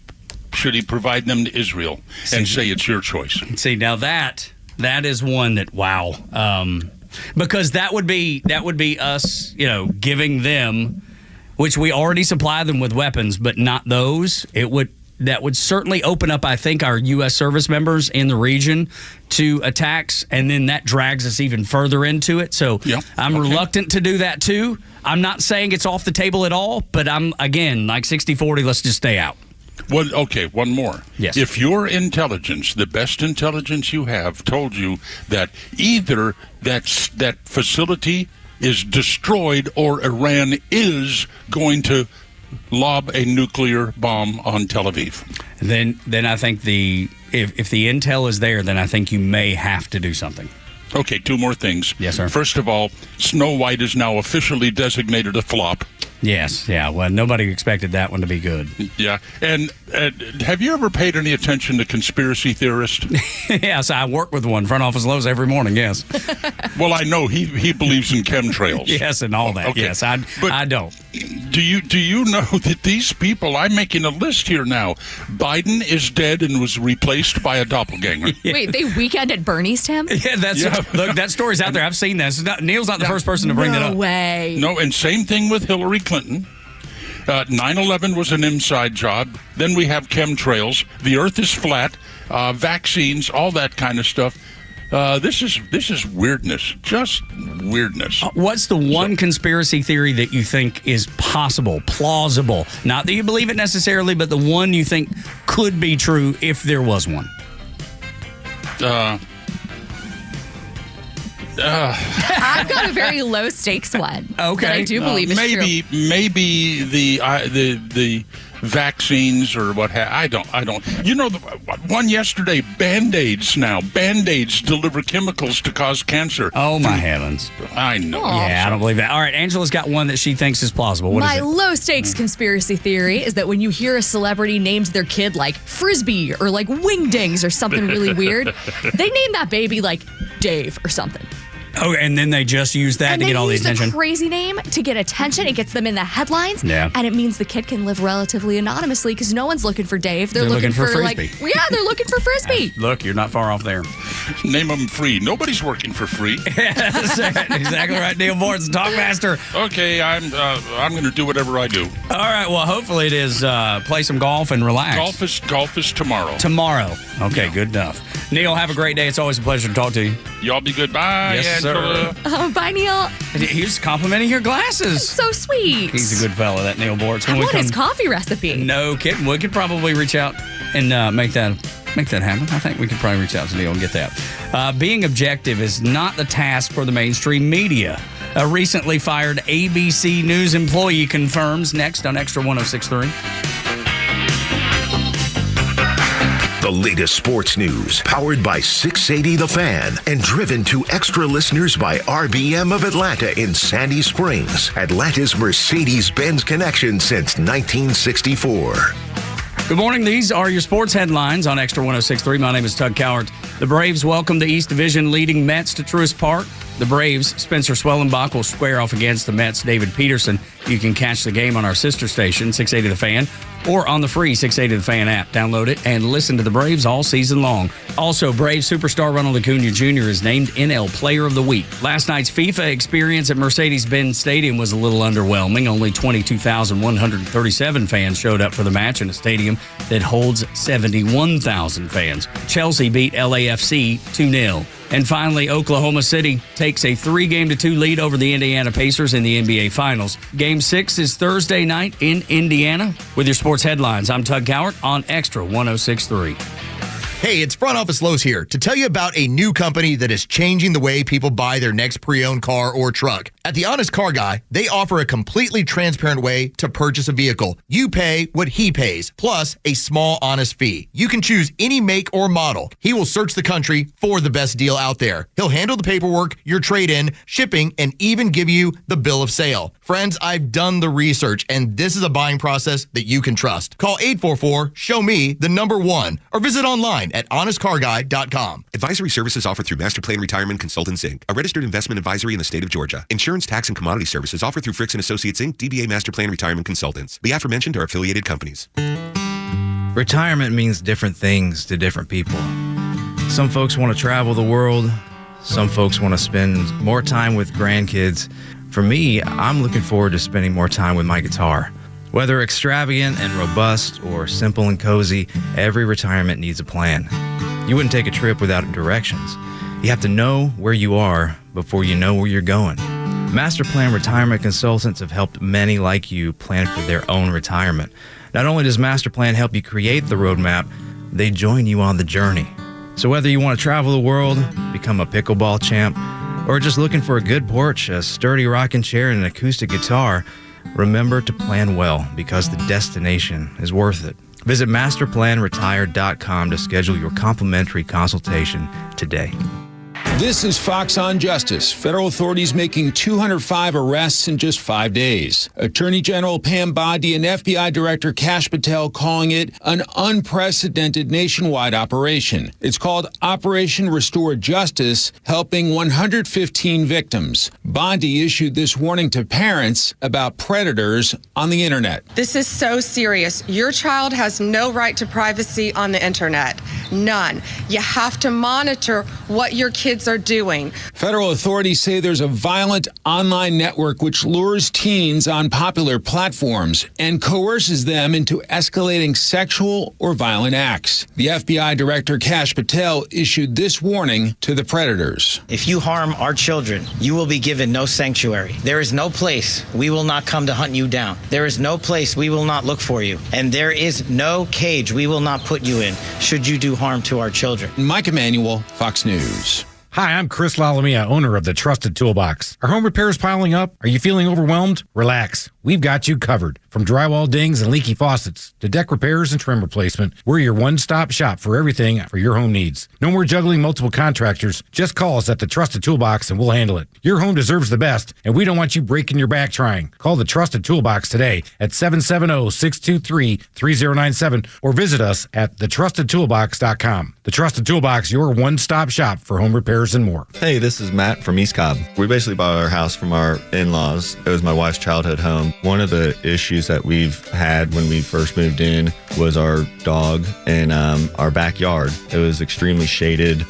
provide them to Israel and say it's your choice? See, now that is one that, wow. Because that would be us, giving them, which we already supply them with weapons, but not those. That would certainly open up, I think, our U.S. service members in the region to attacks, and then that drags us even further into it. So I'm reluctant to do that, too. I'm not saying it's off the table at all, but I'm, again, like 60-40, let's just stay out. Well, okay, one more. Yes. If your intelligence, the best intelligence you have, told you that either that facility is destroyed or Iran is going to lob a nuclear bomb on Tel Aviv, then I think if the intel is there, then I think you may have to do something. Okay, 2 more things. Yes, sir. First of all, Snow White is now officially designated a flop. Yes, yeah. Well, nobody expected that one to be good. Yeah. And have you ever paid any attention to conspiracy theorists? Yes, I work with one, front office Lowe's, every morning, yes. Well, I know he believes in chemtrails. Yes, and all that, okay. Yes. I don't. Do you know that these people, I'm making a list here now, Biden is dead and was replaced by a doppelganger. Wait, they weekend at Bernie's, Tim? Yeah, look, that story's out there. I've seen this. Neil's not the first person to bring that up. No way. No, and same thing with Hillary Clinton. 9/11 was an inside job. Then we have chemtrails. The earth is flat. Vaccines, all that kind of stuff. This is weirdness. Just weirdness. What's the one conspiracy theory that you think is possible, plausible? Not that you believe it necessarily, but the one you think could be true if there was one. I've got a very low stakes one. Okay, that I do believe is true. Maybe the vaccines or what I don't. You know, the one yesterday, Band-Aids now. Band-Aids deliver chemicals to cause cancer. Oh, my heavens. I know. Yeah, I don't believe that. All right, Angela's got one that she thinks is plausible. What is it? My low-stakes conspiracy theory is that when you hear a celebrity named their kid like Frisbee or like Wingdings or something really weird, they name that baby like Dave or something. Oh, and then they just use that to get all the attention. They use a crazy name to get attention. It gets them in the headlines. Yeah. And it means the kid can live relatively anonymously because no one's looking for Dave. They're looking for Frisbee. They're looking for Frisbee. Look, you're not far off there. Name them free. Nobody's working for free. Exactly right. Neil Bortz, Talkmaster. Okay, I'm going to do whatever I do. All right. Well, hopefully it is play some golf and relax. Golf is tomorrow. Tomorrow. Okay, yeah. Good enough. Neil, have a great day. It's always a pleasure to talk to you. Y'all be good. Bye. Yes, Angela. sir. Bye, Neil. He was complimenting your glasses. So sweet. He's a good fella, that Neil Bortz. I want his coffee recipe. No kidding. We could probably reach out and make that happen. I think we could probably reach out to Neil and get that. Being objective is not the task for the mainstream media. A recently fired ABC News employee confirms. Next on Extra 106.3. The latest sports news, powered by 680 The Fan, and driven to extra listeners by RBM of Atlanta in Sandy Springs, Atlanta's Mercedes-Benz connection since 1964. Good morning. These are your sports headlines on Extra 106.3. My name is Tug Cowart. The Braves welcome the East Division leading Mets to Truist Park. The Braves, Spencer Swellenbach, will square off against the Mets' David Peterson. You can catch the game on our sister station, 680 The Fan, or on the free 680 The Fan app. Download it and listen to the Braves all season long. Also, Braves superstar Ronald Acuna Jr. is named NL Player of the Week. Last night's FIFA experience at Mercedes-Benz Stadium was a little underwhelming. Only 22,137 fans showed up for the match in a stadium that holds 71,000 fans. Chelsea beat LAFC 2-0. And finally, Oklahoma City takes a 3-2 lead over the Indiana Pacers in the NBA Finals. Game 6 is Thursday night in Indiana. With your sports headlines, I'm Tug Cowart on Extra 106.3. Hey, it's Front Office Lowe's here to tell you about a new company that is changing the way people buy their next pre-owned car or truck. At The Honest Car Guy, they offer a completely transparent way to purchase a vehicle. You pay what he pays, plus a small, honest fee. You can choose any make or model. He will search the country for the best deal out there. He'll handle the paperwork, your trade-in, shipping, and even give you the bill of sale. Friends, I've done the research, and this is a buying process that you can trust. Call 844-SHOW-ME-1 or visit online at honestcarguy.com. Advisory services offered through Master Plan Retirement Consultants, Inc., a registered investment advisory in the state of Georgia. Insurance, tax, and commodity services offered through Fricks & Associates, Inc., DBA Master Plan Retirement Consultants. The aforementioned are affiliated companies. Retirement means different things to different people. Some folks want to travel the world. Some folks want to spend more time with grandkids. For me, I'm looking forward to spending more time with my guitar. Whether extravagant and robust or simple and cozy, every retirement needs a plan. You wouldn't take a trip without directions. You have to know where you are before you know where you're going. Master Plan Retirement Consultants have helped many like you plan for their own retirement. Not only does Master Plan help you create the roadmap, they join you on the journey. So whether you want to travel the world, become a pickleball champ, or just looking for a good porch, a sturdy rocking chair, and an acoustic guitar, remember to plan well, because the destination is worth it. Visit masterplanretire.com to schedule your complimentary consultation today. This is Fox on Justice. Federal authorities making 205 arrests in just 5 days. Attorney General Pam Bondi and FBI Director Kash Patel calling it an unprecedented nationwide operation. It's called Operation Restore Justice, helping 115 victims. Bondi issued this warning to parents about predators on the internet. This is so serious. Your child has no right to privacy on the internet. None. You have to monitor what your kids are doing. Federal authorities say there's a violent online network which lures teens on popular platforms and coerces them into escalating sexual or violent acts. The FBI Director Kash Patel issued this warning to the predators. If you harm our children, you will be given no sanctuary. There is no place we will not come to hunt you down. There is no place we will not look for you. And there is no cage we will not put you in should you do harm to our children. Mike Emanuel, Fox News. Hi, I'm Chris Lalamia, owner of the Trusted Toolbox. Are home repairs piling up? Are you feeling overwhelmed? Relax. We've got you covered. From drywall dings and leaky faucets to deck repairs and trim replacement, we're your one-stop shop for everything for your home needs. No more juggling multiple contractors. Just call us at the Trusted Toolbox and we'll handle it. Your home deserves the best, and we don't want you breaking your back trying. Call the Trusted Toolbox today at 770-623-3097 or visit us at thetrustedtoolbox.com. The Trusted Toolbox, your one-stop shop for home repairs and more. Hey, this is Matt from East Cobb. We basically bought our house from our in-laws. It was my wife's childhood home. One of the issues that we've had when we first moved in was our dog in our backyard. It was extremely shaded,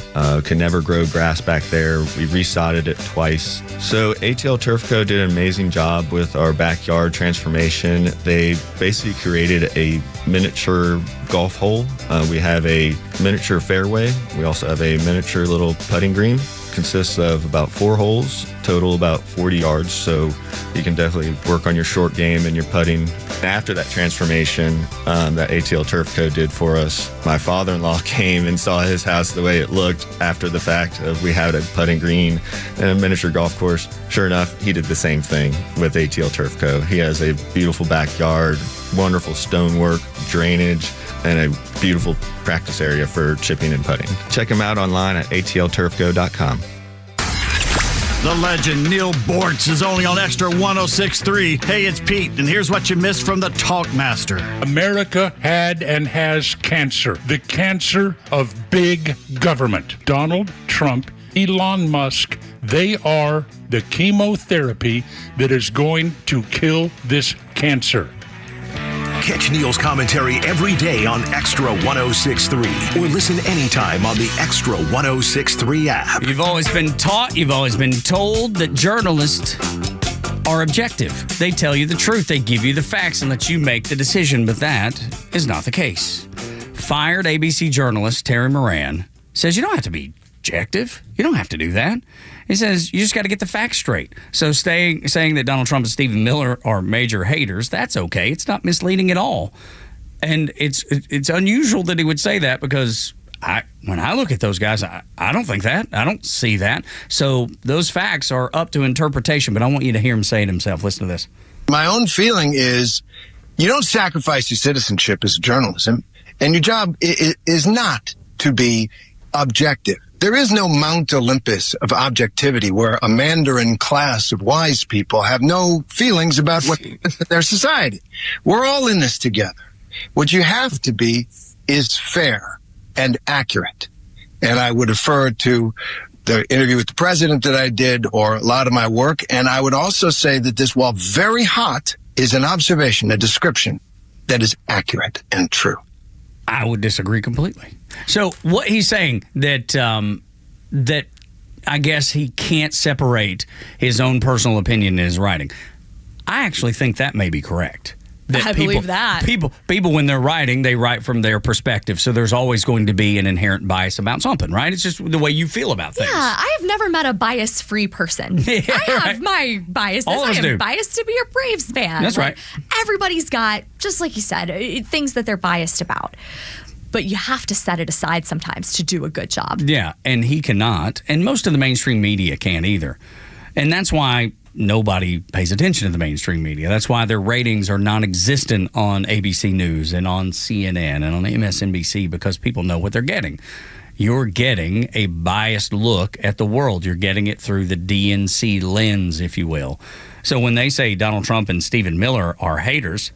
could never grow grass back there. We resodded it twice. So ATL Turf Co. did an amazing job with our backyard transformation. They basically created a miniature golf hole. We have a miniature fairway. We also have a miniature little putting green. Consists of about 4 holes, total about 40 yards, so you can definitely work on your short game and your putting. After that transformation that ATL Turf Co. did for us, my father-in-law came and saw his house the way it looked after the fact of we had a putting green and a miniature golf course. Sure enough, he did the same thing with ATL Turf Co. He has a beautiful backyard, wonderful stonework, drainage, and a beautiful practice area for chipping and putting. Check him out online at atlturfco.com. The legend Neil Bortz is only on Extra 106.3. Hey, it's Pete, and here's what you missed from the Talkmaster. America had and has cancer. The cancer of big government. Donald Trump Elon Musk, they are the chemotherapy that is going to kill this cancer. Catch Neil's commentary every day on Extra 106.3 or listen anytime on the Extra 106.3 app. You've always been taught, you've always been told that journalists are objective. They tell you the truth, they give you the facts and let you make the decision, but that is not the case. Fired ABC journalist Terry Moran says you don't have to be objective. You don't have to do that. He says you just got to get the facts straight. So saying that Donald Trump and Stephen Miller are major haters, that's okay. It's not misleading at all. And it's unusual that he would say that because when I look at those guys, I don't think that. I don't see that. So those facts are up to interpretation, but I want you to hear him say it himself. Listen to this. My own feeling is you don't sacrifice your citizenship as journalism, and your job is not to be objective. There is no Mount Olympus of objectivity where a Mandarin class of wise people have no feelings about what their society. We're all in this together. What you have to be is fair and accurate. And I would refer to the interview with the president that I did or a lot of my work. And I would also say that this, while very hot, is an observation, a description that is accurate and true. I would disagree completely. So what he's saying that I guess he can't separate his own personal opinion in his writing. I actually think that may be correct. I believe that. People, when they're writing, they write from their perspective. So there's always going to be an inherent bias about something, right? It's just the way you feel about things. Yeah, I have never met a bias-free person. I have my biases. All of us do. Biased to be a Braves fan. That's right. Everybody's got, just like you said, things that they're biased about. But you have to set it aside sometimes to do a good job. Yeah, and he cannot. And most of the mainstream media can't either. And that's why nobody pays attention to the mainstream media. That's why their ratings are non-existent on ABC News and on CNN and on MSNBC, because people know what they're getting. You're getting a biased look at the world. You're getting it through the DNC lens, if you will. So when they say Donald Trump and Stephen Miller are haters,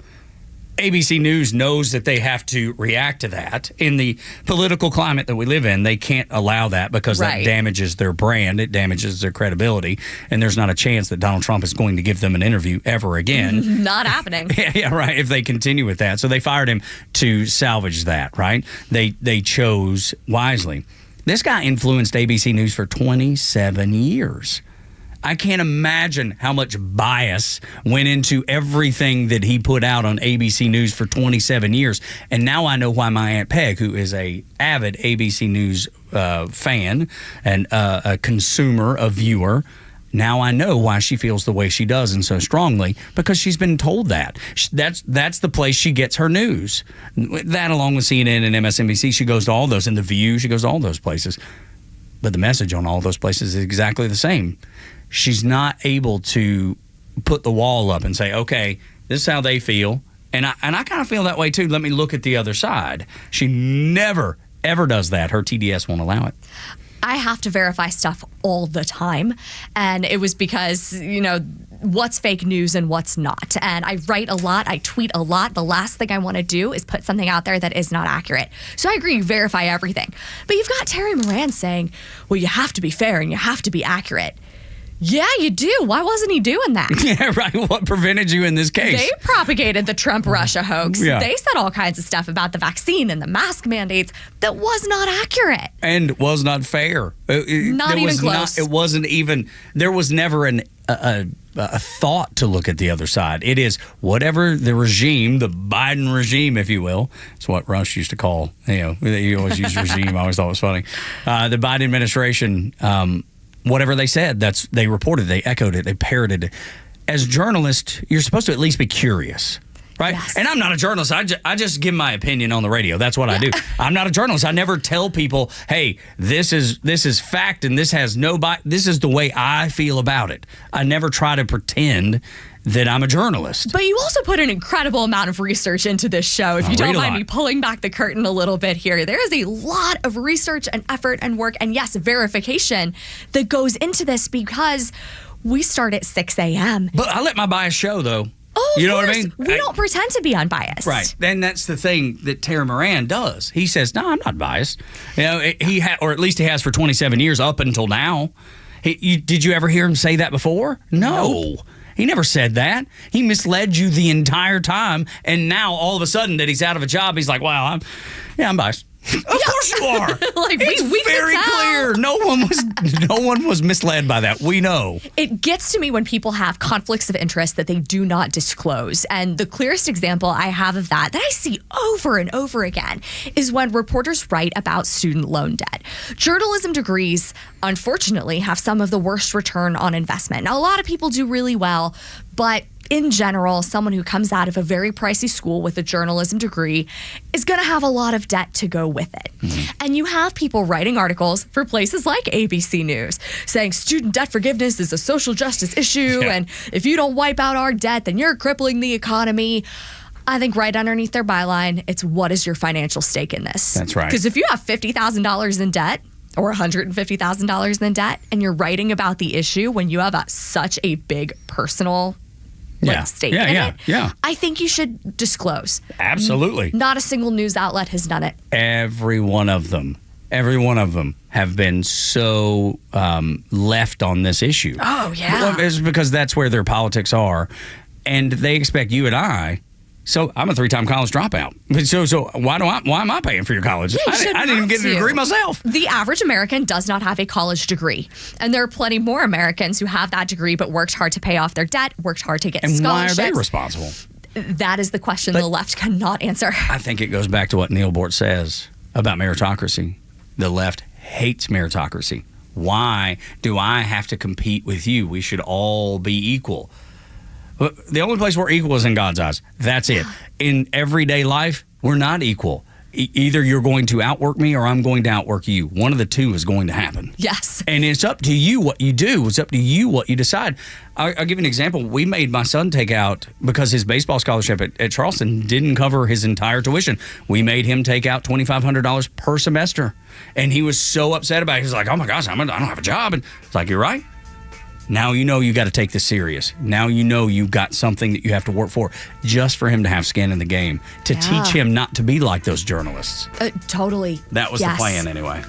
ABC News knows that they have to react to that. In the political climate that we live in, they can't allow that because that damages their brand. It damages their credibility. And there's not a chance that Donald Trump is going to give them an interview ever again. Not happening. Yeah, right, if they continue with that. So they fired him to salvage that, right? They chose wisely. This guy influenced ABC News for 27 years. I can't imagine how much bias went into everything that he put out on ABC News for 27 years. And now I know why my Aunt Peg, who is a avid ABC News fan and a consumer, a viewer, now I know why she feels the way she does and so strongly, because she's been told that. That's the place she gets her news. That, along with CNN and MSNBC, she goes to all those. And The View, she goes to all those places. But the message on all those places is exactly the same. She's not able to put the wall up and say, okay, this is how they feel. And I kind of feel that way too. Let me look at the other side. She never, ever does that. Her TDS won't allow it. I have to verify stuff all the time. And it was because, what's fake news and what's not. And I write a lot. I tweet a lot. The last thing I want to do is put something out there that is not accurate. So I agree, you verify everything. But you've got Terry Moran saying, well, you have to be fair and you have to be accurate. Yeah, you do. Why wasn't he doing that? Yeah, right. What prevented you in this case? They propagated the Trump-Russia hoax. Yeah. They said all kinds of stuff about the vaccine and the mask mandates that was not accurate. And was not fair. Not even close. It wasn't even, there was never a thought to look at the other side. It is whatever the regime, the Biden regime, if you will. It's what Rush used to call, you always use regime. I always thought it was funny. The Biden administration, whatever they said, they reported, they echoed it, they parroted it. As journalists, you're supposed to at least be curious, right? Yes. And I'm not a journalist. I just give my opinion on the radio. That's what I do. I'm not a journalist. I never tell people, hey, this is fact and this has this is the way I feel about it. I never try to pretend that I'm a journalist. But you also put an incredible amount of research into this show. If you don't mind me pulling back the curtain a little bit here, there is a lot of research and effort and work and, yes, verification that goes into this because we start at 6 a.m. But I let my bias show, though. Oh, you know course. what I mean? We don't pretend to be unbiased. Right. Then that's the thing that Terry Moran does. He says, no, I'm not biased. You know, or at least he has for 27 years up until now. Did you ever hear him say that before? No. Nope. He never said that. He misled you the entire time. And now all of a sudden that he's out of a job, he's like, well, I'm biased. Of course you are. Like it's very clear. No one was misled by that. We know. It gets to me when people have conflicts of interest that they do not disclose. And the clearest example I have of that I see over and over again is when reporters write about student loan debt. Journalism degrees, unfortunately, have some of the worst return on investment. Now, a lot of people do really well, but in general, someone who comes out of a very pricey school with a journalism degree is going to have a lot of debt to go with it. Mm-hmm. And you have people writing articles for places like ABC News saying student debt forgiveness is a social justice issue. Yeah. And if you don't wipe out our debt, then you're crippling the economy. I think right underneath their byline, it's what is your financial stake in this? That's right. Because if you have $50,000 in debt, or $150,000 in debt, and you're writing about the issue when you have such a big personal stake in it, I think you should disclose. Absolutely. Not a single news outlet has done it. Every one of them have been so left on this issue. Oh, yeah. Well, it's because that's where their politics are. And they expect you and I. So I'm a 3-time college dropout. So why am I paying for your college? Yeah, I didn't even get a degree myself. The average American does not have a college degree. And there are plenty more Americans who have that degree but worked hard to pay off their debt, worked hard to get scholarships. And why are they responsible? That is the question the left cannot answer. I think it goes back to what Neil Bort says about meritocracy. The left hates meritocracy. Why do I have to compete with you? We should all be equal. The only place we're equal is in God's eyes. That's it. In everyday life, we're not equal. Either you're going to outwork me or I'm going to outwork you. One of the two is going to happen. Yes. And it's up to you what you do. It's up to you what you decide. I'll give you an example. We made my son take out, because his baseball scholarship at Charleston didn't cover his entire tuition, we made him take out $2,500 per semester. And he was so upset about it. He was like, oh my gosh, I don't have a job. And it's like, you're right. Now you know you got to take this serious. Now you know you've got something that you have to work for, just for him to have skin in the game, to teach him not to be like those journalists. Totally. That was the plan anyway.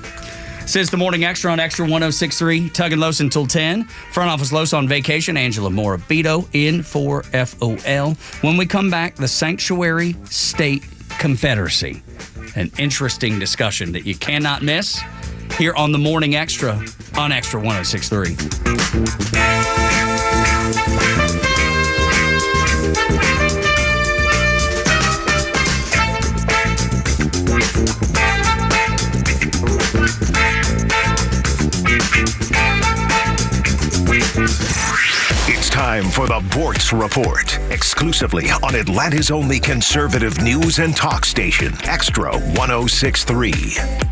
Says the Morning Extra on Extra 106.3. Tug and Los until 10. Front office Los on vacation. Angela Morabito in for FOL. When we come back, the Sanctuary State Confederacy. An interesting discussion that you cannot miss here on the Morning Extra on Extra 106.3. It's time for the Bortz Report, exclusively on Atlanta's only conservative news and talk station, Extra 106.3.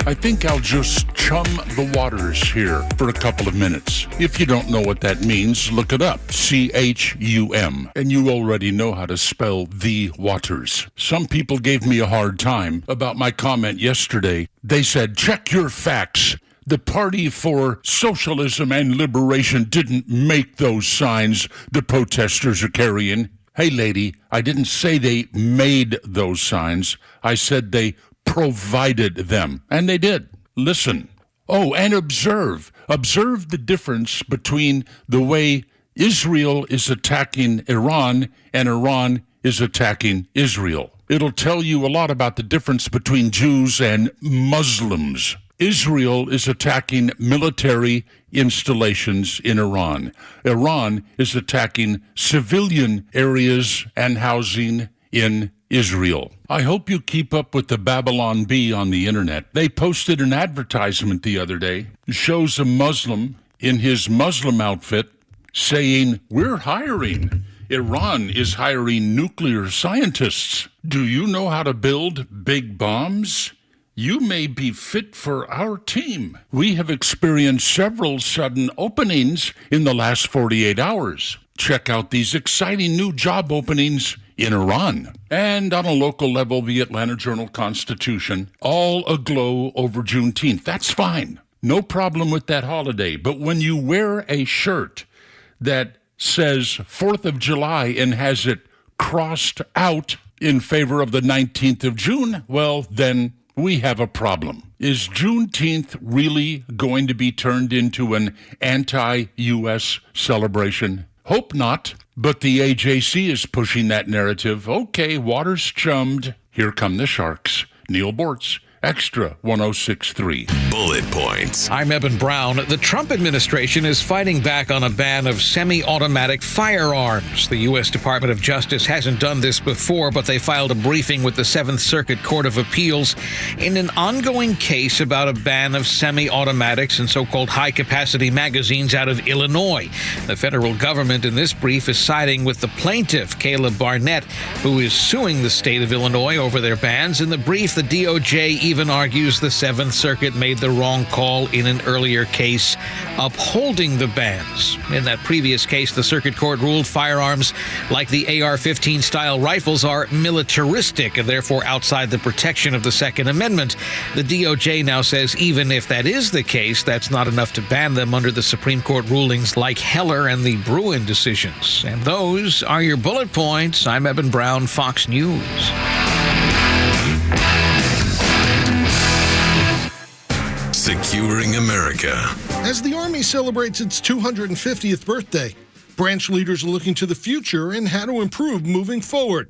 I think I'll just chum the waters here for a couple of minutes. If you don't know what that means, look it up. CHUM. And you already know how to spell the waters. Some people gave me a hard time about my comment yesterday. They said, check your facts. The Party for Socialism and Liberation didn't make those signs the protesters are carrying. Hey, lady, I didn't say they made those signs. I said they provided them. And they did. Listen. Oh, and observe. Observe the difference between the way Israel is attacking Iran and Iran is attacking Israel. It'll tell you a lot about the difference between Jews and Muslims. Israel is attacking military installations in Iran. Iran is attacking civilian areas and housing in Israel. I hope you keep up with the Babylon Bee on the internet. They posted an advertisement the other day. It shows a Muslim in his Muslim outfit saying, "We're hiring. Iran is hiring nuclear scientists. Do you know how to build big bombs? You may be fit for our team. We have experienced several sudden openings in the last 48 hours. Check out these exciting new job openings in Iran." And on a local level, the Atlanta Journal-Constitution, all aglow over Juneteenth. That's fine. No problem with that holiday. But when you wear a shirt that says 4th of July and has it crossed out in favor of the 19th of June, well, then we have a problem. Is Juneteenth really going to be turned into an anti-U.S. celebration? Hope not, but the AJC is pushing that narrative. Okay, water's chummed. Here come the sharks. Neil Bortz, Extra 106.3. Bullet points. I'm Eben Brown. The Trump administration is fighting back on a ban of semi-automatic firearms. The U.S. Department of Justice hasn't done this before, but they filed a briefing with the 7th Circuit Court of Appeals in an ongoing case about a ban of semi-automatics and so-called high-capacity magazines out of Illinois. The federal government in this brief is siding with the plaintiff, Caleb Barnett, who is suing the state of Illinois over their bans. In the brief, the DOJ even argues the 7th Circuit made the wrong call in an earlier case upholding the bans. In that previous case, the Circuit Court ruled firearms like the AR-15 style rifles are militaristic and therefore outside the protection of the Second Amendment. The DOJ now says even if that is the case, that's not enough to ban them under the Supreme Court rulings like Heller and the Bruin decisions. And those are your bullet points. I'm Eben Brown, Fox News. Securing America. As the Army celebrates its 250th birthday, branch leaders are looking to the future and how to improve moving forward.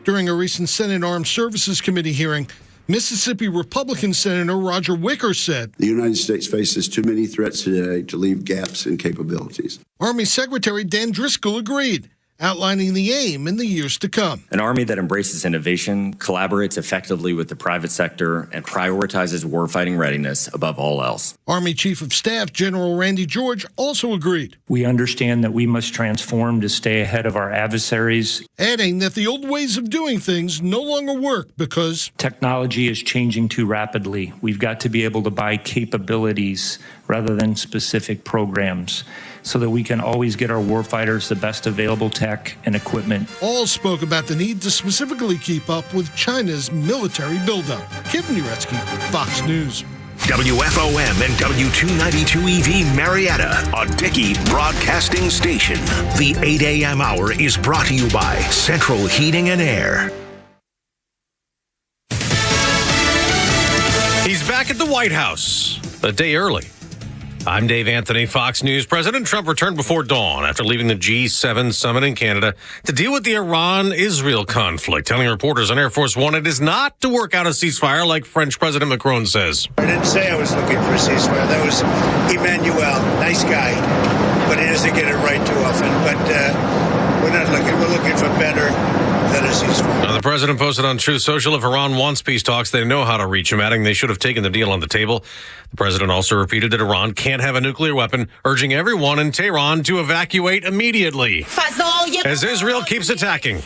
During a recent Senate Armed Services Committee hearing, Mississippi Republican Senator Roger Wicker said, "The United States faces too many threats today to leave gaps in capabilities." Army Secretary Dan Driscoll agreed, outlining the aim in the years to come. An Army that embraces innovation, collaborates effectively with the private sector, and prioritizes warfighting readiness above all else. Army Chief of Staff General Randy George also agreed. We understand that we must transform to stay ahead of our adversaries. Adding that the old ways of doing things no longer work because technology is changing too rapidly. We've got to be able to buy capabilities rather than specific programs, so that we can always get our warfighters the best available tech and equipment. All spoke about the need to specifically keep up with China's military buildup. Kevin Uretsky, Fox News. WFOM and W292EV Marietta, a Dickey Broadcasting Station. The 8 a.m. hour is brought to you by Central Heating and Air. He's back at the White House a day early. I'm Dave Anthony, Fox News. President Trump returned before dawn after leaving the G7 summit in Canada to deal with the Iran-Israel conflict, telling reporters on Air Force One it is not to work out a ceasefire like French President Macron says. I didn't say I was looking for a ceasefire. That was Emmanuel, nice guy, but he doesn't get it right too often. But we're not looking. We're looking for better than a ceasefire. Now, the president posted on Truth Social, if Iran wants peace talks, they know how to reach him, adding they should have taken the deal on the table. The president also repeated that Iran can't have a nuclear weapon, urging everyone in Tehran to evacuate immediately as Israel keeps attacking.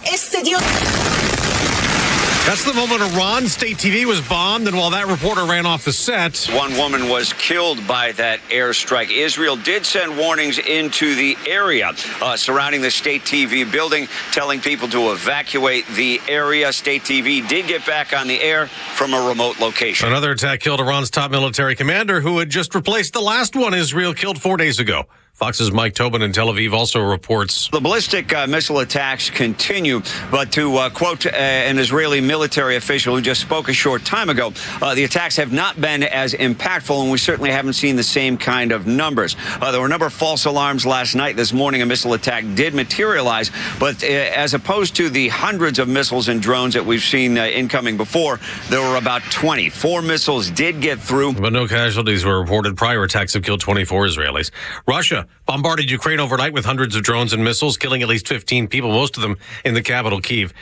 That's the moment Iran state TV was bombed, and while that reporter ran off the set, one woman was killed by that airstrike. Israel did send warnings into the area surrounding the state TV building, telling people to evacuate the area. State TV did get back on the air from a remote location. Another attack killed Iran's top military commander, who had just replaced the last one Israel killed 4 days ago. Fox's Mike Tobin in Tel Aviv also reports. The ballistic missile attacks continue, but to quote an Israeli military official who just spoke a short time ago, the attacks have not been as impactful, and we certainly haven't seen the same kind of numbers. There were a number of false alarms last night. This morning, a missile attack did materialize, but as opposed to the hundreds of missiles and drones that we've seen incoming before, there were about 20. 4 missiles did get through. But no casualties were reported. Prior attacks have killed 24 Israelis. Russia bombarded Ukraine overnight with hundreds of drones and missiles, killing at least 15 people, most of them in the capital, Kyiv.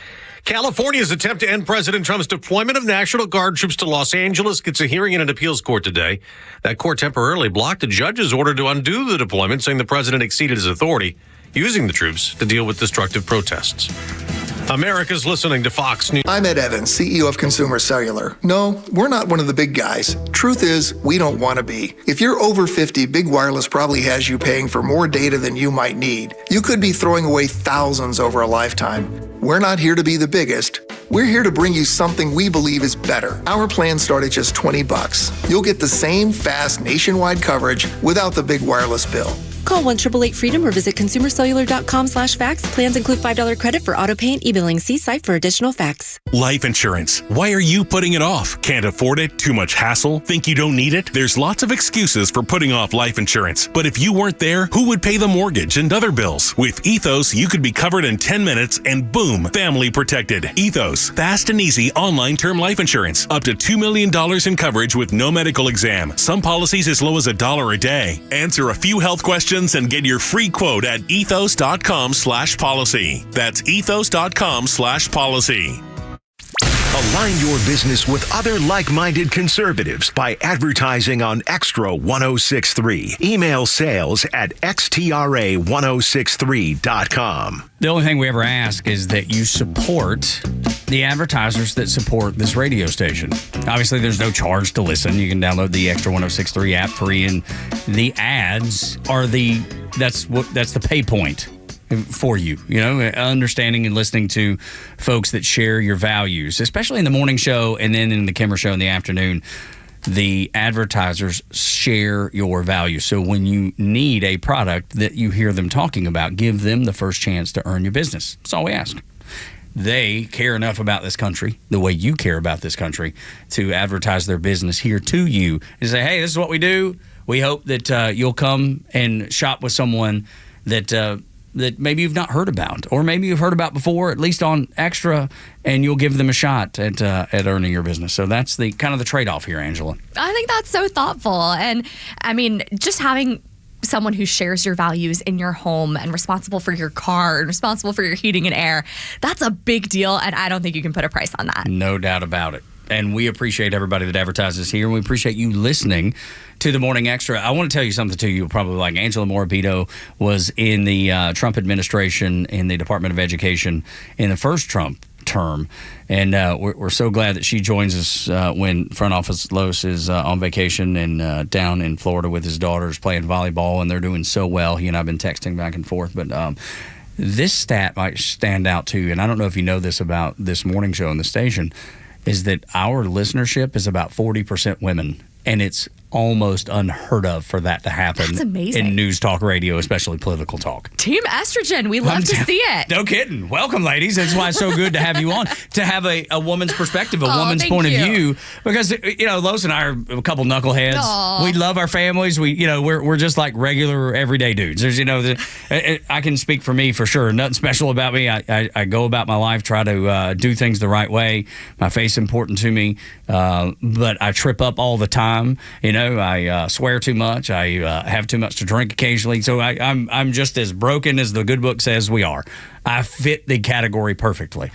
California's attempt to end President Trump's deployment of National Guard troops to Los Angeles gets a hearing in an appeals court today. That court temporarily blocked a judge's order to undo the deployment, saying the president exceeded his authority, using the troops to deal with destructive protests. America's listening to Fox News. I'm Ed Evans, CEO of Consumer Cellular. No, we're not one of the big guys. Truth is, we don't want to be. If you're over 50, Big Wireless probably has you paying for more data than you might need. You could be throwing away thousands over a lifetime. We're not here to be the biggest. We're here to bring you something we believe is better. Our plans start at just $20. You'll get the same fast nationwide coverage without the big wireless bill. Call 1-888-FREEDOM or visit consumercellular.com/facts. Plans include $5 credit for auto pay and e-billing. See site for additional facts. Life insurance. Why are you putting it off? Can't afford it? Too much hassle? Think you don't need it? There's lots of excuses for putting off life insurance. But if you weren't there, who would pay the mortgage and other bills? With Ethos, you could be covered in 10 minutes and boom, family protected. Ethos. Fast and easy online term life insurance. Up to $2 million in coverage with no medical exam. Some policies as low as $1 a day. Answer a few health questions and get your free quote at ethos.com/policy. That's ethos.com/policy. Align your business with other like-minded conservatives by advertising on Xtra 1063. Email sales at xtra1063.com. The only thing we ever ask is that you support the advertisers that support this radio station. Obviously, there's no charge to listen. You can download the Xtra 1063 app free, and the ads are that's the pay point for you, understanding and listening to folks that share your values, especially in the morning show and then in the Kimmer show in the afternoon. The advertisers share your values. So when you need a product that you hear them talking about, give them the first chance to earn your business. That's all we ask. They care enough about this country, the way you care about this country, to advertise their business here to you and say, hey, this is what we do. We hope that you'll come and shop with someone that maybe you've not heard about, or maybe you've heard about before, at least on Xtra, and you'll give them a shot at earning your business. So that's the kind of the trade-off here, Angela. I think that's so thoughtful. And I mean, just having someone who shares your values in your home and responsible for your car and responsible for your heating and air, that's a big deal, and I don't think you can put a price on that. No doubt about it. And we appreciate everybody that advertises here, and we appreciate you listening to the Morning Xtra. I want to tell you something, too. You'll probably like. Angela Morabito was in the Trump administration in the Department of Education in the first Trump term, and we're so glad that she joins us when Front Office Los is on vacation and down in Florida with his daughters playing volleyball, and they're doing so well. He and I have been texting back and forth, but this stat might stand out, too, and I don't know if you know this about this morning show on the station, is that our listenership is about 40% women, and it's almost unheard of for that to happen. That's amazing. In news talk radio, especially political talk. Team Estrogen, we love to see it. No kidding. Welcome, ladies. That's why it's so good to have you on, to have a woman's perspective, a woman's point of view. Because, Lois and I are a couple knuckleheads. Aww. We love our families. We're just like regular, everyday dudes. There's, I can speak for me for sure. Nothing special about me. I go about my life, try to do things the right way. My faith's important to me, but I trip up all the time. I swear too much. I have too much to drink occasionally. So I'm just as broken as the good book says we are. I fit the category perfectly.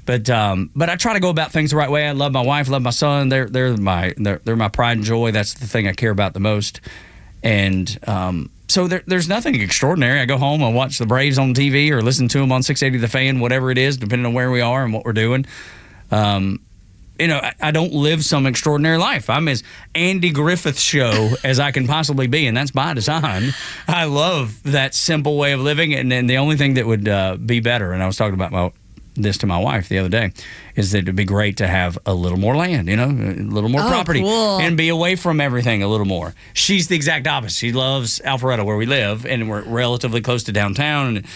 But I try to go about things the right way. I love my wife, love my son. They're my pride and joy. That's the thing I care about the most. And so there's nothing extraordinary. I go home, I watch the Braves on TV or listen to them on 680 The Fan, whatever it is, depending on where we are and what we're doing. I don't live some extraordinary life. I'm as Andy Griffith show as I can possibly be, and that's by design. I love that simple way of living, and the only thing that would be better, and I was talking about this to my wife the other day, is that it'd be great to have a little more land, a little more property, cool, and be away from everything a little more. She's the exact opposite. She loves Alpharetta, where we live, and we're relatively close to downtown, and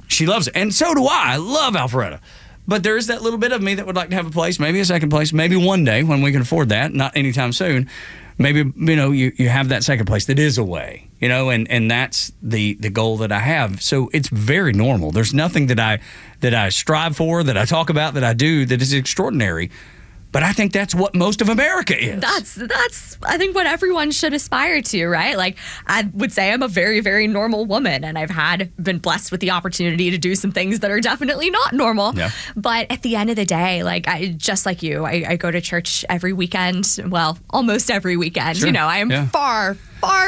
she loves it. And so do I. I love Alpharetta. But there is that little bit of me that would like to have a place, maybe a second place, maybe one day when we can afford that, not anytime soon. Maybe, you have that second place that is away, and that's the goal that I have. So it's very normal. There's nothing that I strive for, that I talk about, that I do that is extraordinary. But I think that's what most of America is. That's I think what everyone should aspire to, right? Like, I would say I'm a very, very normal woman, and I've been blessed with the opportunity to do some things that are definitely not normal. Yeah. But at the end of the day, like, just like you, I go to church every weekend. Well, almost every weekend. Sure. I am far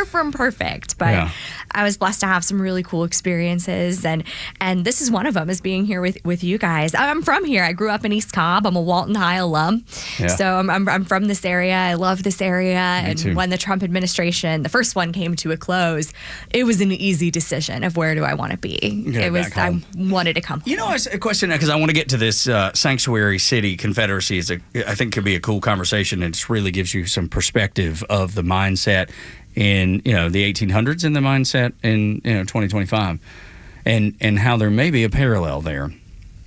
from perfect, but I was blessed to have some really cool experiences, and this is one of them, is being here with you guys. I'm from here. I grew up in East Cobb. I'm a Walton High alum, so I'm from this area. I love this area, and when the Trump administration, the first one, came to a close, it was an easy decision of where do I want to be. I wanted to come home. It's a question, because I want to get to this sanctuary city confederacy. I think could be a cool conversation, and it really gives you some perspective of the mindset in the 1800s and the mindset in 2025, and how there may be a parallel there.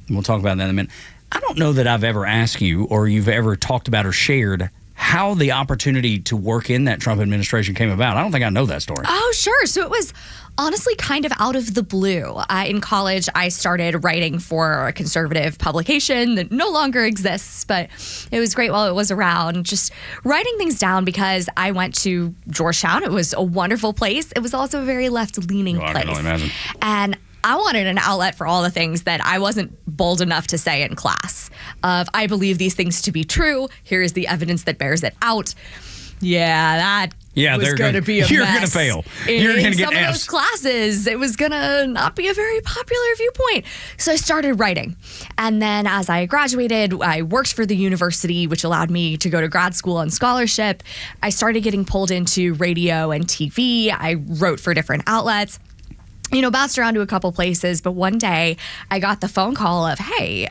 We'll talk about that in a minute. I don't know that I've ever asked you or you've ever talked about or shared how the opportunity to work in that Trump administration came about. I don't think I know that story. Oh, sure. So it was honestly kind of out of the blue. In college, I started writing for a conservative publication that no longer exists, but it was great while it was around, just writing things down because I went to Georgetown. It was a wonderful place. It was also a very left-leaning place. I can only imagine. And I wanted an outlet for all the things that I wasn't bold enough to say in class. I believe these things to be true. Here is the evidence that bears it out. Yeah, that was going to be a mess. You're going to fail. You're going to get some of those classes, it was going to not be a very popular viewpoint. So I started writing. And then as I graduated, I worked for the university, which allowed me to go to grad school on scholarship. I started getting pulled into radio and TV. I wrote for different outlets. Bounced around to a couple places, but one day I got the phone call of, hey,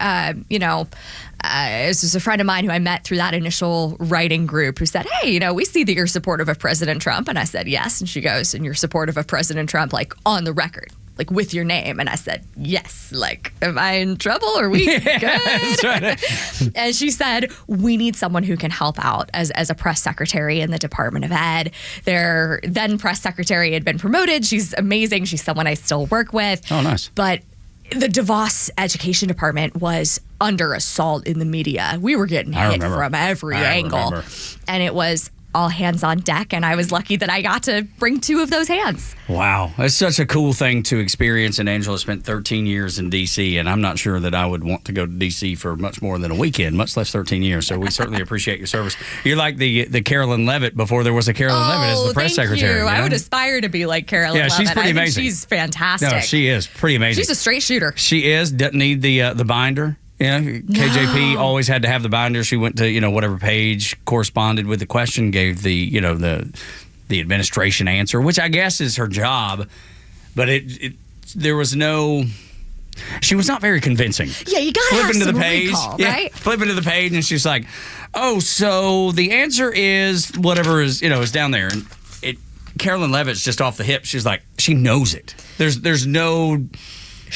this was a friend of mine who I met through that initial writing group who said, hey, we see that you're supportive of President Trump. And I said, yes. And she goes, and you're supportive of President Trump, like on the record, like with your name. And I said, yes. Like, am I in trouble? Are we good? That's right. And she said, we need someone who can help out as a press secretary in the Department of Ed. Their then press secretary had been promoted. She's amazing. She's someone I still work with. Oh, nice. But the DeVos Education Department was under assault in the media. We were getting hit from every angle. And it was all hands on deck, and I was lucky that I got to bring two of those hands. Wow. That's such a cool thing to experience, and Angela spent 13 years in D.C., and I'm not sure that I would want to go to D.C. for much more than a weekend, much less 13 years, so we certainly appreciate your service. You're like the Carolyn Levitt before there was a Carolyn Levitt as the press secretary. You. I would aspire to be like Carolyn Levitt. She's pretty amazing. She's fantastic. No, she is pretty amazing. She's a straight shooter. She is. Doesn't need the binder. KJP always had to have the binder. She went to, whatever page, corresponded with the question, gave the administration answer, which I guess is her job. But there was no... She was not very convincing. Yeah, you got to have some recall, right? Flipping to the page, and she's like, oh, so the answer is whatever is down there. And Carolyn Levitt's just off the hip. She's like, she knows it. There's no...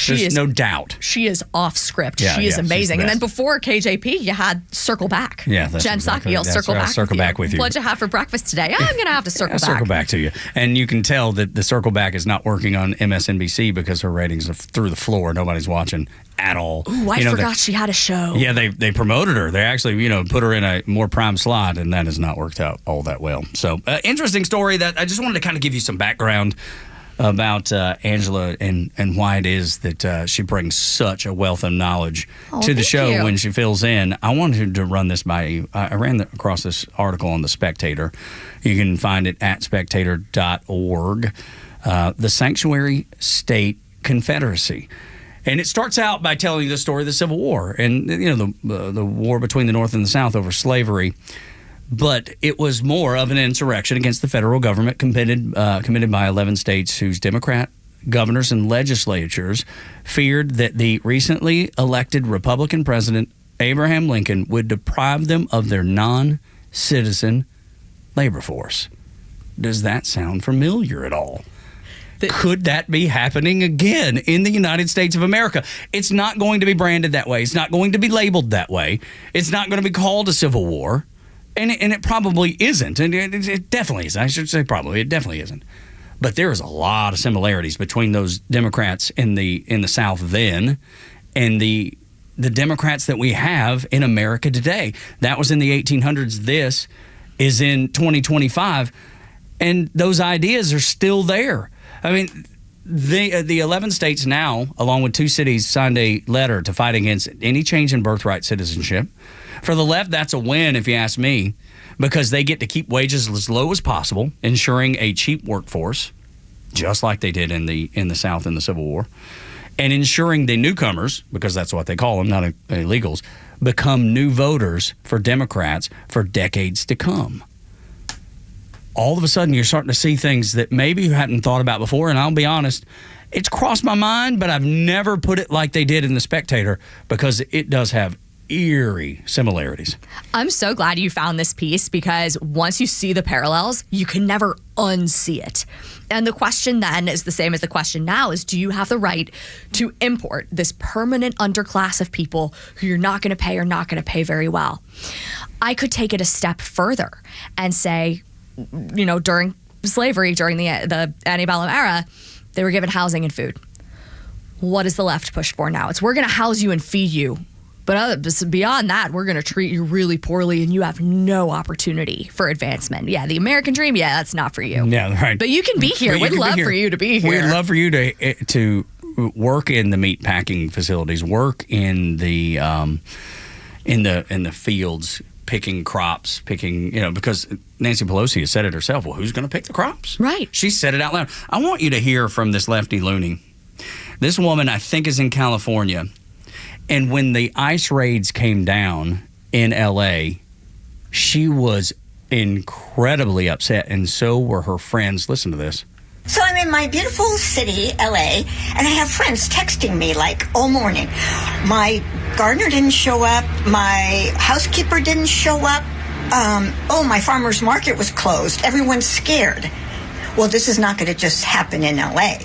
There's no doubt. She is off script. She is amazing. And then before KJP, you had Circle Back. Yeah, that's Jen exactly, Psaki will circle back. Circle back with you. What'd you have for breakfast today? I'm going to have to circle back. Circle back to you. And you can tell that the Circle Back is not working on MSNBC because her ratings are through the floor. Nobody's watching at all. Ooh, I forgot she had a show. Yeah, they promoted her. They actually, put her in a more prime slot, and that has not worked out all that well. So, interesting story that I just wanted to kind of give you some background about Angela and why it is that she brings such a wealth of knowledge to the show when she fills in. I wanted to run this by you. I ran across this article on The Spectator. You can find it at spectator.org. The Sanctuary State Confederacy. And it starts out by telling you the story of the Civil War and the war between the North and the South over slavery. But it was more of an insurrection against the federal government committed by 11 states whose Democrat governors and legislatures feared that the recently elected Republican president, Abraham Lincoln, would deprive them of their non-citizen labor force. Does that sound familiar at all? Could that be happening again in the United States of America? It's not going to be branded that way. It's not going to be labeled that way. It's not going to be called a civil war. And it probably isn't. And it definitely isn't. I should say probably. It definitely isn't. But there is a lot of similarities between those Democrats in the South then and the Democrats that we have in America today. That was in the 1800s. This is in 2025. And those ideas are still there. I mean, the 11 states now, along with 2 cities, signed a letter to fight against any change in birthright citizenship. For the left, that's a win, if you ask me, because they get to keep wages as low as possible, ensuring a cheap workforce, just like they did in the South in the Civil War, and ensuring the newcomers, because that's what they call them, not illegals, become new voters for Democrats for decades to come. All of a sudden, you're starting to see things that maybe you hadn't thought about before, and I'll be honest, it's crossed my mind, but I've never put it like they did in The Spectator, because it does have eerie similarities. I'm so glad you found this piece, because once you see the parallels, you can never unsee it. And the question then is the same as the question now is, do you have the right to import this permanent underclass of people who you're not going to pay or not going to pay very well? I could take it a step further and say, during slavery, during the antebellum era, they were given housing and food. What does the left push for now? It's we're going to house you and feed you. But beyond that, we're going to treat you really poorly and you have no opportunity for advancement. Yeah, the American dream, that's not for you. Yeah, right. But you can be here. We'd love for you to be here. We'd love for you to work in the meat packing facilities, work in the fields, picking crops, because Nancy Pelosi has said it herself. Well, who's going to pick the crops? Right. She said it out loud. I want you to hear from this lefty loony. This woman, I think, is in California. And when the ICE raids came down in L.A., she was incredibly upset, and so were her friends. Listen to this. So I'm in my beautiful city, L.A., and I have friends texting me all morning. My gardener didn't show up. My housekeeper didn't show up. My farmer's market was closed. Everyone's scared. Well, this is not going to just happen in L.A.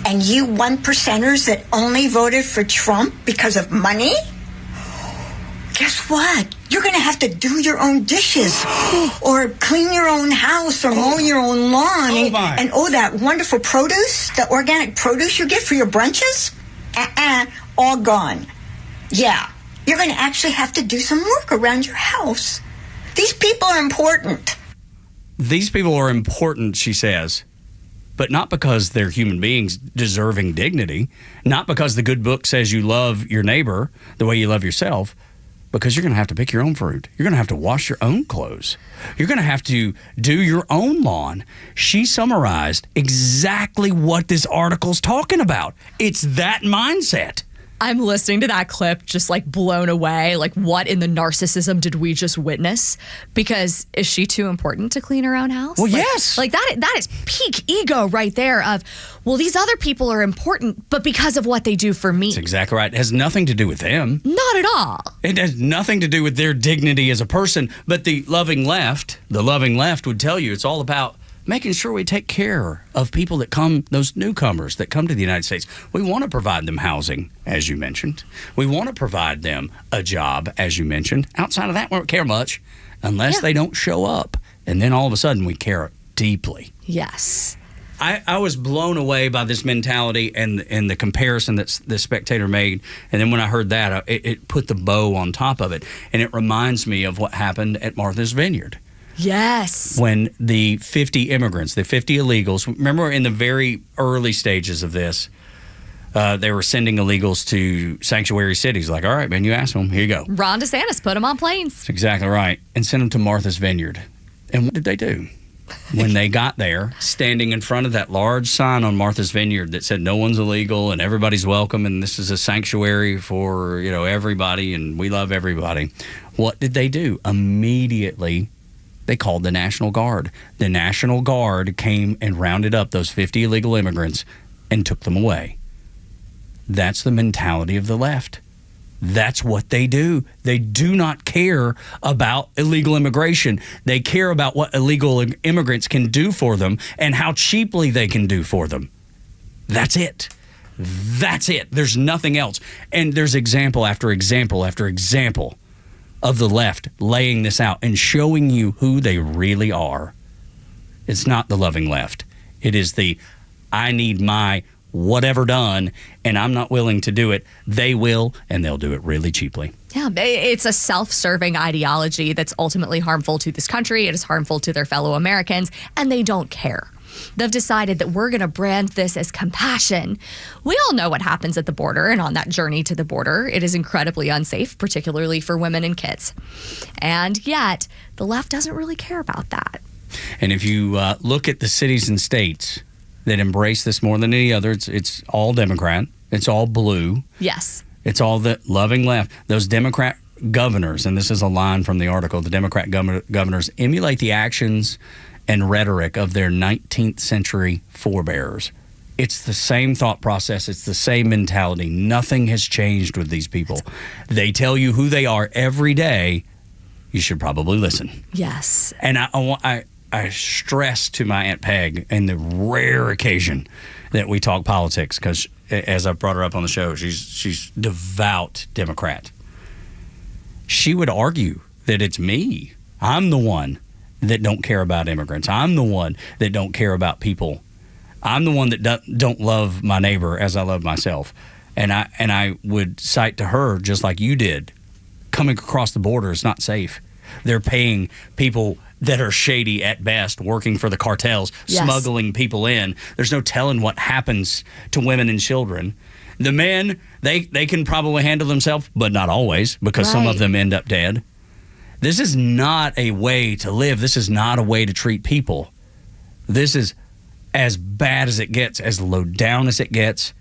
And you 1%ers that only voted for Trump because of money? Guess what? You're going to have to do your own dishes or clean your own house or mow your own lawn. And that wonderful produce, the organic produce you get for your brunches? All gone. Yeah, you're going to actually have to do some work around your house. These people are important. These people are important, she says, but not because they're human beings deserving dignity, not because the good book says you love your neighbor the way you love yourself, because you're going to have to pick your own fruit. You're going to have to wash your own clothes. You're going to have to do your own lawn. She summarized exactly what this article's talking about. It's that mindset. I'm listening to that clip just blown away. What in the narcissism did we just witness? Because is she too important to clean her own house? Well, yes. That is peak ego right there of, well, these other people are important, but because of what they do for me. That's exactly right. It has nothing to do with them. Not at all. It has nothing to do with their dignity as a person. But the loving left would tell you it's all about making sure we take care of people that come, those newcomers that come to the United States. We want to provide them housing, as you mentioned. We want to provide them a job, as you mentioned. Outside of that, we don't care much unless they don't show up. And then all of a sudden, we care deeply. Yes. I was blown away by this mentality and the comparison that the Spectator made. And then when I heard that, it put the bow on top of it. And it reminds me of what happened at Martha's Vineyard. Yes. When the 50 immigrants, the 50 illegals, remember in the very early stages of this, they were sending illegals to sanctuary cities. All right, man, you asked them, here you go. Ron DeSantis put them on planes. That's exactly right. And sent them to Martha's Vineyard. And what did they do? When they got there, standing in front of that large sign on Martha's Vineyard that said no one's illegal and everybody's welcome and this is a sanctuary for, everybody and we love everybody. What did they do? Immediately, they called the National Guard. The National Guard came and rounded up those 50 illegal immigrants and took them away. That's the mentality of the left. That's what they do. They do not care about illegal immigration. They care about what illegal immigrants can do for them and how cheaply they can do for them. That's it. That's it. There's nothing else. And there's example after example after example of the left laying this out and showing you who they really are. It's not the loving left. It is the, I need my whatever done, and I'm not willing to do it. They will, and they'll do it really cheaply. Yeah, it's a self-serving ideology that's ultimately harmful to this country. It is harmful to their fellow Americans, and they don't care. They've decided that we're going to brand this as compassion. We all know what happens at the border and on that journey to the border. It is incredibly unsafe, particularly for women and kids. And yet, the left doesn't really care about that. And if you look at the cities and states that embrace this more than any other, it's all Democrat. It's all blue. Yes. It's all the loving left. Those Democrat governors, and this is a line from the article, the Democrat governors emulate the actions and rhetoric of their 19th century forebears. It's the same thought process. It's the same mentality. Nothing has changed with these people. They tell you who they are every day. You should probably listen. Yes. And stress to my Aunt Peg, in the rare occasion that we talk politics, because as I brought her up on the show, she's devout Democrat. She would argue that it's me. I'm the one that don't care about immigrants. I'm the one that don't care about people. I'm the one that don't love my neighbor as I love myself. And I would cite to her, just like you did, coming across the border is not safe. They're paying people that are shady at best, working for the cartels, smuggling people in. There's no telling what happens to women and children. The men, they can probably handle themselves, but not always, because some of them end up dead. This is not a way to live. This is not a way to treat people. This is as bad as it gets, as low down as it gets.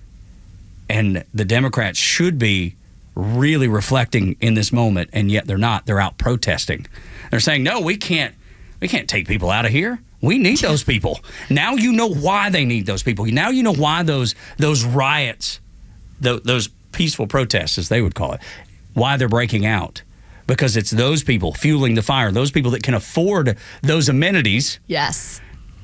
And the Democrats should be really reflecting in this moment, and yet they're not. They're out protesting. They're saying, no, we can't take people out of here. We need those people. Now you know why they need those people. Now you know why those riots, those peaceful protests, as they would call it, why they're breaking out. Because it's those people fueling the fire, those people that can afford those amenities. Yes.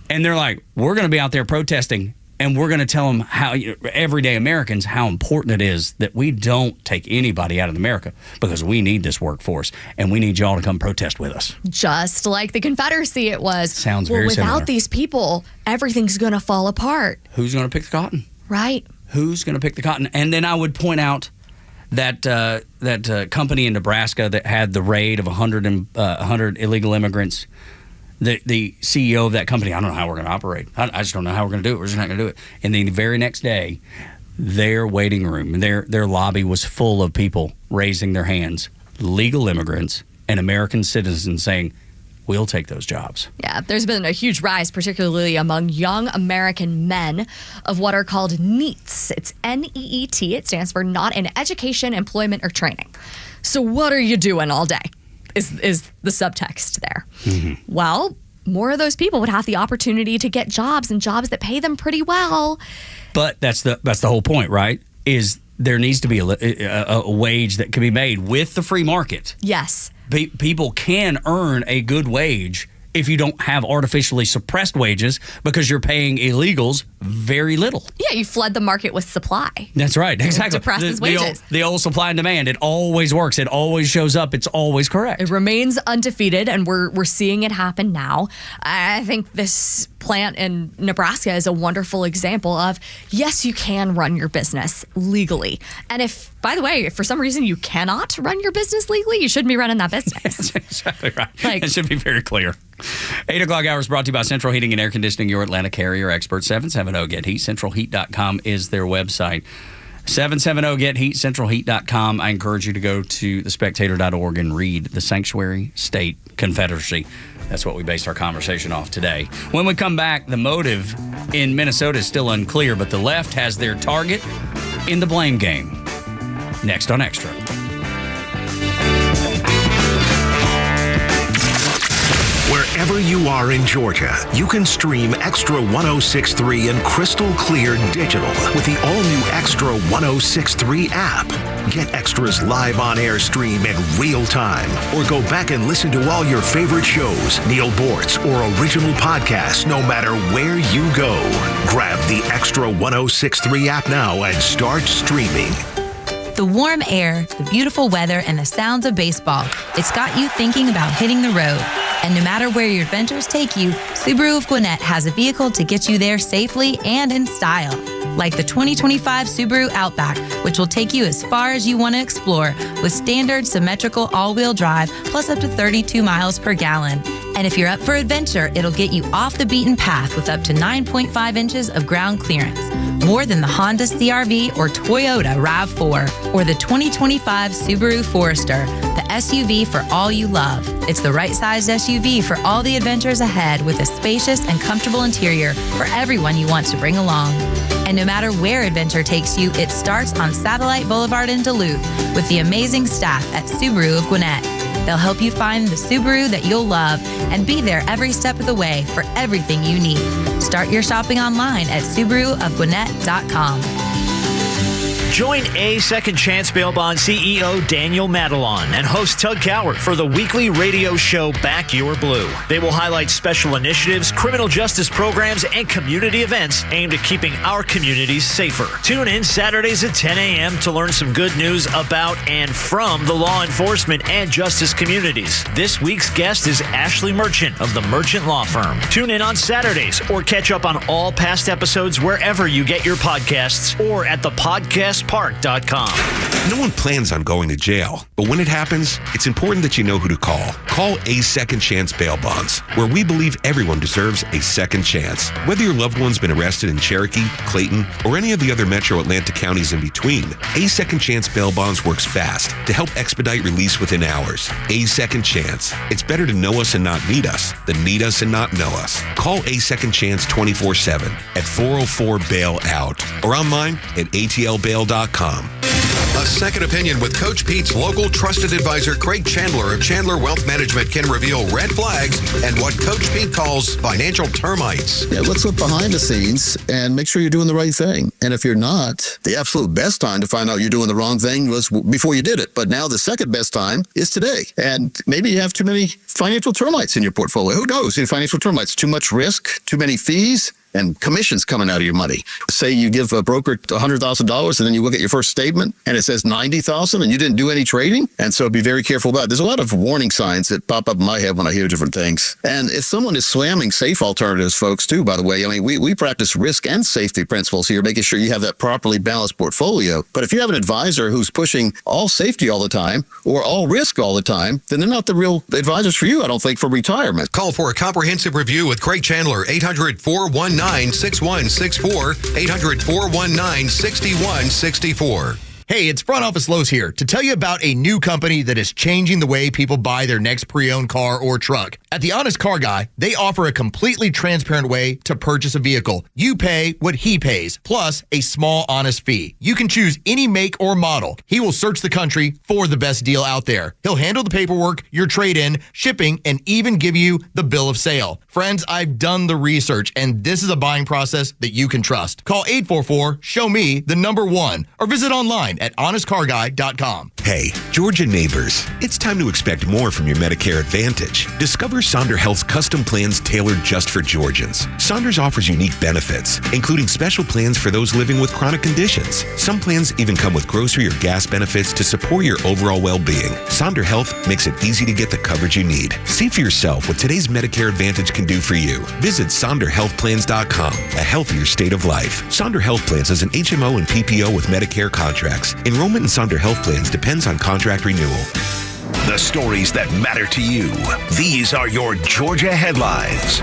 And they're like, we're going to be out there protesting, and we're going to tell them how, everyday Americans, how important it is that we don't take anybody out of America, because we need this workforce, and we need y'all to come protest with us. Just like the Confederacy it was. Sounds very similar. Without these people, everything's going to fall apart. Who's going to pick the cotton? Right. Who's going to pick the cotton? And then I would point out that company in Nebraska that had the raid of 100 illegal immigrants. The CEO of that company, I don't know how we're going to operate. I just don't know how we're going to do it. We're just not going to do it. And then the very next day, their waiting room, their lobby was full of people raising their hands, legal immigrants and American citizens saying, we'll take those jobs. Yeah, there's been a huge rise, particularly among young American men, of what are called NEETs. It's NEET. It stands for Not in Education, Employment, or Training. So what are you doing all day is the subtext there. Mm-hmm. Well, more of those people would have the opportunity to get jobs, and jobs that pay them pretty well. But that's the whole point, right? Is there needs to be a wage that can be made with the free market. Yes. People can earn a good wage if you don't have artificially suppressed wages, because you're paying illegals very little. Yeah, you flood the market with supply. That's right, exactly. It depresses wages. The old supply and demand, it always works. It always shows up. It's always correct. It remains undefeated, and we're seeing it happen now. I think this plant in Nebraska is a wonderful example of, yes, you can run your business legally. And if, by the way, if for some reason you cannot run your business legally, you shouldn't be running that business. That's exactly right. It should be very clear. 8 o'clock hour is brought to you by Central Heating and Air Conditioning, your Atlanta carrier expert. 770-GET-HEAT. CentralHeat.com is their website. 770-GET-HEAT, CentralHeat.com. I encourage you to go to thespectator.org and read the Sanctuary State Confederacy. That's what we based our conversation off today. When we come back, the motive in Minnesota is still unclear, but the left has their target in the blame game. Next on Extra. Wherever you are in Georgia, you can stream Extra 106.3 in crystal clear digital with the all-new Extra 106.3 app. Get Extra's live on-air stream in real time, or go back and listen to all your favorite shows, Neil Bortz, or original podcasts, no matter where you go. Grab the Extra 106.3 app now and start streaming. The warm air, the beautiful weather, and the sounds of baseball. It's got you thinking about hitting the road. And no matter where your adventures take you, Subaru of Gwinnett has a vehicle to get you there safely and in style. Like the 2025 Subaru Outback, which will take you as far as you want to explore with standard symmetrical all-wheel drive plus up to 32 miles per gallon. And if you're up for adventure, it'll get you off the beaten path with up to 9.5 inches of ground clearance. More than the Honda CR-V or Toyota RAV4 or the 2025 Subaru Forester, the SUV for all you love. It's the right-sized SUV for all the adventures ahead with a spacious and comfortable interior for everyone you want to bring along. And no matter where adventure takes you, it starts on Satellite Boulevard in Duluth with the amazing staff at Subaru of Gwinnett. They'll help you find the Subaru that you'll love and be there every step of the way for everything you need. Start your shopping online at SubaruofGwinnett.com. Join A Second Chance Bail Bond CEO Daniel Madelon and host Tug Coward for the weekly radio show Back Your Blue. They will highlight special initiatives, criminal justice programs, and community events aimed at keeping our communities safer. Tune in Saturdays at 10 a.m. to learn some good news about and from the law enforcement and justice communities. This week's guest is Ashley Merchant of the Merchant Law Firm. Tune in on Saturdays or catch up on all past episodes wherever you get your podcasts or at thepodcastpark.com. No one plans on going to jail, but when it happens, it's important that you know who to call. Call A Second Chance Bail Bonds, where we believe everyone deserves a second chance. Whether your loved one's been arrested in Cherokee, Clayton, or any of the other metro Atlanta counties in between, A Second Chance Bail Bonds works fast to help expedite release within hours. A Second Chance. It's better to know us and not need us than need us and not know us. Call A Second Chance 24/7 at 404-BAIL-OUT or online at atlbail.com. A second opinion with Coach Pete's local trusted advisor, Craig Chandler of Chandler Wealth Management, can reveal red flags and what Coach Pete calls financial termites. Yeah, let's look behind the scenes and make sure you're doing the right thing. And if you're not, the absolute best time to find out you're doing the wrong thing was before you did it. But now the second best time is today. And maybe you have too many financial termites in your portfolio. Who knows? In financial termites, too much risk, too many fees, and commissions coming out of your money. Say you give a broker $100,000 and then you look at your first statement and it says $90,000 and you didn't do any trading. And so be very careful about it. There's a lot of warning signs that pop up in my head when I hear different things. And if someone is slamming safe alternatives, folks, too, by the way, I mean, we practice risk and safety principles here, making sure you have that properly balanced portfolio. But if you have an advisor who's pushing all safety all the time or all risk all the time, then they're not the real advisors for you, I don't think, for retirement. Call for a comprehensive review with Craig Chandler, 800-419-6164, 800-419-6164. Hey, it's Front Office Lowe's here to tell you about a new company that is changing the way people buy their next pre-owned car or truck. At The Honest Car Guy, they offer a completely transparent way to purchase a vehicle. You pay what he pays, plus a small, honest fee. You can choose any make or model. He will search the country for the best deal out there. He'll handle the paperwork, your trade-in, shipping, and even give you the bill of sale. Friends, I've done the research, and this is a buying process that you can trust. Call 844-SHOW-ME, the number 1, or visit online at honestcarguy.com. Hey, Georgia neighbors, it's time to expect more from your Medicare Advantage. Discover Sonder Health's custom plans tailored just for Georgians. Saunders offers unique benefits, including special plans for those living with chronic conditions. Some plans even come with grocery or gas benefits to support your overall well-being. Sonder Health makes it easy to get the coverage you need. See for yourself what today's Medicare Advantage can do for you. Visit SonderHealthPlans.com, a healthier state of life. Sonder Health Plans is an HMO and PPO with Medicare contracts. Enrollment in Sonder Health Plans depends on contract renewal. The stories that matter to you. These are your Georgia headlines.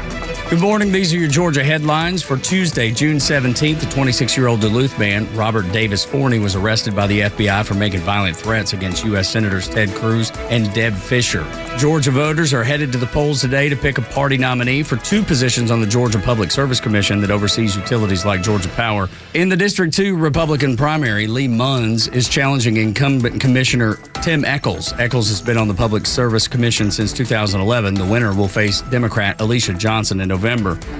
Good morning. These are your Georgia headlines for Tuesday, June 17th. The 26-year-old Duluth man, Robert Davis Forney, was arrested by the FBI for making violent threats against U.S. Senators Ted Cruz and Deb Fischer. Georgia voters are headed to the polls today to pick a party nominee for 2 positions on the Georgia Public Service Commission that oversees utilities like Georgia Power. In the District 2 Republican primary, Lee Munns is challenging incumbent Commissioner Tim Eccles. Eccles has been on the Public Service Commission since 2011. The winner will face Democrat Alicia Johnson in November.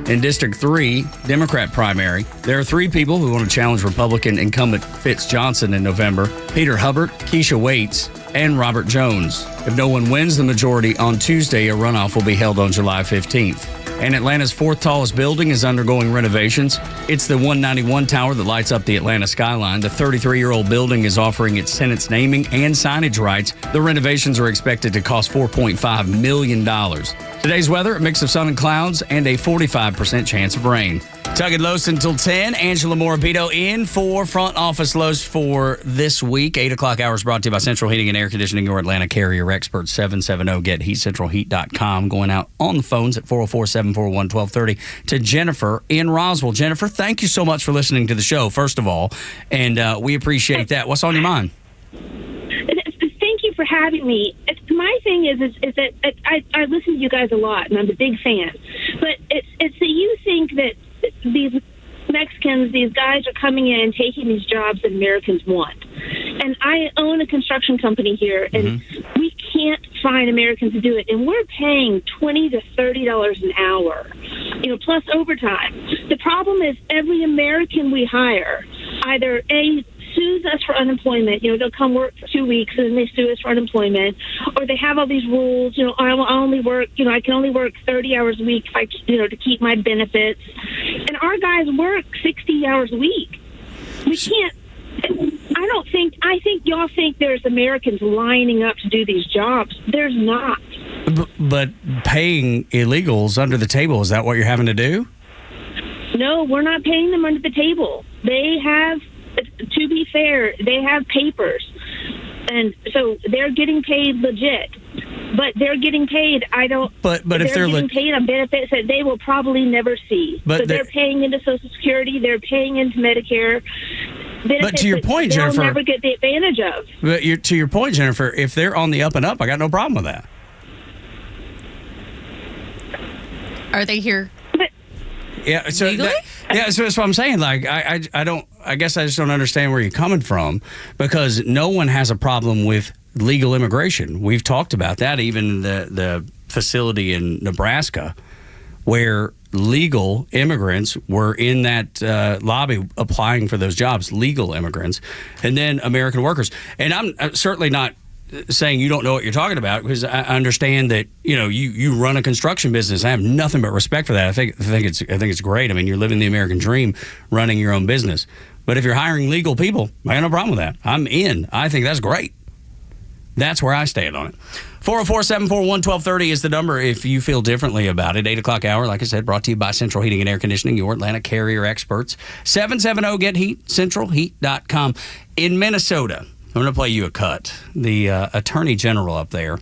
In District 3, Democrat primary, there are 3 people who want to challenge Republican incumbent Fitz Johnson in November: Peter Hubbard, Keisha Waits, and Robert Jones. If no one wins the majority on Tuesday, a runoff will be held on July 15th. And Atlanta's 4th tallest building is undergoing renovations. It's the 191 tower that lights up the Atlanta skyline. The 33-year-old building is offering its tenants naming and signage rights. The renovations are expected to cost $4.5 million. Today's weather, a mix of sun and clouds and a 45% chance of rain. Tug and Los until 10. Angela Morabito in for Front Office Los for this week. 8 o'clock hours brought to you by Central Heating and Air Conditioning, your Atlanta carrier expert. 770-GET-HEAT, Going out on the phones at 404-741-1230 to Jennifer in Roswell. Jennifer, thank you so much for listening to the show, first of all, and we appreciate that. What's on your mind? Thank you for having me. My thing is that I listen to you guys a lot, and I'm a big fan. But it's that you think that these Mexicans, these guys are coming in and taking these jobs that Americans want. And I own a construction company here, and we can't find Americans to do it. And we're paying $20 to $30 an hour, plus overtime. The problem is every American we hire either A, sues us for unemployment. They'll come work for 2 weeks and then they sue us for unemployment. Or they have all these rules. I only work. I can only work 30 hours a week if I, to keep my benefits. And our guys work 60 hours a week. We can't. I think y'all think there's Americans lining up to do these jobs. There's not. But paying illegals under the table, is that what you're having to do? No, we're not paying them under the table. They have, to be fair, they have papers. And so they're getting paid legit. But they're getting paid, But if they're getting paid on benefits that they will probably never see. But so they're paying into Social Security, they're paying into Medicare. But to your point, Jennifer, they'll never get the advantage of. But to your point, Jennifer, if they're on the up and up, I got no problem with that. Are they here? Yeah, so legally? So that's what I'm saying. Like, I guess I just don't understand where you're coming from, because no one has a problem with legal immigration. We've talked about that, even the facility in Nebraska, where legal immigrants were in that lobby applying for those jobs, legal immigrants, and then American workers. And I'm certainly not saying you don't know what you're talking about, because I understand that you run a construction business. I have nothing but respect for that. I think it's great. I mean, you're living the American dream, running your own business. But if you're hiring legal people, I got no problem with that. I'm in. I think that's great. That's where I stand on it. 404-741-1230 is the number if you feel differently about it. 8 o'clock hour, like I said, brought to you by Central Heating and Air Conditioning, your Atlanta carrier experts. 770-GET-HEAT, centralheat.com. In Minnesota, I'm going to play you a cut. The Attorney General up there,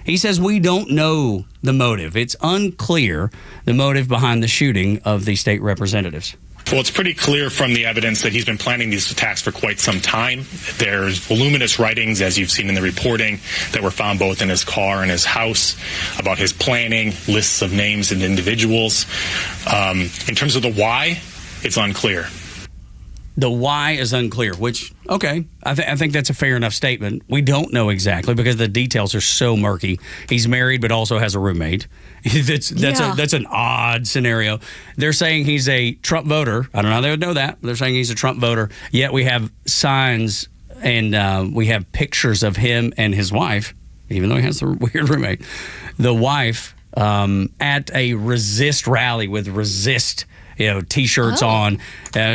he says we don't know the motive. It's unclear the motive behind the shooting of the state representatives. Well, it's pretty clear from the evidence that he's been planning these attacks for quite some time. There's voluminous writings, as you've seen in the reporting, that were found both in his car and his house about his planning, lists of names and individuals. In terms of the why, it's unclear. The why is unclear, which, okay, I think that's a fair enough statement. We don't know exactly because the details are so murky. He's married but also has a roommate. That's an odd scenario. They're saying he's a Trump voter. I don't know how they would know that, but they're saying he's a Trump voter. Yet we have signs and we have pictures of him and his wife, even though he has the weird roommate, the wife at a resist rally with resist T-shirts on.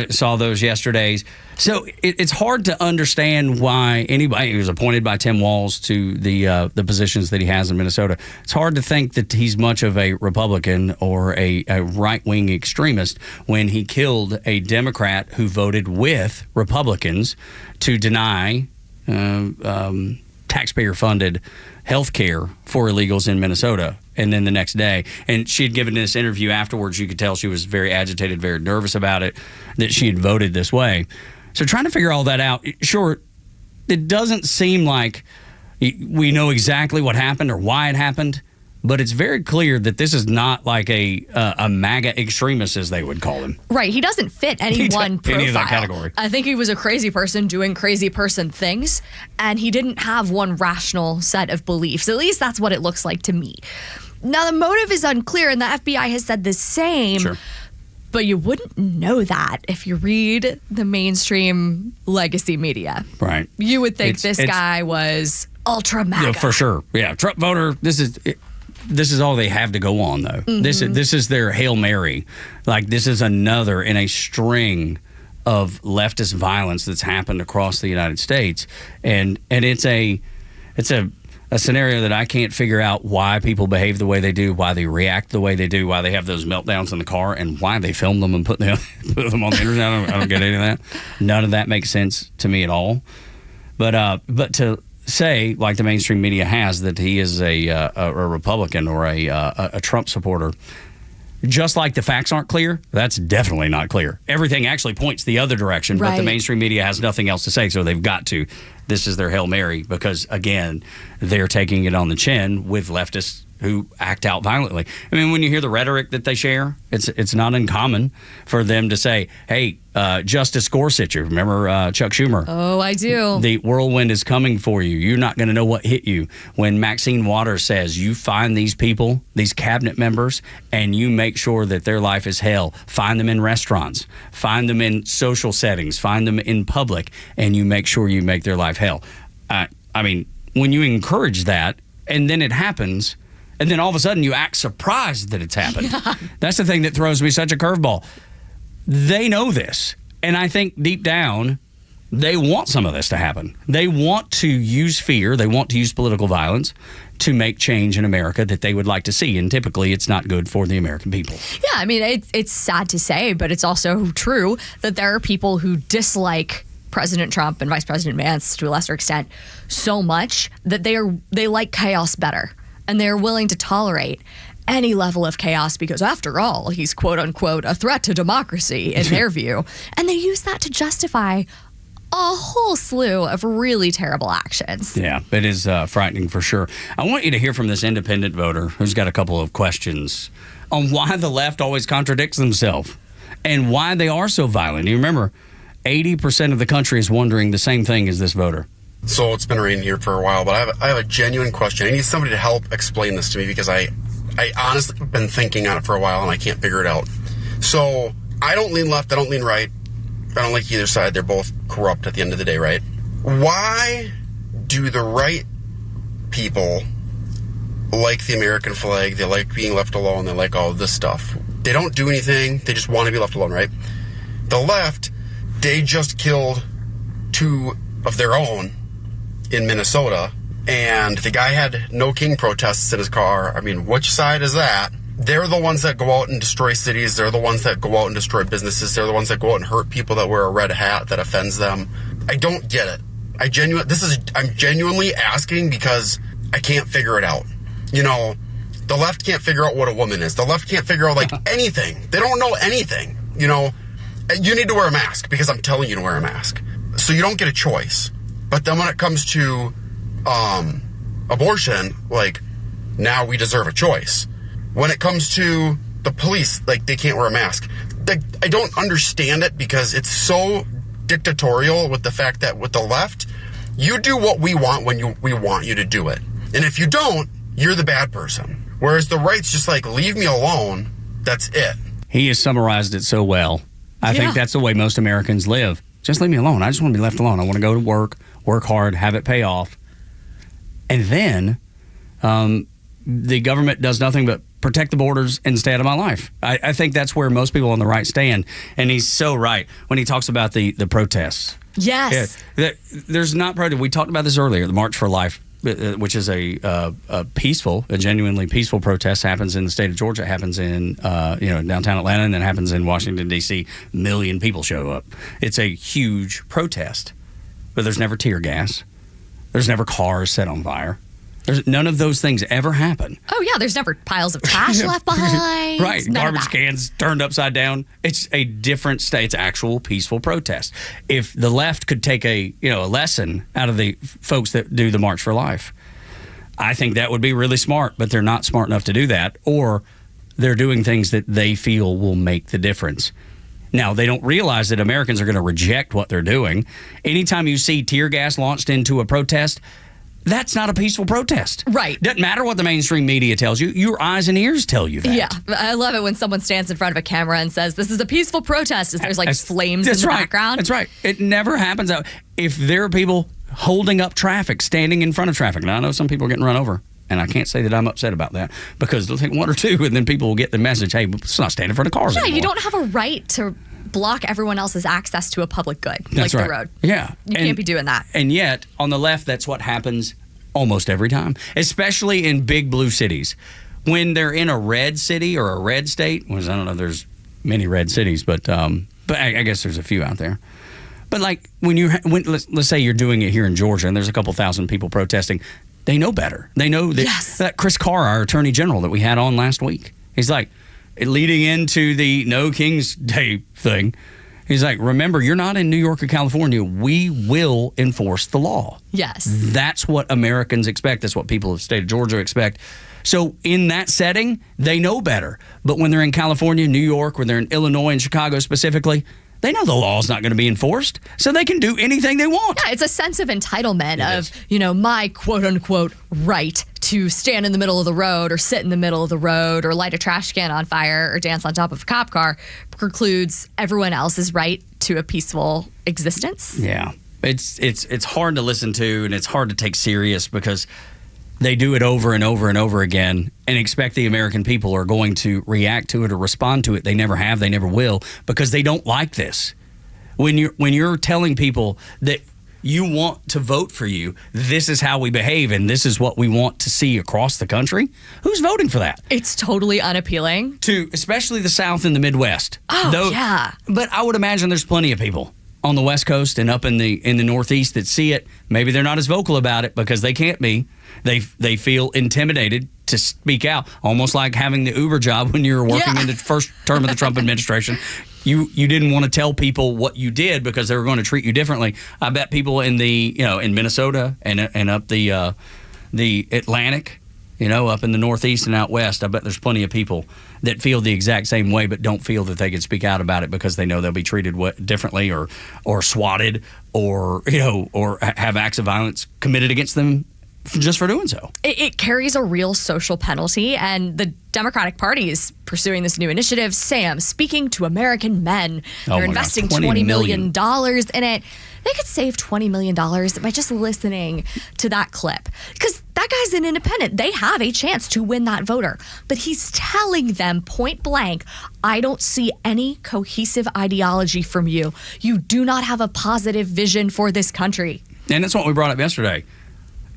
Saw those yesterday. So it's hard to understand why anybody who's appointed by Tim Walz to the positions that he has in Minnesota, it's hard to think that he's much of a Republican or a right-wing extremist when he killed a Democrat who voted with Republicans to deny taxpayer-funded health care for illegals in Minnesota. And then the next day, and she had given this interview afterwards, you could tell she was very agitated, very nervous about it, that she had voted this way. So trying to figure all that out, sure, it doesn't seem like we know exactly what happened or why it happened, but it's very clear that this is not like a MAGA extremist, as they would call him. Right. He doesn't fit any one profile. Any of that category. I think he was a crazy person doing crazy person things, and he didn't have one rational set of beliefs. At least that's what it looks like to me. Now, the motive is unclear, and the FBI has said the same. Sure. But you wouldn't know that if you read the mainstream legacy media. Right. You would think this guy was ultra MAGA. Yeah, for sure. Yeah, Trump voter. This is all they have to go on, though. Mm-hmm. This is their Hail Mary. Like, this is another in a string of leftist violence that's happened across the United States, and it's a scenario that I can't figure out why people behave the way they do, why they react the way they do, why they have those meltdowns in the car, and why they film them and put them on the internet. I don't get any of that. None of that makes sense to me at all. But to say, like the mainstream media has, that he is a Republican or a Trump supporter, just like the facts aren't clear, that's definitely not clear. Everything actually points the other direction, but the mainstream media has nothing else to say, so they've got to. This is their Hail Mary because, again, they're taking it on the chin with leftists who act out violently. I mean, when you hear the rhetoric that they share, it's not uncommon for them to say, hey, Justice Gorsuch, remember Chuck Schumer? Oh, I do. The whirlwind is coming for you. You're not going to know what hit you. When Maxine Waters says, you find these people, these cabinet members, and you make sure that their life is hell. Find them in restaurants. Find them in social settings. Find them in public, and you make sure you make their life hell. I mean, when you encourage that, and then it happens, and then all of a sudden you act surprised that it's happened. Yeah. That's the thing that throws me such a curveball. They know this, and I think deep down, they want some of this to happen. They want to use fear. They want to use political violence to make change in America that they would like to see, and typically it's not good for the American people. Yeah, I mean, it's sad to say, but it's also true that there are people who dislike President Trump and Vice President Vance to a lesser extent so much that they like chaos better, and they're willing to tolerate any level of chaos because, after all, he's quote unquote a threat to democracy in their view, and they use that to justify a whole slew of really terrible actions. Yeah, it is frightening for sure. I want you to hear from this independent voter who's got a couple of questions on why the left always contradicts themselves and why they are so violent. You remember, 80% of the country is wondering the same thing as this voter. So it's been raining here for a while, but I have a genuine question. I need somebody to help explain this to me because I honestly have been thinking on it for a while and I can't figure it out. So I don't lean left, I don't lean right. I don't like either side. They're both corrupt at the end of the day, right? Why do the right people like the American flag? They like being left alone. They like all of this stuff. They don't do anything. They just want to be left alone, right? The left, they just killed 2 of their own in Minnesota, and the guy had no king protests in his car. I mean, which side is that? They're the ones that go out and destroy cities. They're the ones that go out and destroy businesses. They're the ones that go out and hurt people that wear a red hat that offends them. I don't get it. I'm genuinely asking because I can't figure it out. You know, the left can't figure out what a woman is. The left can't figure out, like, anything. They don't know anything. You know, you need to wear a mask because I'm telling you to wear a mask. So you don't get a choice. But then when it comes to abortion, like, now we deserve a choice. When it comes to the police, like, they can't wear a mask. I don't understand it because it's so dictatorial with the fact that with the left, you do what we want when we want you to do it. And if you don't, you're the bad person. Whereas the right's just like, leave me alone. That's it. He has summarized it so well. I think that's the way most Americans live. Just leave me alone. I just want to be left alone. I want to go to work hard, have it pay off. And then the government does nothing but protect the borders and stay out of my life. I think that's where most people on the right stand. And he's so right when he talks about the protests. Yes. Yeah, there's not protest. We talked about this earlier, the March for Life, which is a genuinely peaceful protest, happens in the state of Georgia. It happens in downtown Atlanta, and then happens in Washington, D.C. A million people show up. It's a huge protest. But there's never tear gas. There's never cars set on fire. None of those things ever happen. Oh, yeah. There's never piles of trash left behind. Right. Garbage cans turned upside down. It's a different state. It's actual peaceful protest. If the left could take a lesson out of the folks that do the March for Life, I think that would be really smart, but they're not smart enough to do that, or they're doing things that they feel will make the difference. Now, they don't realize that Americans are going to reject what they're doing. Anytime you see tear gas launched into a protest, that's not a peaceful protest. Right. Doesn't matter what the mainstream media tells you. Your eyes and ears tell you that. Yeah. I love it when someone stands in front of a camera and says, this is a peaceful protest. There's like flames in the background. That's right. It never happens. If there are people holding up traffic, standing in front of traffic. Now, I know some people are getting run over, and I can't say that I'm upset about that because they'll take 1 or 2, and then people will get the message, hey, let's not stand in front of cars anymore. You don't have a right to block everyone else's access to a public good, that's like right. the road. Yeah. You can't be doing that. And yet, on the left, that's what happens almost every time, especially in big blue cities. When they're in a red city or a red state, I don't know if there's many red cities, but I guess there's a few out there. But like let's say you're doing it here in Georgia and there's a couple thousand people protesting, they know better. They know that Chris Carr, our attorney general that we had on last week, he's like, leading into the No King's Day thing, He's like, remember, you're not in New York or California. We will enforce the law. Yes. That's what Americans expect. That's what people of the state of Georgia expect. So in that setting, they know better. But when they're in California, New York, when they're in Illinois and Chicago specifically, they know the law is not going to be enforced, so they can do anything they want. Yeah, it's a sense of entitlement my quote-unquote right to stand in the middle of the road or sit in the middle of the road or light a trash can on fire or dance on top of a cop car precludes everyone else's right to a peaceful existence. Yeah. It's hard to listen to, and it's hard to take serious because they do it over and over and over again and expect the American people are going to react to it or respond to it. They never have. They never will, because they don't like this. When you're telling people that you want to vote for you, this is how we behave and this is what we want to see across the country, who's voting for that? It's totally unappealing. To especially the South and the Midwest. Yeah. But I would imagine there's plenty of people on the West Coast and up in the Northeast that see it. Maybe they're not as vocal about it because they can't be. They feel intimidated to speak out, almost like having the Uber job when you were working in the first term of the Trump administration. You didn't want to tell people what you did because they were going to treat you differently. I bet people in in Minnesota and up the Atlantic, up in the Northeast and out West, I bet there's plenty of people that feel the exact same way but don't feel that they can speak out about it because they know they'll be treated differently or swatted or have acts of violence committed against them just for doing so. It carries a real social penalty, and the Democratic Party is pursuing this new initiative. Sam, speaking to American men. They're investing $20 million in it. They could save $20 million by just listening to that clip. Because that guy's an independent. They have a chance to win that voter. But he's telling them point blank, I don't see any cohesive ideology from you. You do not have a positive vision for this country. And that's what we brought up yesterday.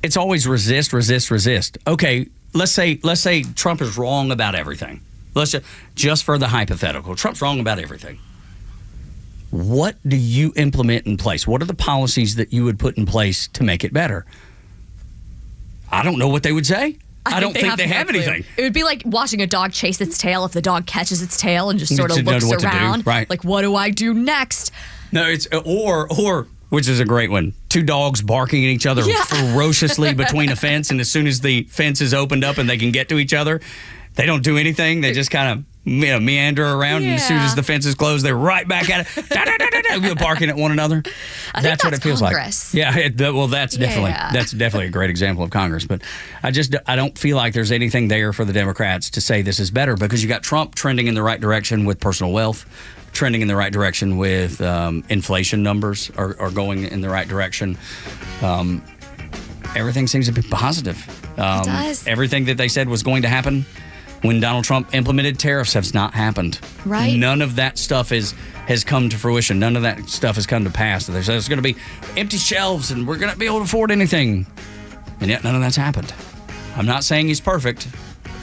It's always resist, resist, resist. Okay, let's say Trump is wrong about everything. Let's just for the hypothetical, Trump's wrong about everything. What do you implement in place? What are the policies that you would put in place to make it better? I don't know what they would say. I don't think they have anything. It would be like watching a dog chase its tail if the dog catches its tail and just sort of looks around. Right. Like, what do I do next? No, it's or which is a great one. Two dogs barking at each other ferociously between a fence, and as soon as the fence is opened up and they can get to each other, they don't do anything. They just kind of meander around, and as soon as the fence is closed, they're right back at it, barking at one another. That's what it feels Congress. like. Yeah, that's definitely a great example of Congress. But I don't feel like there's anything there for the Democrats to say this is better, because you got Trump trending in the right direction with personal wealth, trending in the right direction with inflation numbers are going in the right direction. Everything seems to be positive. It does. Everything that they said was going to happen when Donald Trump implemented tariffs has not happened. Right. None of that stuff has come to fruition. None of that stuff has come to pass. There's going to be empty shelves and we're going to be able to afford anything. And yet none of that's happened. I'm not saying he's perfect.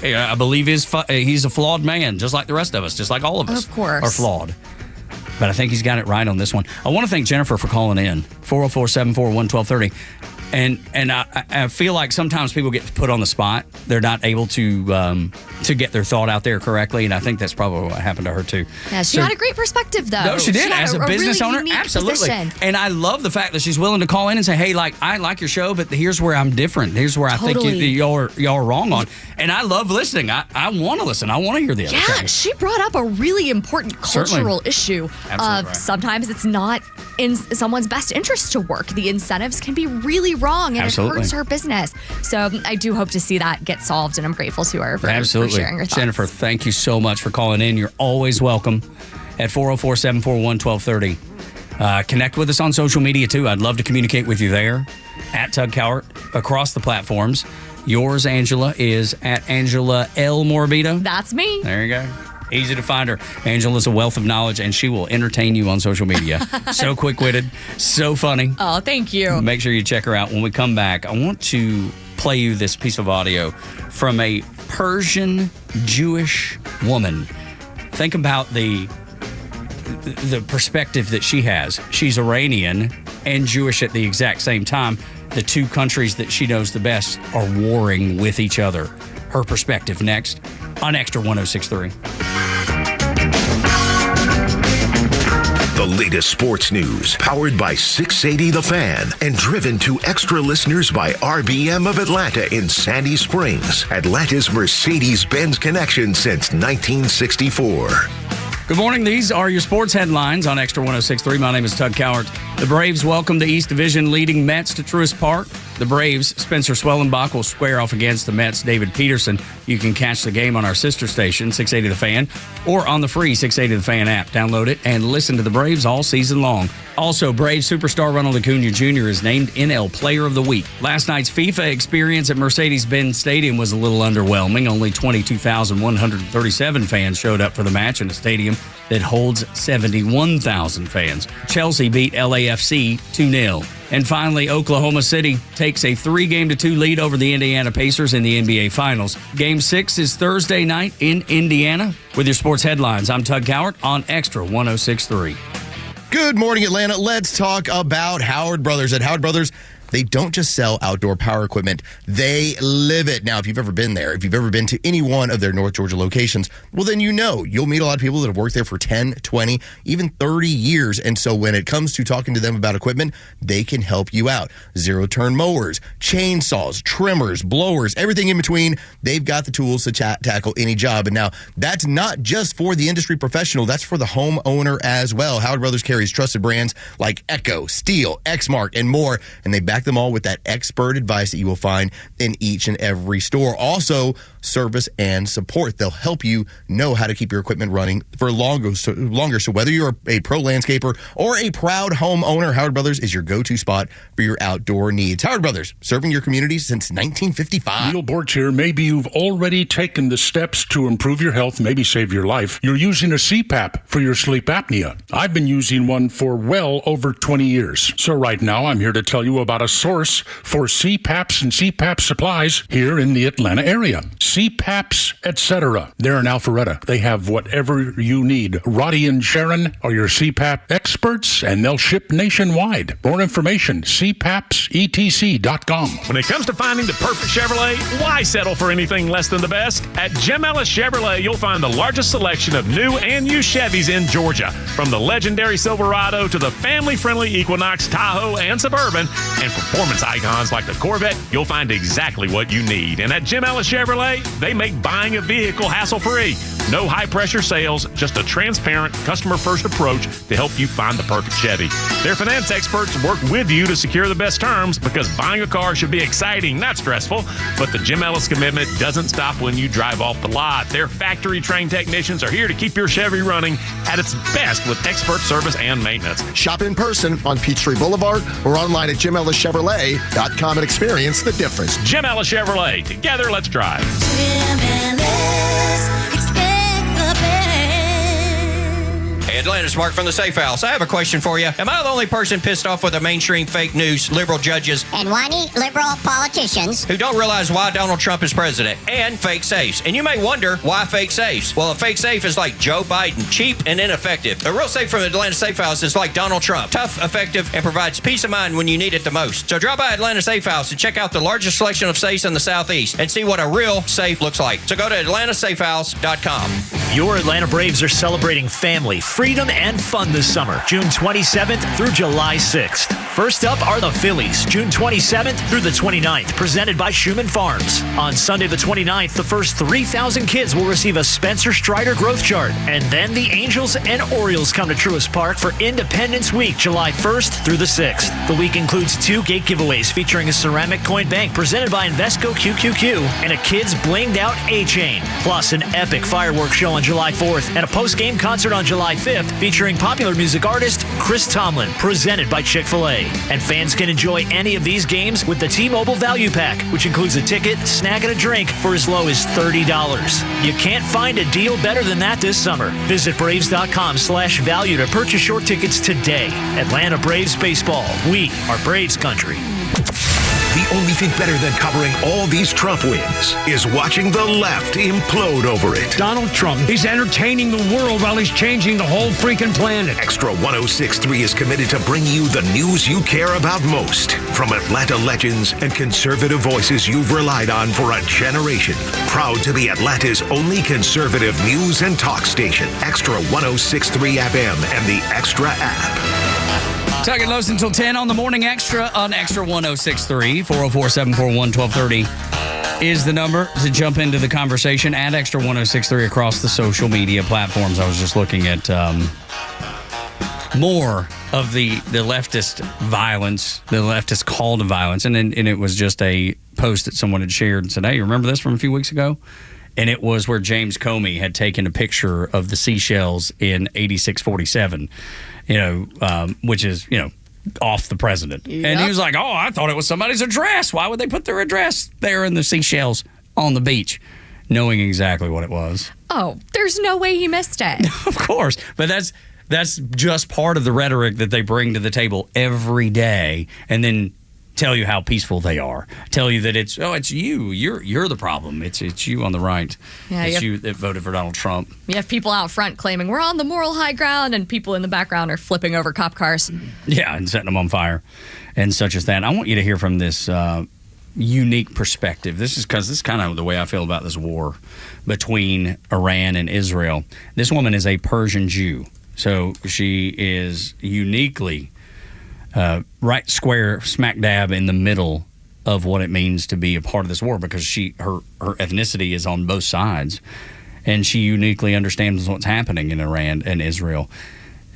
I believe he's a flawed man, just like the rest of us, just like all of us are flawed. But I think he's got it right on this one. I want to thank Jennifer for calling in, 404-741-1230. And I feel like sometimes people get put on the spot. They're not able to get their thought out there correctly, and I think that's probably what happened to her too. Yeah, she had a great perspective, though. No, she did. As a business really owner, absolutely. Position. And I love the fact that she's willing to call in and say, "Hey, I like your show, but here's where I'm different. Here's where I think y'all are wrong on." And I love listening. I want to listen. I want to hear the other side. Yeah, she brought up a really important cultural issue. Sometimes it's not in someone's best interest to work. The incentives can be really wrong, and it hurts her business. So I do hope to see that get solved, and I'm grateful to her for sharing her thoughts. Jennifer, thank you so much for calling in. You're always welcome at 404-741-1230. Connect with us on social media, too. I'd love to communicate with you there, at Tug Cowart, across the platforms. Yours, Angela, is at Angela L. Morbido. That's me. There you go. Easy to find her. Angela's a wealth of knowledge, and she will entertain you on social media. So quick-witted, so funny. Oh, thank you. Make sure you check her out. When we come back, I want to play you this piece of audio from a Persian Jewish woman. Think about the perspective that she has. She's Iranian and Jewish at the exact same time. The two countries that she knows the best are warring with each other. Her perspective next on Xtra 106.3. The latest sports news, powered by 680 The Fan, and driven to extra listeners by RBM of Atlanta in Sandy Springs, Atlanta's Mercedes-Benz connection since 1964. Good morning. These are your sports headlines on Extra 106.3. My name is Tug Cowart. The Braves welcome the East Division leading Mets to Truist Park. The Braves' Spencer Swellenbach will square off against the Mets' David Peterson. You can catch the game on our sister station, 680 The Fan, or on the free 680 The Fan app. Download it and listen to the Braves all season long. Also, Braves superstar Ronald Acuna Jr. is named NL Player of the Week. Last night's FIFA experience at Mercedes-Benz Stadium was a little underwhelming. Only 22,137 fans showed up for the match in a stadium that holds 71,000 fans. Chelsea beat LAFC 2-0. And finally, Oklahoma City takes a 3-2 lead over the Indiana Pacers in the NBA Finals. Game 6 is Thursday night in Indiana. With your sports headlines, I'm Tug Cowart on Extra 106.3. Good morning, Atlanta. Let's talk about Howard Brothers. At Howard Brothers, they don't just sell outdoor power equipment, they live it. Now, if you've ever been there, if you've ever been to any one of their North Georgia locations, well, then you know you'll meet a lot of people that have worked there for 10, 20, even 30 years. And so when it comes to talking to them about equipment, they can help you out. Zero-turn mowers, chainsaws, trimmers, blowers, everything in between. They've got the tools to tackle any job. And now, that's not just for the industry professional, that's for the homeowner as well. Howard Brothers carries trusted brands like Echo, Steel, Exmark, and more, and they back them all with that expert advice that you will find in each and every store. Also, service and support. They'll help you know how to keep your equipment running for longer. So whether you're a pro landscaper or a proud homeowner, Howard Brothers is your go-to spot for your outdoor needs. Howard Brothers, serving your community since 1955. Neil Borch here. Maybe you've already taken the steps to improve your health, maybe save your life. You're using a CPAP for your sleep apnea. I've been using one for well over 20 years. So right now, I'm here to tell you about a source for CPAPs and CPAP supplies here in the Atlanta area. CPAPs, etc. They're in Alpharetta. They have whatever you need. Roddy and Sharon are your CPAP experts, and they'll ship nationwide. More information, cpapsetc.com. When it comes to finding the perfect Chevrolet, why settle for anything less than the best? At Jim Ellis Chevrolet, you'll find the largest selection of new and used Chevys in Georgia. From the legendary Silverado to the family-friendly Equinox, Tahoe, and Suburban, and performance icons like the Corvette, you'll find exactly what you need. And at Jim Ellis Chevrolet, they make buying a vehicle hassle-free. No high-pressure sales, just a transparent, customer-first approach to help you find the perfect Chevy. Their finance experts work with you to secure the best terms because buying a car should be exciting, not stressful. But the Jim Ellis commitment doesn't stop when you drive off the lot. Their factory-trained technicians are here to keep your Chevy running at its best with expert service and maintenance. Shop in person on Peachtree Boulevard or online at JimEllisChevrolet.com and experience the difference. Jim Ellis Chevrolet. Together, let's drive. Hey, Atlanta's Mark from the Safe House. I have a question for you. Am I the only person pissed off with the mainstream fake news, liberal judges, and whiny liberal politicians who don't realize why Donald Trump is president, and fake safes? And you may wonder, why fake safes? Well, a fake safe is like Joe Biden, cheap and ineffective. A real safe from the Atlanta Safe House is like Donald Trump, tough, effective, and provides peace of mind when you need it the most. So drop by Atlanta Safe House and check out the largest selection of safes in the Southeast and see what a real safe looks like. So go to atlantasafehouse.com. Your Atlanta Braves are celebrating family, freedom, and fun this summer, June 27th through July 6th. First up are the Phillies, June 27th through the 29th, presented by Schumann Farms. On Sunday the 29th, the first 3,000 kids will receive a Spencer Strider growth chart. And then the Angels and Orioles come to Truist Park for Independence Week, July 1st through the 6th. The week includes 2 gate giveaways featuring a ceramic coin bank presented by Invesco QQQ and a kid's blinged out A-chain. Plus an epic fireworks show on July 4th and a post-game concert on July 5th featuring popular music artist Chris Tomlin, presented by Chick-fil-A. And fans can enjoy any of these games with the T-Mobile Value Pack, which includes a ticket, snack, and a drink for as low as $30. You can't find a deal better than that this summer. Visit Braves.com/value to purchase your tickets today. Atlanta Braves Baseball. We are Braves country. The only thing better than covering all these Trump wins is watching the left implode over it. Donald Trump, he's entertaining the world while he's changing the whole freaking planet. Extra 106.3 is committed to bring you the news you care about most. From Atlanta legends and conservative voices you've relied on for a generation. Proud to be Atlanta's only conservative news and talk station. Extra 106.3 FM and the Extra app. Tuck Lows until 10 on the Morning Extra on Extra 106.3. 404-741-1230 is the number to jump into the conversation at Extra 106.3 across the social media platforms. I was just looking at more of the leftist violence, the leftist call to violence. And it was just a post that someone had shared and said, hey, you remember this from a few weeks ago? And it was where James Comey had taken a picture of the seashells in 8647, which is, off the president. Yep. And he was like, oh, I thought it was somebody's address. Why would they put their address there in the seashells on the beach? Knowing exactly what it was. Oh, there's no way he missed it. Of course. But that's just part of the rhetoric that they bring to the table every day, and then tell you how peaceful they are. Tell you that it's you. You're the problem. It's you on the right. Yeah, it's you that voted for Donald Trump. You have people out front claiming we're on the moral high ground, and people in the background are flipping over cop cars. Yeah, and setting them on fire, and such as that. I want you to hear from this unique perspective. This is kind of the way I feel about this war between Iran and Israel. This woman is a Persian Jew, so she is uniquely right square smack dab in the middle of what it means to be a part of this war, because her ethnicity is on both sides, and she uniquely understands what's happening in Iran and Israel.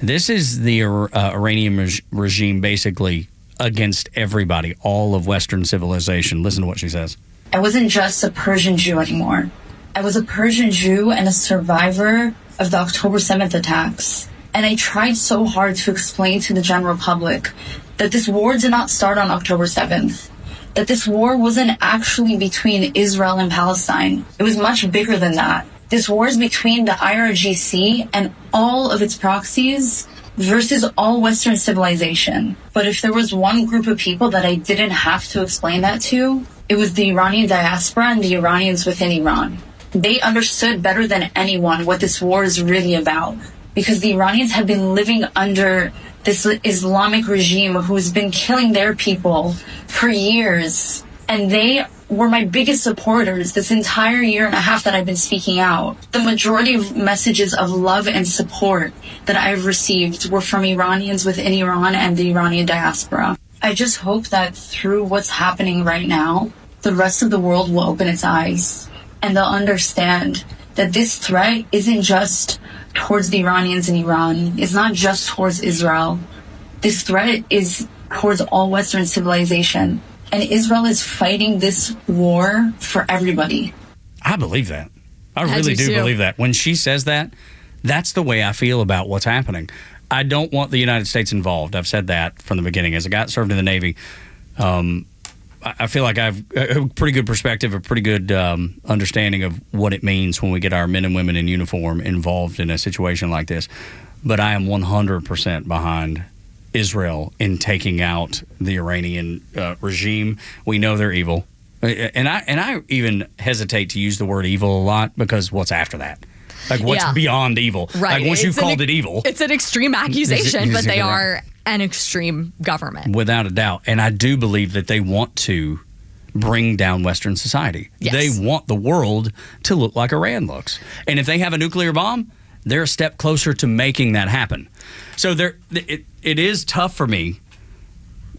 This is the Iranian regime basically against everybody, all of Western civilization. Listen to what she says. I wasn't just a Persian Jew anymore. I was a Persian Jew and a survivor of the October 7th attacks. And I tried so hard to explain to the general public that this war did not start on October 7th, that this war wasn't actually between Israel and Palestine. It was much bigger than that. This war is between the IRGC and all of its proxies versus all Western civilization. But if there was one group of people that I didn't have to explain that to, it was the Iranian diaspora and the Iranians within Iran. They understood better than anyone what this war is really about, because the Iranians have been living under this Islamic regime who's been killing their people for years. And they were my biggest supporters this entire year and a half that I've been speaking out. The majority of messages of love and support that I've received were from Iranians within Iran and the Iranian diaspora. I just hope that through what's happening right now, the rest of the world will open its eyes and they'll understand that this threat isn't just towards the Iranians in Iran. It's not just towards Israel. This threat is towards all Western civilization. And Israel is fighting this war for everybody. I believe that. I really do believe that. When she says that, that's the way I feel about what's happening. I don't want the United States involved. I've said that from the beginning. As a guy that served in the Navy, I feel like I have a pretty good perspective, a pretty good understanding of what it means when we get our men and women in uniform involved in a situation like this. But I am 100% behind Israel in taking out the Iranian regime. We know they're evil. And I even hesitate to use the word evil a lot, because what's after that? Like, what's beyond evil? Right. Like, once you've called it evil. It's an extreme accusation, but they are an extreme government. Without a doubt. And I do believe that they want to bring down Western society. Yes. They want the world to look like Iran looks. And if they have a nuclear bomb, they're a step closer to making that happen. So it is tough for me,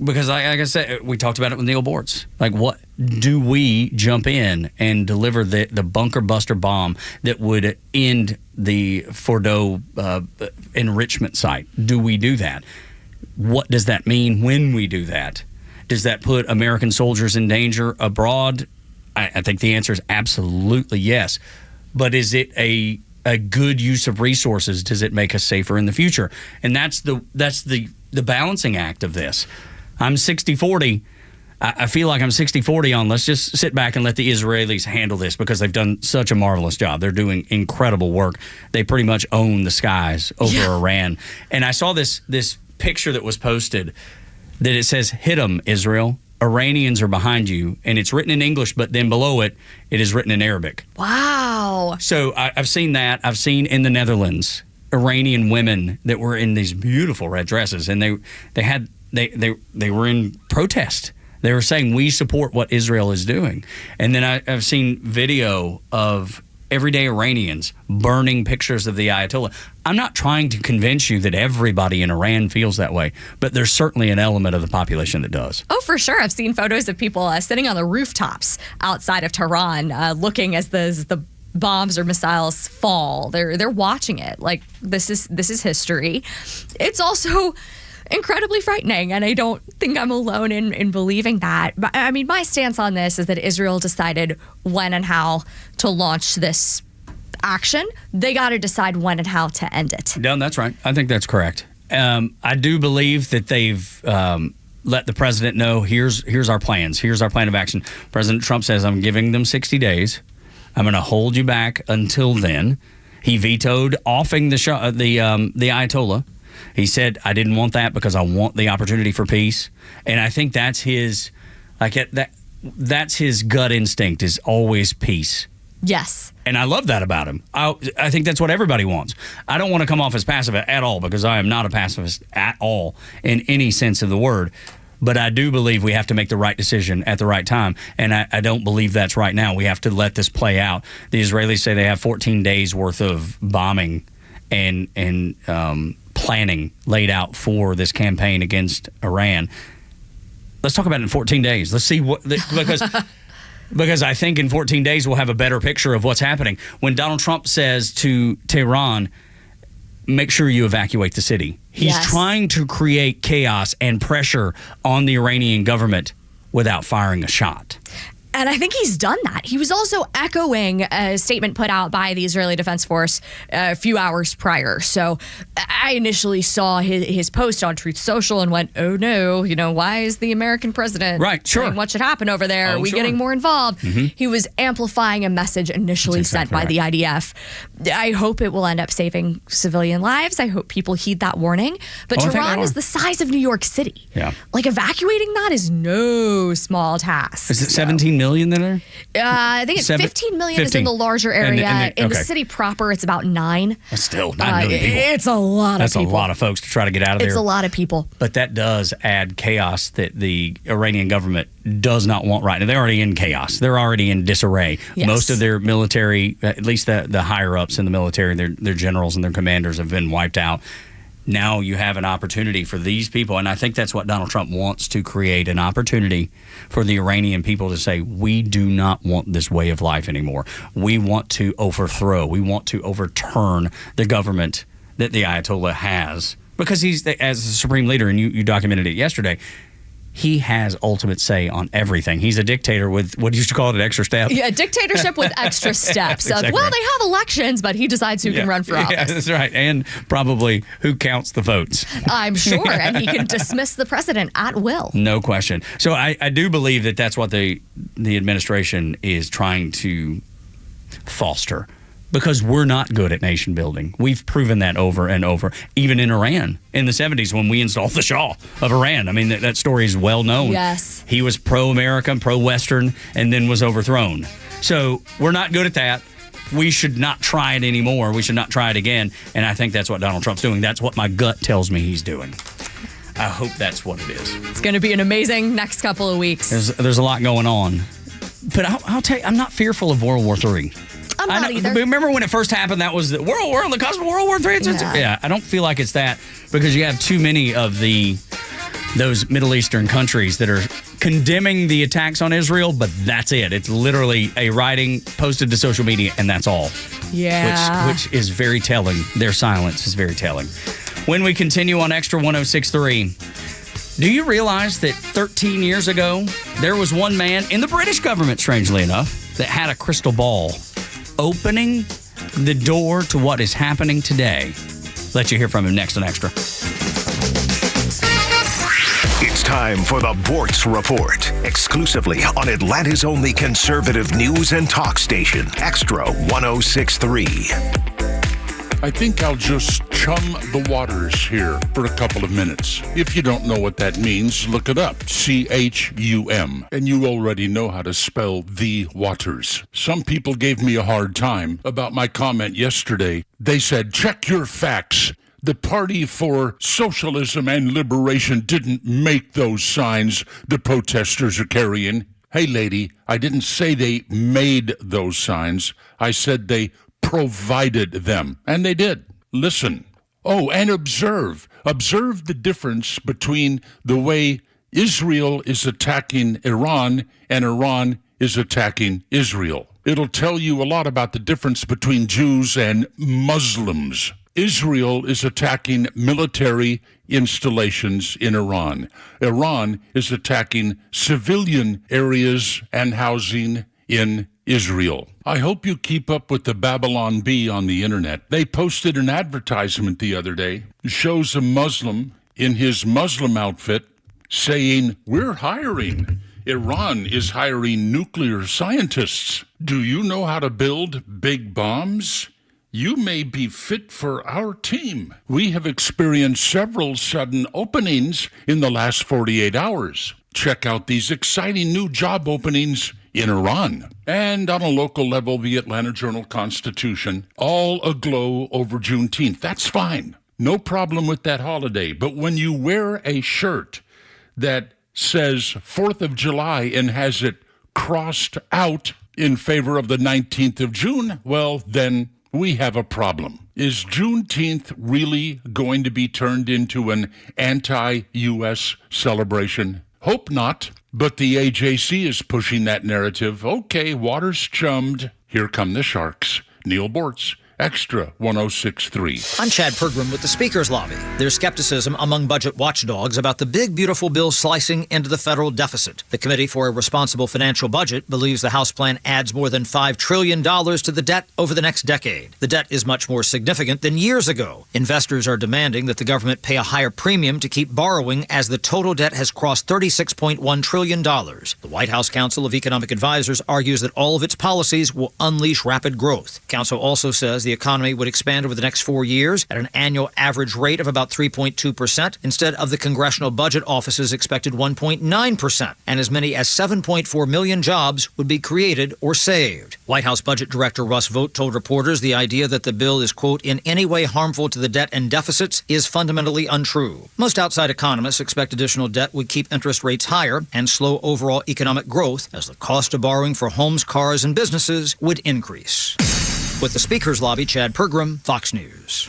because like I said, we talked about it with Neil Bortz. Like, what do we jump in and deliver the bunker buster bomb that would end the Fordo enrichment site? Do we do that? What does that mean when we do that? Does that put American soldiers in danger abroad? I think the answer is absolutely yes. But is it a good use of resources? Does it make us safer in the future? And that's the balancing act of this. I'm 60-40. I feel like I'm 60-40 on let's just sit back and let the Israelis handle this, because they've done such a marvelous job. They're doing incredible work. They pretty much own the skies over Iran. And I saw this picture that was posted that it says, "Hit 'em, Israel." Iranians are behind you, and it's written in English, but then below it is written in Arabic. Wow. So I've seen that. I've seen in the Netherlands Iranian women that were in these beautiful red dresses, and they were in protest. They were saying, we support what Israel is doing. And then I've seen video of everyday Iranians burning pictures of the Ayatollah. I'm not trying to convince you that everybody in Iran feels that way, but there's certainly an element of the population that does. Oh, for sure. I've seen photos of people sitting on the rooftops outside of Tehran, looking as the bombs or missiles fall. They're watching it. Like, this is history. It's also incredibly frightening, and I don't think I'm alone in believing that. But I mean, my stance on this is that Israel decided when and how to launch this action. They got to decide when and how to end it. No, that's right. I think that's correct. I do believe that they've let the president know, here's our plans. Here's our plan of action. President Trump says, I'm giving them 60 days. I'm going to hold you back until then. He vetoed offing the Ayatollah. He said, I didn't want that because I want the opportunity for peace. And I think that's his gut instinct, is always peace. Yes. And I love that about him. I think that's what everybody wants. I don't want to come off as passive at all, because I am not a pacifist at all in any sense of the word. But I do believe we have to make the right decision at the right time. And I don't believe that's right now. We have to let this play out. The Israelis say they have 14 days worth of bombing and planning laid out for this campaign against Iran. Let's talk about it in 14 days. Let's see what, because I think in 14 days we'll have a better picture of what's happening. When Donald Trump says to Tehran, make sure you evacuate the city, he's trying to create chaos and pressure on the Iranian government without firing a shot. And I think he's done that. He was also echoing a statement put out by the Israeli Defense Force a few hours prior. So I initially saw his post on Truth Social and went, oh no, why is the American president saying what should happen over there? Are we getting more involved? Mm-hmm. He was amplifying a message initially sent by the IDF. I hope it will end up saving civilian lives. I hope people heed that warning. But Tehran is the size of New York City. Yeah. Like, evacuating that is no small task. Is it 17 million there? I think it's 15 million is in the larger area. In the city proper, it's about 9. That's still 9 million people. It's a lot of people. That's a lot of folks to try to get out of there. It's a lot of people. But that does add chaos that the Iranian government does not want right now. They're already in chaos. They're already in disarray. Yes. Most of their military, at least the higher-ups in the military, their generals and their commanders have been wiped out. Now you have an opportunity for these people, and I think that's what Donald Trump wants, to create an opportunity for the Iranian people to say, we do not want this way of life anymore. We want to overthrow, we want to overturn the government that the Ayatollah has. Because he's, as the supreme leader, and you documented it yesterday, he has ultimate say on everything. He's a dictator with, what used to call it, an extra step. Yeah, dictatorship with extra steps. Exactly. Well, they have elections, but he decides who can run for office. Yeah, that's right. And probably who counts the votes. I'm sure. And he can dismiss the president at will. No question. So I do believe that that's what the administration is trying to foster. Because we're not good at nation building. We've proven that over and over, even in Iran in the 70s when we installed the Shah of Iran. I mean, that story is well known. Yes. He was pro-American, pro-Western, and then was overthrown. So we're not good at that. We should not try it anymore. We should not try it again. And I think that's what Donald Trump's doing. That's what my gut tells me he's doing. I hope that's what it is. It's going to be an amazing next couple of weeks. There's a lot going on. But I'll tell you, I'm not fearful of World War III. I'm not either. Remember when it first happened, that was we're on the cusp of World War III. Yeah, I don't feel like it's that, because you have too many of those Middle Eastern countries that are condemning the attacks on Israel, but that's it. It's literally a writing posted to social media, and that's all. Yeah. Which is very telling. Their silence is very telling. When we continue on Extra 106.3, do you realize that 13 years ago, there was one man in the British government, strangely enough, that had a crystal ball opening the door to what is happening today? Let you hear from him next on Extra. It's time for the Bortz Report, exclusively on Atlanta's only conservative news and talk station, Extra 106.3. I think I'll just chum the waters here for a couple of minutes. If you don't know what that means, look it up. CHUM. And you already know how to spell the waters. Some people gave me a hard time about my comment yesterday. They said, check your facts. The Party for Socialism and Liberation didn't make those signs the protesters are carrying. Hey, lady, I didn't say they made those signs. I said they provided them. And they did. Listen. Oh, and observe. Observe the difference between the way Israel is attacking Iran and Iran is attacking Israel. It'll tell you a lot about the difference between Jews and Muslims. Israel is attacking military installations in Iran. Iran is attacking civilian areas and housing in Israel. I hope you keep up with the Babylon Bee on the internet. They posted an advertisement the other day. It shows a Muslim in his Muslim outfit saying, "We're hiring. Iran is hiring nuclear scientists. Do you know how to build big bombs? You may be fit for our team. We have experienced several sudden openings in the last 48 hours. Check out these exciting new job openings in Iran." And on a local level, the Atlanta Journal-Constitution, all aglow over Juneteenth. That's fine. No problem with that holiday. But when you wear a shirt that says 4th of July and has it crossed out in favor of the 19th of June, well, then we have a problem. Is Juneteenth really going to be turned into an anti-U.S. celebration? Hope not, but the AJC is pushing that narrative. Okay, water's chummed. Here come the sharks. Neil Bortz, Extra 106.3. I'm Chad Pergram with the Speaker's Lobby. There's skepticism among budget watchdogs about the big, beautiful bill slicing into the federal deficit. The Committee for a Responsible Financial Budget believes the House plan adds more than $5 trillion to the debt over the next decade. The debt is much more significant than years ago. Investors are demanding that the government pay a higher premium to keep borrowing as the total debt has crossed $36.1 trillion. The White House Council of Economic Advisors argues that all of its policies will unleash rapid growth. Council also says the economy would expand over the next 4 years at an annual average rate of about 3.2% instead of the Congressional Budget Office's expected 1.9%, and as many as 7.4 million jobs would be created or saved. White House Budget Director Russ Vought told reporters the idea that the bill is, quote, in any way harmful to the debt and deficits is fundamentally untrue. Most outside economists expect additional debt would keep interest rates higher and slow overall economic growth as the cost of borrowing for homes, cars, and businesses would increase. With the Speaker's Lobby, Chad Pergram, Fox News.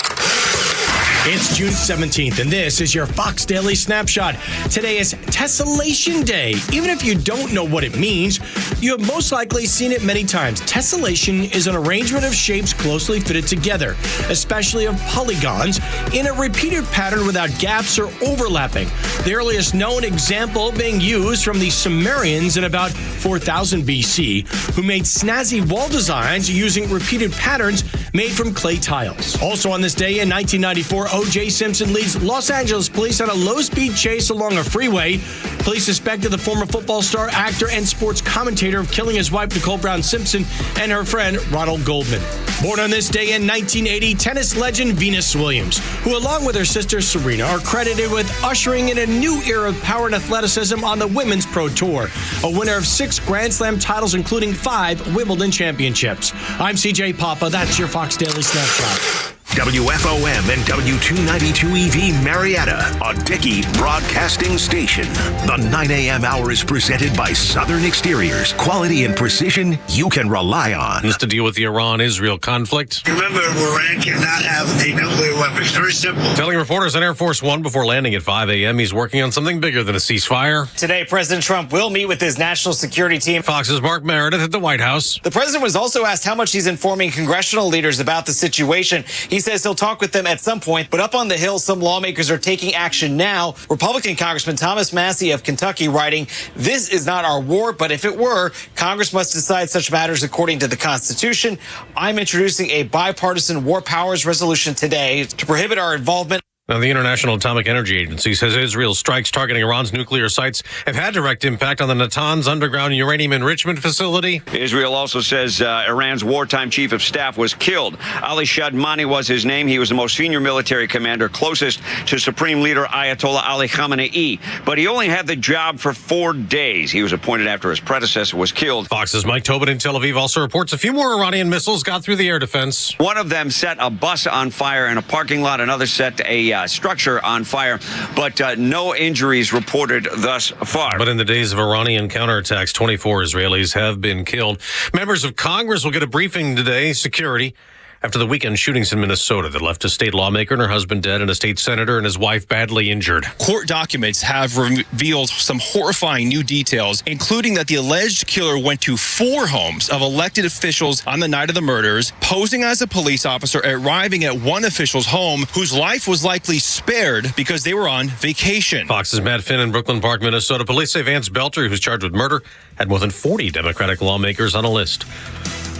It's June 17th, and this is your Fox Daily Snapshot. Today is Tessellation Day. Even if you don't know what it means, you have most likely seen it many times. Tessellation is an arrangement of shapes closely fitted together, especially of polygons, in a repeated pattern without gaps or overlapping. The earliest known example being used from the Sumerians in about 4000 BC, who made snazzy wall designs using repeated patterns made from clay tiles. Also on this day in 1994, O.J. Simpson leads Los Angeles police on a low-speed chase along a freeway. Police suspected the former football star, actor, and sports commentator of killing his wife, Nicole Brown Simpson, and her friend, Ronald Goldman. Born on this day in 1980, tennis legend Venus Williams, who along with her sister Serena are credited with ushering in a new era of power and athleticism on the Women's Pro Tour, a winner of 6 Grand Slam titles, including 5 Wimbledon championships. I'm CJ Papa. That's your Fox Daily Snapshot. WFOM and W292EV Marietta, a Dickey broadcasting station. The 9 a.m. hour is presented by Southern Exteriors. Quality and precision you can rely on. Just to deal with the Iran-Israel conflict. Remember, Iran cannot have a nuclear weapon. It's very simple. Telling reporters on Air Force One before landing at 5 a.m. he's working on something bigger than a ceasefire. Today, President Trump will meet with his national security team. Fox's Mark Meredith at the White House. The president was also asked how much he's informing congressional leaders about the situation. He says he'll talk with them at some point, but up on the Hill, some lawmakers are taking action now. Republican Congressman Thomas Massey of Kentucky writing, "This is not our war, but if it were, Congress must decide such matters according to the Constitution. I'm introducing a bipartisan war powers resolution today to prohibit our involvement." Now, the International Atomic Energy Agency says Israel's strikes targeting Iran's nuclear sites have had direct impact on the Natanz underground uranium enrichment facility. Israel also says Iran's wartime chief of staff was killed. Ali Shadmani was his name. He was the most senior military commander closest to Supreme Leader Ayatollah Ali Khamenei. But he only had the job for 4 days. He was appointed after his predecessor was killed. Fox's Mike Tobin in Tel Aviv also reports a few more Iranian missiles got through the air defense. One of them set a bus on fire in a parking lot. Another set a structure on fire, but no injuries reported thus far. But in the days of Iranian counterattacks, 24 Israelis have been killed. Members of Congress will get a briefing today, security, after the weekend shootings in Minnesota that left a state lawmaker and her husband dead and a state senator and his wife badly injured. Court documents have revealed some horrifying new details, including that the alleged killer went to 4 homes of elected officials on the night of the murders, posing as a police officer, arriving at one official's home whose life was likely spared because they were on vacation. Fox's Matt Finn in Brooklyn Park, Minnesota. Police say Vance Belter, who's charged with murder, had more than 40 Democratic lawmakers on a list.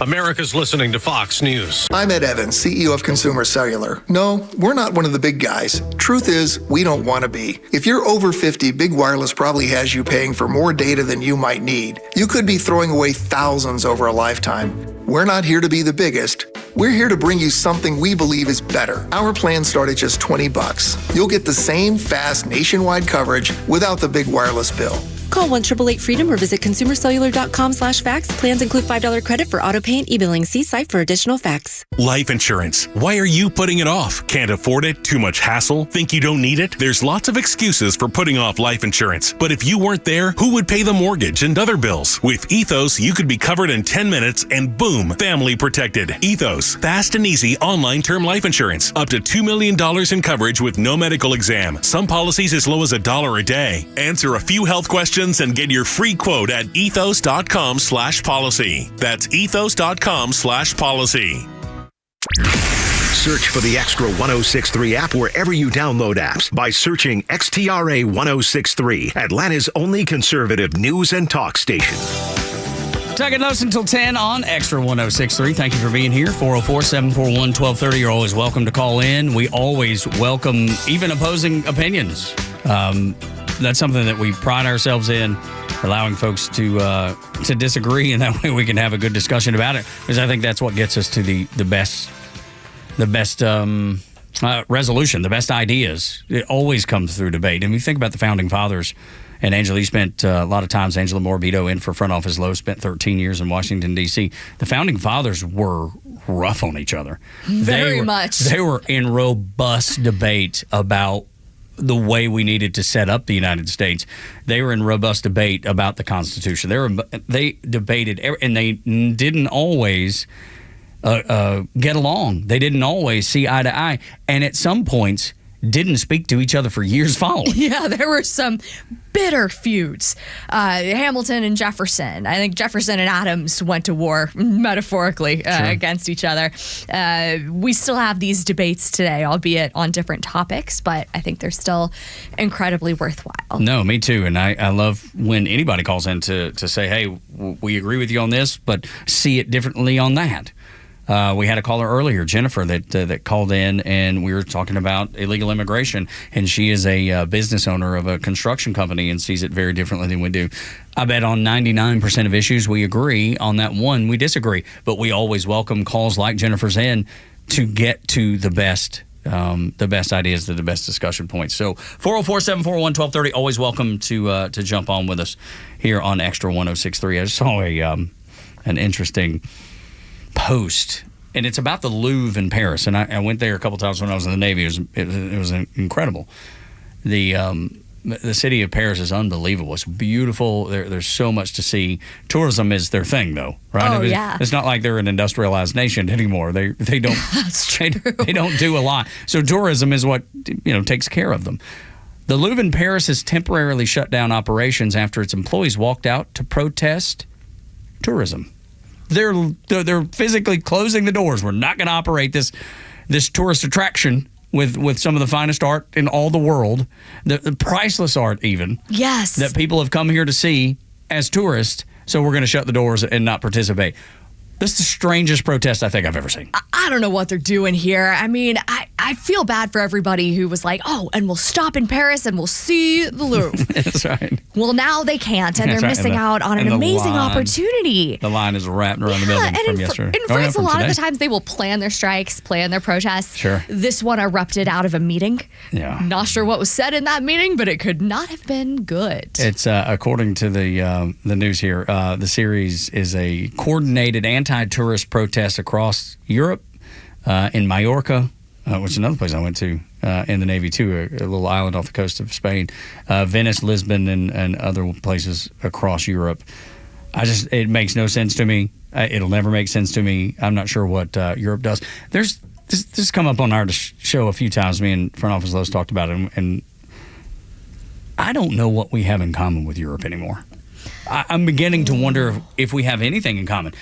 America's listening to Fox News. I'm Ed Evans, CEO of Consumer Cellular. No, we're not one of the big guys. Truth is, we don't want to be. If you're over 50, Big Wireless probably has you paying for more data than you might need. You could be throwing away thousands over a lifetime. We're not here to be the biggest. We're here to bring you something we believe is better. Our plans start at just $20. You'll get the same fast nationwide coverage without the big wireless bill. Call 1-888-FREEDOM or visit consumercellular.com/facts. Plans include $5 credit for auto pay and e-billing. See site for additional facts. Life insurance. Why are you putting it off? Can't afford it? Too much hassle? Think you don't need it? There's lots of excuses for putting off life insurance. But if you weren't there, who would pay the mortgage and other bills? With Ethos, you could be covered in 10 minutes and boom, family protected. Ethos. Fast and easy online term life insurance. Up to $2 million in coverage with no medical exam. Some policies as low as $1 a day. Answer a few health questions and get your free quote at ethos.com/policy. That's ethos.com/policy. Search for the Extra 106.3 app wherever you download apps by searching XTRA 106.3, Atlanta's only conservative news and talk station. Taking notes until 10 on Extra 106.3. Thank you for being here. 404-741-1230. You're always welcome to call in. We always welcome even opposing opinions. That's something that we pride ourselves in, allowing folks to disagree, and that way we can have a good discussion about it. Because I think that's what gets us to the best resolution, the best ideas. It always comes through debate. And we think about the founding fathers. And Angela, you spent a lot of times, Angela Morbido in for Front Office Low, spent 13 years in Washington, D.C. The founding fathers were rough on each other. Very much. They were in robust debate about the way we needed to set up the United States. They were in robust debate about the Constitution. They debated, and they didn't always get along. They didn't always see eye to eye. And at some points, didn't speak to each other for years following. Yeah, there were some bitter feuds. Hamilton and Jefferson. I think Jefferson and Adams went to war, metaphorically, against each other. We still have these debates today, albeit on different topics, but I think they're still incredibly worthwhile. No, me too. And I love when anybody calls in to say, hey, we agree with you on this, but see it differently on that. We had a caller earlier, Jennifer, that called in, and we were talking about illegal immigration, and she is a business owner of a construction company and sees it very differently than we do. I bet on 99% of issues we agree. On that one, we disagree. But we always welcome calls like Jennifer's in to get to the best ideas, to the best discussion points. So 404-741-1230, always welcome to jump on with us here on Extra 106.3. I saw an interesting post, and it's about the Louvre in Paris, and I went there a couple times when I was in the Navy. It was incredible. The city of Paris is unbelievable. It's beautiful. There's so much to see. Tourism is their thing, though, right? Oh, yeah. It's not like they're an industrialized nation anymore. They don't. That's true. They don't do a lot. So tourism is what takes care of them. The Louvre in Paris has temporarily shut down operations after its employees walked out to protest tourism. They're physically closing the doors. We're not going to operate this tourist attraction with some of the finest art in all the world, the priceless art even. Yes. That people have come here to see as tourists. So we're going to shut the doors and not participate. This is the strangest protest I think I've ever seen. I don't know what they're doing here. I mean, I feel bad for everybody who was like, oh, and we'll stop in Paris and we'll see the Louvre. That's right. Well, now they can't, and they're missing out on an amazing opportunity. The line is wrapped around the building from yesterday. In France, a lot of the times they will plan their strikes, plan their protests. Sure. This one erupted out of a meeting. Yeah. Not sure what was said in that meeting, but it could not have been good. It's according to the news here, the series is a coordinated anti-tourist protest across Europe, in Mallorca, which is another place I went to in the Navy too, a little island off the coast of Spain, Venice, Lisbon, and other places across Europe. It makes no sense to me. It'll never make sense to me. I'm not sure what Europe does. This has come up on our show a few times. Me and Front Office Lowe's talked about it, and I don't know what we have in common with Europe anymore. I'm beginning to wonder if we have anything in common.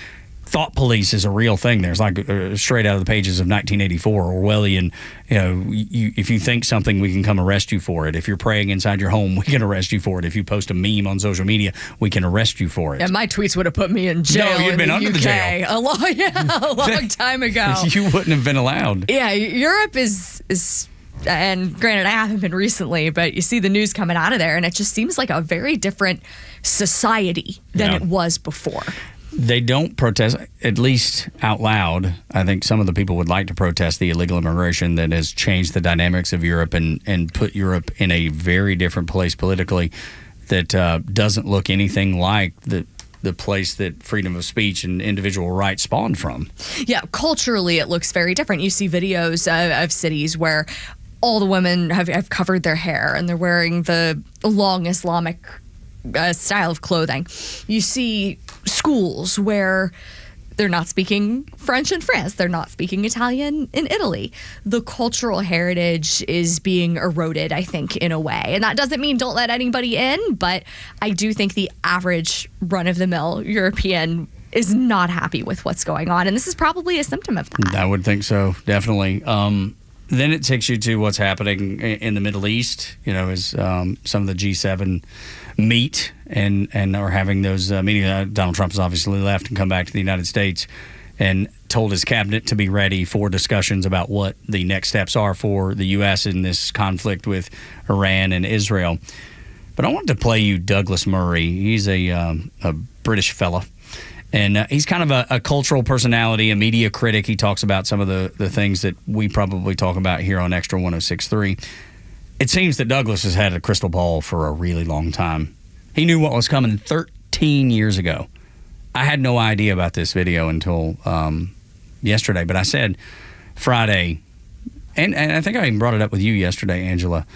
Thought police is a real thing. There's like straight out of the pages of 1984, Orwellian. If you think something, we can come arrest you for it. If you're praying inside your home, we can arrest you for it. If you post a meme on social media, we can arrest you for it. Yeah, my tweets would have put me in jail. No, you'd been under the jail a long time ago. You wouldn't have been allowed. Yeah, Europe is. And granted, I haven't been recently, but you see the news coming out of there, and it just seems like a very different society than it was before. They don't protest, at least out loud. I think some of the people would like to protest the illegal immigration that has changed the dynamics of Europe and put Europe in a very different place politically that doesn't look anything like the place that freedom of speech and individual rights spawned from. Yeah, culturally it looks very different. You see videos of cities where all the women have covered their hair and they're wearing the long Islamic style of clothing. You see schools where they're not speaking French in France. They're not speaking Italian in Italy. The cultural heritage is being eroded, I think, in a way. And that doesn't mean don't let anybody in, but I do think the average run-of-the-mill European is not happy with what's going on. And this is probably a symptom of that. I would think so, definitely. Then it takes you to what's happening in the Middle East, as some of the G7 meet and are having those meetings. Donald Trump has obviously left and come back to the United States and told his cabinet to be ready for discussions about what the next steps are for the U.S. in this conflict with Iran and Israel. But I wanted to play you Douglas Murray. He's a British fella. And he's kind of a cultural personality, a media critic. He talks about some of the things that we probably talk about here on Extra 106.3. It seems that Douglas has had a crystal ball for a really long time. He knew what was coming 13 years ago. I had no idea about this video until yesterday, but I said Friday, and I think I even brought it up with you yesterday, Angela,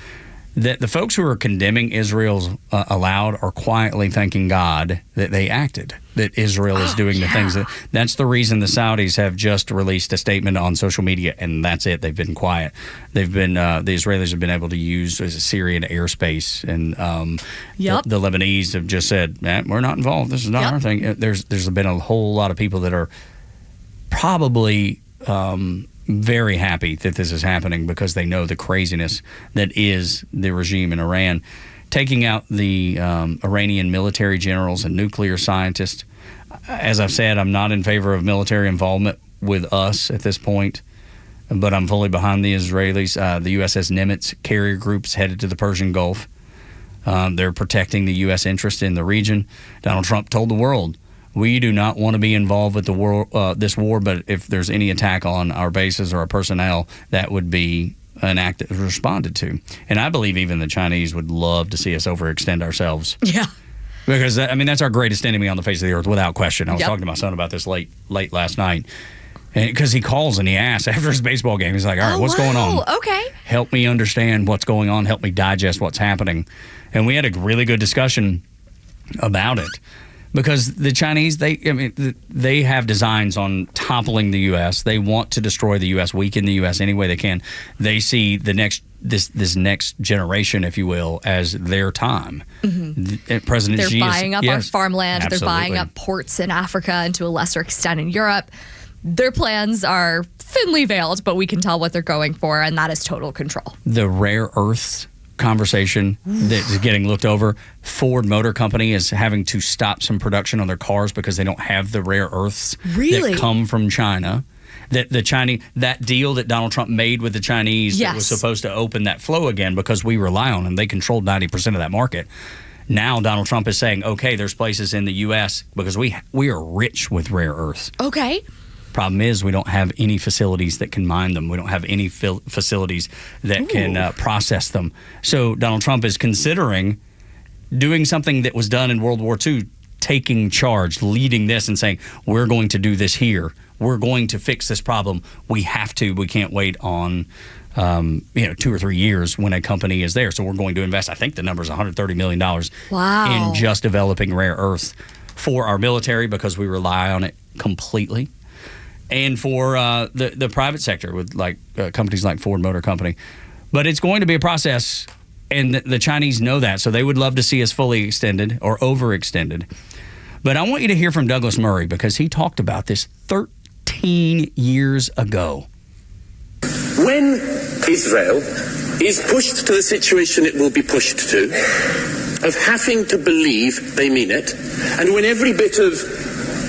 that the folks who are condemning Israel's aloud are quietly thanking God that they acted, that Israel is doing the things that's the reason the Saudis have just released a statement on social media, and that's it. They've been quiet. They've been the Israelis have been able to use Syrian airspace, and the Lebanese have just said, we're not involved. This is not our thing. There's been a whole lot of people that are probably very happy that this is happening because they know the craziness that is the regime in Iran. Taking out the Iranian military generals and nuclear scientists. As I've said, I'm not in favor of military involvement with us at this point, but I'm fully behind the Israelis. The USS Nimitz carrier groups headed to the Persian Gulf. They're protecting the U.S. interest in the region. Donald Trump told the world, we do not want to be involved with this war, but if there's any attack on our bases or our personnel, that would be an act that was responded to. And I believe even the Chinese would love to see us overextend ourselves. Yeah. Because, that's our greatest enemy on the face of the earth, without question. I was talking to my son about this late last night. Because he calls and he asks after his baseball game, he's like, all right, what's going on? Okay. Help me understand what's going on. Help me digest what's happening. And we had a really good discussion about it. Because the Chinese, they have designs on toppling the U.S. They want to destroy the U.S., weaken the U.S. any way they can. They see this next generation, if you will, as their time. Mm-hmm. President Xi is buying up our farmland. Absolutely. They're buying up ports in Africa and to a lesser extent in Europe. Their plans are thinly veiled, but we can tell what they're going for, and that is total control. The rare earths conversation that's getting looked over. Ford Motor Company is having to stop some production on their cars because they don't have the rare earths that come from China. That deal that Donald Trump made with the Chinese that was supposed to open that flow again because we rely on them. They controlled 90% of that market. Now Donald Trump is saying, okay, there's places in the U.S. because we are rich with rare earths. Okay. Problem is we don't have any facilities that can mine them. We don't have any facilities that can process them. So Donald Trump is considering doing something that was done in World War II, taking charge, leading this and saying, we're going to do this here. We're going to fix this problem. We have to. We can't wait on 2 or 3 years when a company is there. So we're going to invest, I think the number is $130 million in just developing rare earths for our military because we rely on it completely. And for the private sector with companies like Ford Motor Company. But it's going to be a process, and the Chinese know that. So they would love to see us fully extended or overextended. But I want you to hear from Douglas Murray because he talked about this 13 years ago. When Israel is pushed to the situation it will be pushed to, of having to believe they mean it, and when every bit of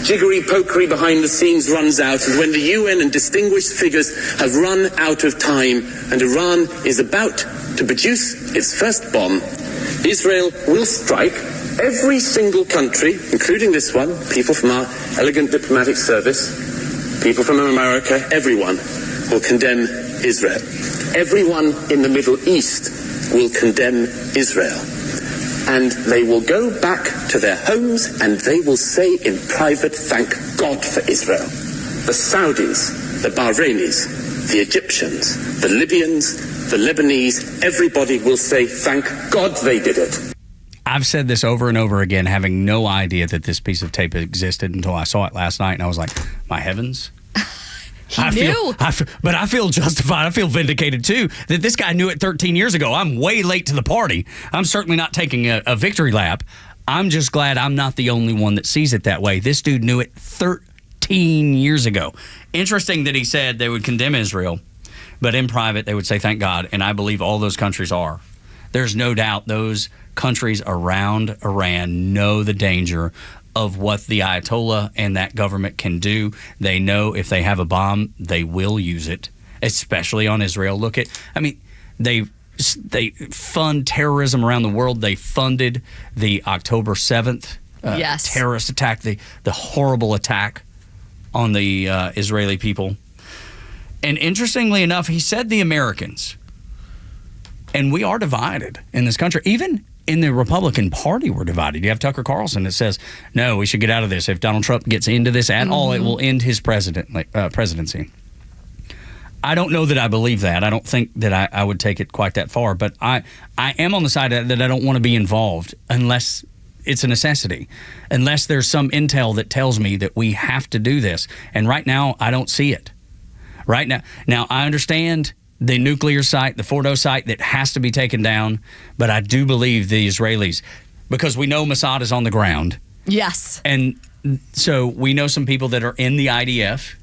jiggery-pokery behind the scenes runs out, and when the UN and distinguished figures have run out of time, and Iran is about to produce its first bomb, Israel will strike. Every single country, including this one, people from our elegant diplomatic service, people from America, everyone will condemn Israel. Everyone in the Middle East will condemn Israel. And they will go back to their homes and they will say in private, thank God for Israel. The Saudis, the Bahrainis, the Egyptians, the Libyans, the Lebanese, everybody will say, thank God they did it. I've said this over and over again, having no idea that this piece of tape existed until I saw it last night, and I was like, my heavens. But I feel justified. I feel vindicated, too, that this guy knew it 13 years ago. I'm way late to the party. I'm certainly not taking a victory lap. I'm just glad I'm not the only one that sees it that way. This dude knew it 13 years ago. Interesting that he said they would condemn Israel, but in private they would say, thank God, and I believe all those countries are. There's no doubt those countries around Iran know the danger of what the Ayatollah and that government can do. They know if they have a bomb, they will use it, especially on Israel. They fund terrorism around the world. They funded the October 7th terrorist attack, the horrible attack on the Israeli people. And interestingly enough, he said the Americans, and we are divided in this country. Even in the Republican Party, we're divided. You have Tucker Carlson that says, no, we should get out of this. If Donald Trump gets into this at all, it will end his presidency. I don't know that I believe that. I don't think that I would take it quite that far. But I am on the side that I don't want to be involved unless it's a necessity, unless there's some intel that tells me that we have to do this. And right now, I don't see it. Right now, I understand the nuclear site, the Fordo site that has to be taken down. But I do believe the Israelis, because we know Mossad is on the ground. Yes. And so we know some people that are in the IDF.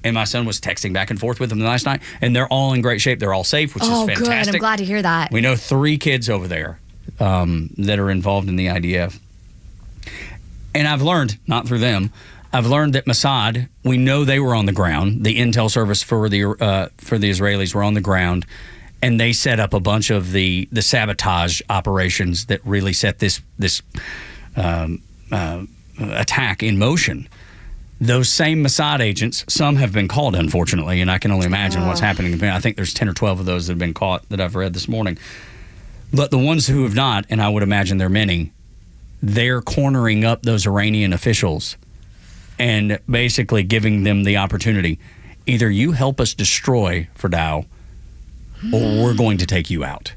And my son was texting back and forth with them last night. And they're all in great shape. They're all safe, which is fantastic. Oh, good. I'm glad to hear that. We know 3 kids over there that are involved in the IDF. And I've learned, not through them, I've learned that Mossad, we know they were on the ground. The intel service for the Israelis were on the ground, and they set up a bunch of the sabotage operations that really set this attack in motion. Those same Mossad agents, some have been caught, unfortunately, and I can only imagine what's happening. I think there's 10 or 12 of those that have been caught that I've read this morning. But the ones who have not, and I would imagine there are many, they're cornering up those Iranian officials and basically giving them the opportunity. Either you help us destroy Fordow, or we're going to take you out.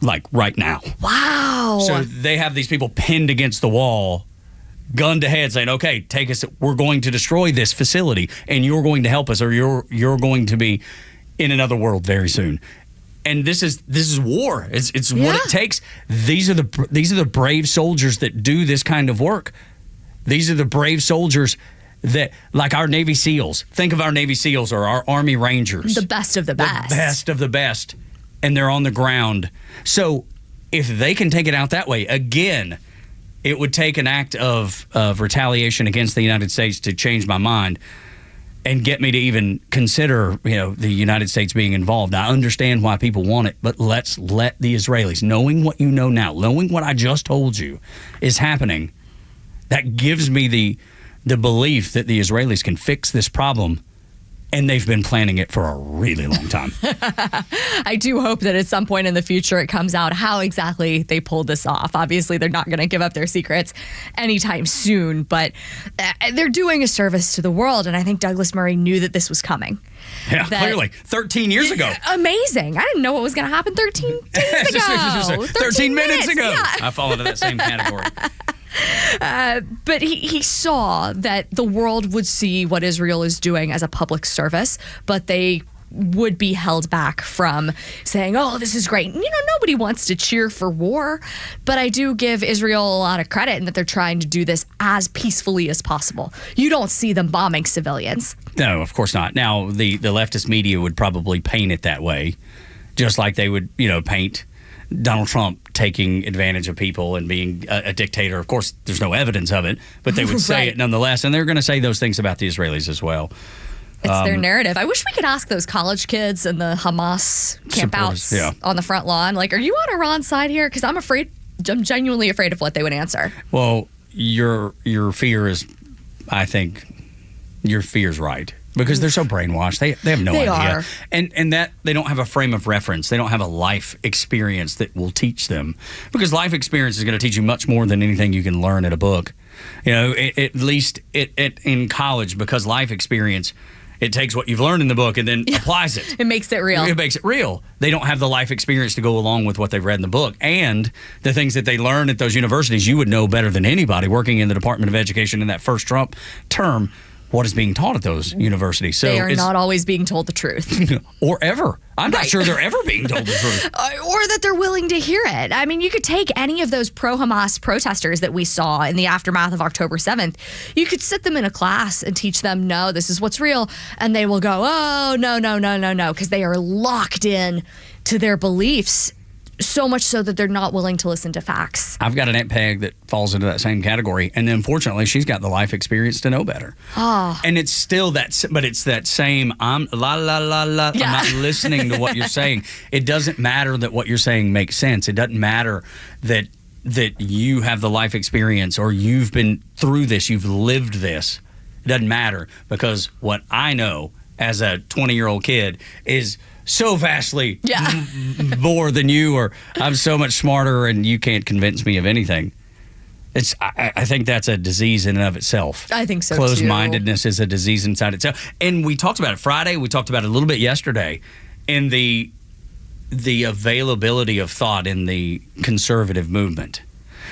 Like right now. Wow. So they have these people pinned against the wall, gun to head, saying, okay, take us, we're going to destroy this facility, and you're going to help us, or you're going to be in another world very soon. And this is war. It's what it takes. These are the brave soldiers that do this kind of work. These are the brave soldiers that, like our Navy SEALs. Think of our Navy SEALs or our Army Rangers. The best of the best. The best of the best. And they're on the ground. So if they can take it out that way, again, it would take an act of retaliation against the United States to change my mind and get me to even consider, the United States being involved. I understand why people want it, but let's let the Israelis, knowing what you know now, knowing what I just told you is happening, that gives me the belief that the Israelis can fix this problem. And they've been planning it for a really long time. I do hope that at some point in the future it comes out how exactly they pulled this off. Obviously, they're not going to give up their secrets anytime soon, but they're doing a service to the world. And I think Douglas Murray knew that this was coming. Yeah, clearly. 13 years ago. Amazing. I didn't know what was going to happen 13 days ago. 13 minutes ago. Yeah. I fall into that same category. But he saw that the world would see what Israel is doing as a public service, but they would be held back from saying, oh, this is great. Nobody wants to cheer for war, but I do give Israel a lot of credit in that they're trying to do this as peacefully as possible. You don't see them bombing civilians. No, of course not. Now, the leftist media would probably paint it that way, just like they would, paint Donald Trump taking advantage of people and being a dictator. Of course, there's no evidence of it, but they would say it nonetheless. And they're going to say those things about the Israelis as well. It's their narrative. I wish we could ask those college kids and the Hamas campouts on the front lawn, like, are you on Iran's side here? Because I'm genuinely afraid of what they would answer. Well, your fear is, I think, your fear's right. Because they're so brainwashed. They have no idea. And that they don't have a frame of reference. They don't have a life experience that will teach them. Because life experience is going to teach you much more than anything you can learn at a book. At least in college, because life experience, it takes what you've learned in the book and then applies it. It makes it real. It makes it real. They don't have the life experience to go along with what they've read in the book. And the things that they learn at those universities, you would know better than anybody working in the Department of Education in that first Trump term. What is being taught at those universities. So they are not always being told the truth. Or ever. I'm not sure they're ever being told the truth. Or that they're willing to hear it. I mean, you could take any of those pro-Hamas protesters that we saw in the aftermath of October 7th. You could sit them in a class and teach them, no, this is what's real. And they will go, oh, no, because they are locked in to their beliefs. So much so that they're not willing to listen to facts. I've got an Aunt Peg that falls into that same category. And then, unfortunately, she's got the life experience to know better. Oh. And it's still but it's that same, I'm la, la, la, la. Yeah. I'm not listening to what you're saying. It doesn't matter that what you're saying makes sense. It doesn't matter that you have the life experience or you've been through this, you've lived this. It doesn't matter because what I know as a 20-year-old kid is so vastly more than you, or I'm so much smarter and you can't convince me of anything. I think that's a disease in and of itself. I think so, Closed-mindedness is a disease inside itself. And we talked about it Friday. We talked about it a little bit yesterday. And the availability of thought in the conservative movement.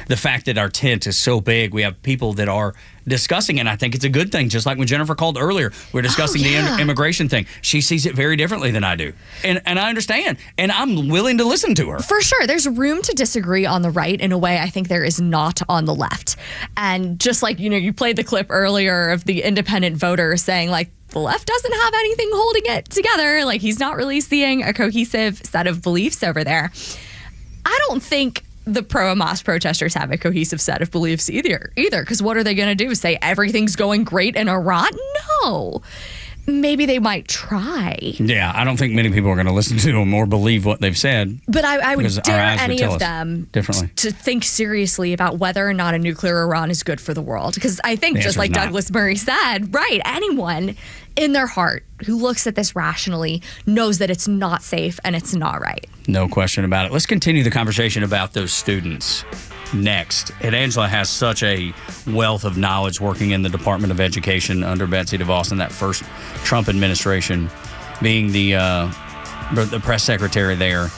The fact that our tent is so big, we have people that are discussing, and I think it's a good thing. Just like when Jennifer called earlier, we're discussing the immigration thing. She sees it very differently than I do, and I understand, and I'm willing to listen to her. For sure, there's room to disagree on the right in a way I think there is not on the left. And just like you played the clip earlier of the independent voter saying like, the left doesn't have anything holding it together. Like he's not really seeing a cohesive set of beliefs over there. I don't think the pro-Hamas protesters have a cohesive set of beliefs either, because what are they going to do? Say everything's going great in Iran? No. Maybe they might try. Yeah, I don't think many people are going to listen to them or believe what they've said. But I would dare any of them differently to think seriously about whether or not a nuclear Iran is good for the world. Because I think, just like Douglas Murray said, right, anyone in their heart who looks at this rationally knows that it's not safe and it's not right. No question about it. Let's continue the conversation about those students next. And Angela has such a wealth of knowledge working in the Department of Education under Betsy DeVos in that first Trump administration, being the press secretary there.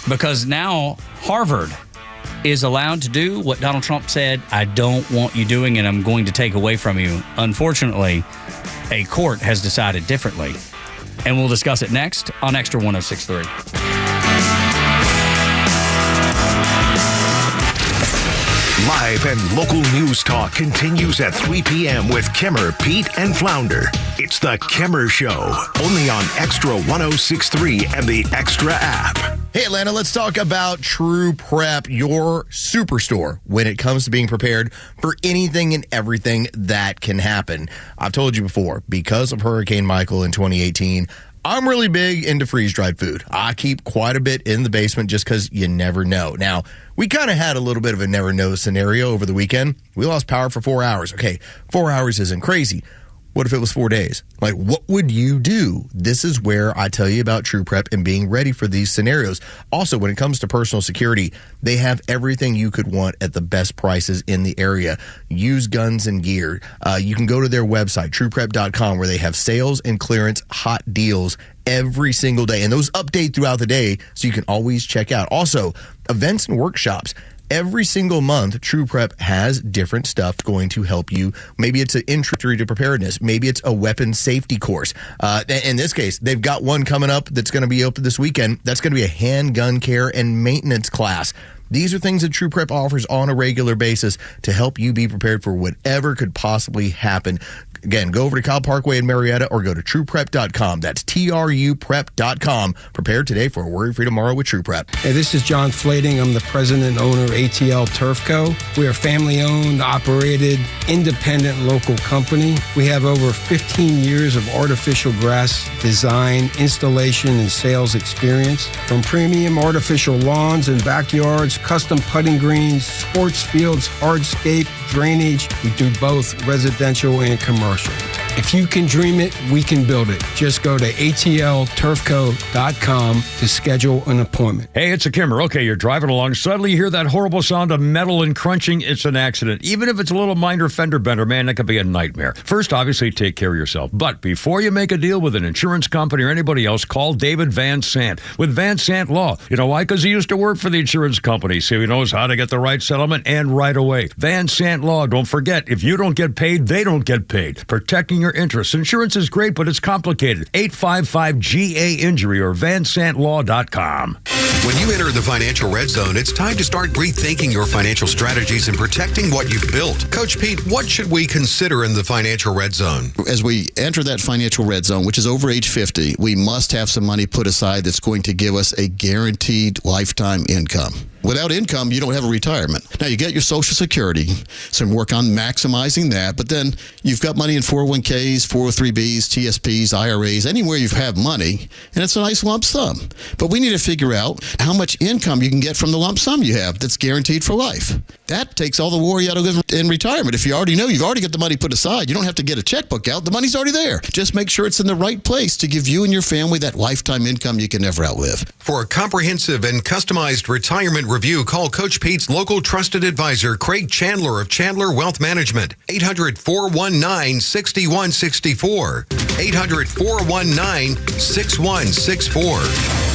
Because now Harvard is allowed to do what Donald Trump said, I don't want you doing and I'm going to take away from you. Unfortunately, a court has decided differently. And we'll discuss it next on Xtra 106.3. Live and local news talk continues at 3 p.m. with Kimmer, Pete, and Flounder. It's the Kimmer Show, only on Xtra 106.3 and the Xtra app. Hey, Atlanta, let's talk about True Prep, your superstore when it comes to being prepared for anything and everything that can happen. I've told you before, because of Hurricane Michael in 2018, I'm really big into freeze-dried food. I keep quite a bit in the basement just because you never know. Now, we kind of had a little bit of a never know scenario over the weekend. We lost power for 4 hours. Okay, 4 hours isn't crazy. What if it was 4 days? Like, what would you do? This is where I tell you about True Prep and being ready for these scenarios. Also, when it comes to personal security, they have everything you could want at the best prices in the area. Use guns and gear. You can go to their website, trueprep.com, where they have sales and clearance hot deals every single day. And those update throughout the day, so you can always check out. Also, events and workshops. Every single month, True Prep has different stuff going to help you. Maybe it's an introductory to preparedness. Maybe it's a weapons safety course. In this case, they've got one coming up that's going to be open this weekend. That's going to be a handgun care and maintenance class. These are things that True Prep offers on a regular basis to help you be prepared for whatever could possibly happen. Again, go over to Kyle Parkway in Marietta or go to trueprep.com. That's TRUprep.com. Prepare today for a worry-free tomorrow with True Prep. Hey, this is John Flading. I'm the president and owner of ATL Turf Co. We're a family-owned, operated, independent local company. We have over 15 years of artificial grass design, installation, and sales experience. From premium artificial lawns and backyards, custom putting greens, sports fields, hardscape, drainage. We do both residential and commercial. If you can dream it, we can build it. Just go to atlturfco.com to schedule an appointment. Hey, it's a Kimmer. Okay, you're driving along. Suddenly you hear that horrible sound of metal and crunching. It's an accident. Even if it's a little minor fender bender, man, that could be a nightmare. First, obviously, take care of yourself. But before you make a deal with an insurance company or anybody else, call David Van Sant with Van Sant Law. You know why? Because he used to work for the insurance company, so he knows how to get the right settlement and right away. Van Sant Law. Don't forget, if you don't get paid, they don't get paid. Protecting your interests. Insurance is great, but it's complicated. 855-GA-INJURY or vansantlaw.com. When you enter the financial red zone, it's time to start rethinking your financial strategies and protecting what you've built. Coach Pete, what should we consider in the financial red zone? As we enter that financial red zone, which is over age 50, we must have some money put aside that's going to give us a guaranteed lifetime income. Without income, you don't have a retirement. Now, you get your Social Security, so work on maximizing that, but then you've got money in 401ks, 403bs, TSPs, IRAs, anywhere you have money, and it's a nice lump sum. But we need to figure out how much income you can get from the lump sum you have that's guaranteed for life. That takes all the worry out of it in retirement. If you already know, you've already got the money put aside. You don't have to get a checkbook out. The money's already there. Just make sure it's in the right place to give you and your family that lifetime income you can never outlive. For a comprehensive and customized retirement review, call Coach Pete's local trusted advisor, Craig Chandler of Chandler Wealth Management. 800-419-6164. 800-419-6164.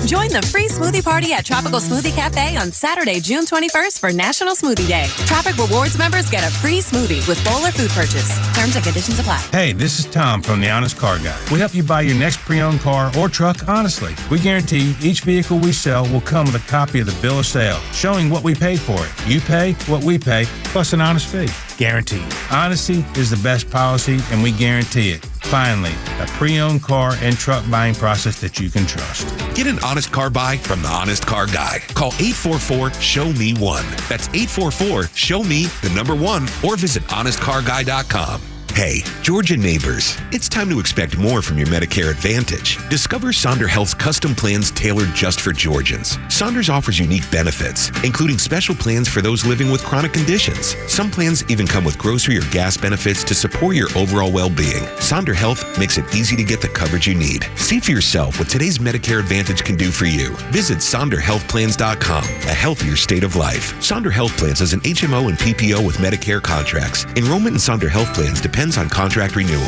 Join the free smoothie party at Tropical Smoothie Cafe on Saturday, June 21st for National Smoothie Day. Tropic Rewards members get a free smoothie with bowl or food purchase. Terms and conditions apply. Hey, this is Tom from The Honest Car Guy. We help you buy your next pre-owned car or truck honestly. We guarantee each vehicle we sell will come with a copy of the bill of sale showing what we paid for it. You pay what we pay, plus an honest fee. Guaranteed. Honesty is the best policy, and we guarantee it. Finally, a pre-owned car and truck buying process that you can trust. Get an honest car buy from the Honest Car Guy. Call 844-SHOW-ME-1. That's 844-SHOW-ME-1 or visit honestcarguy.com. Hey, Georgia neighbors, it's time to expect more from your Medicare Advantage. Discover Sonder Health's custom plans tailored just for Georgians. Saunders offers unique benefits, including special plans for those living with chronic conditions. Some plans even come with grocery or gas benefits to support your overall well-being. Sonder Health makes it easy to get the coverage you need. See for yourself what today's Medicare Advantage can do for you. Visit SonderHealthPlans.com, a healthier state of life. Sonder Health Plans is an HMO and PPO with Medicare contracts. Enrollment in Sonder Health Plans depends on contract renewal.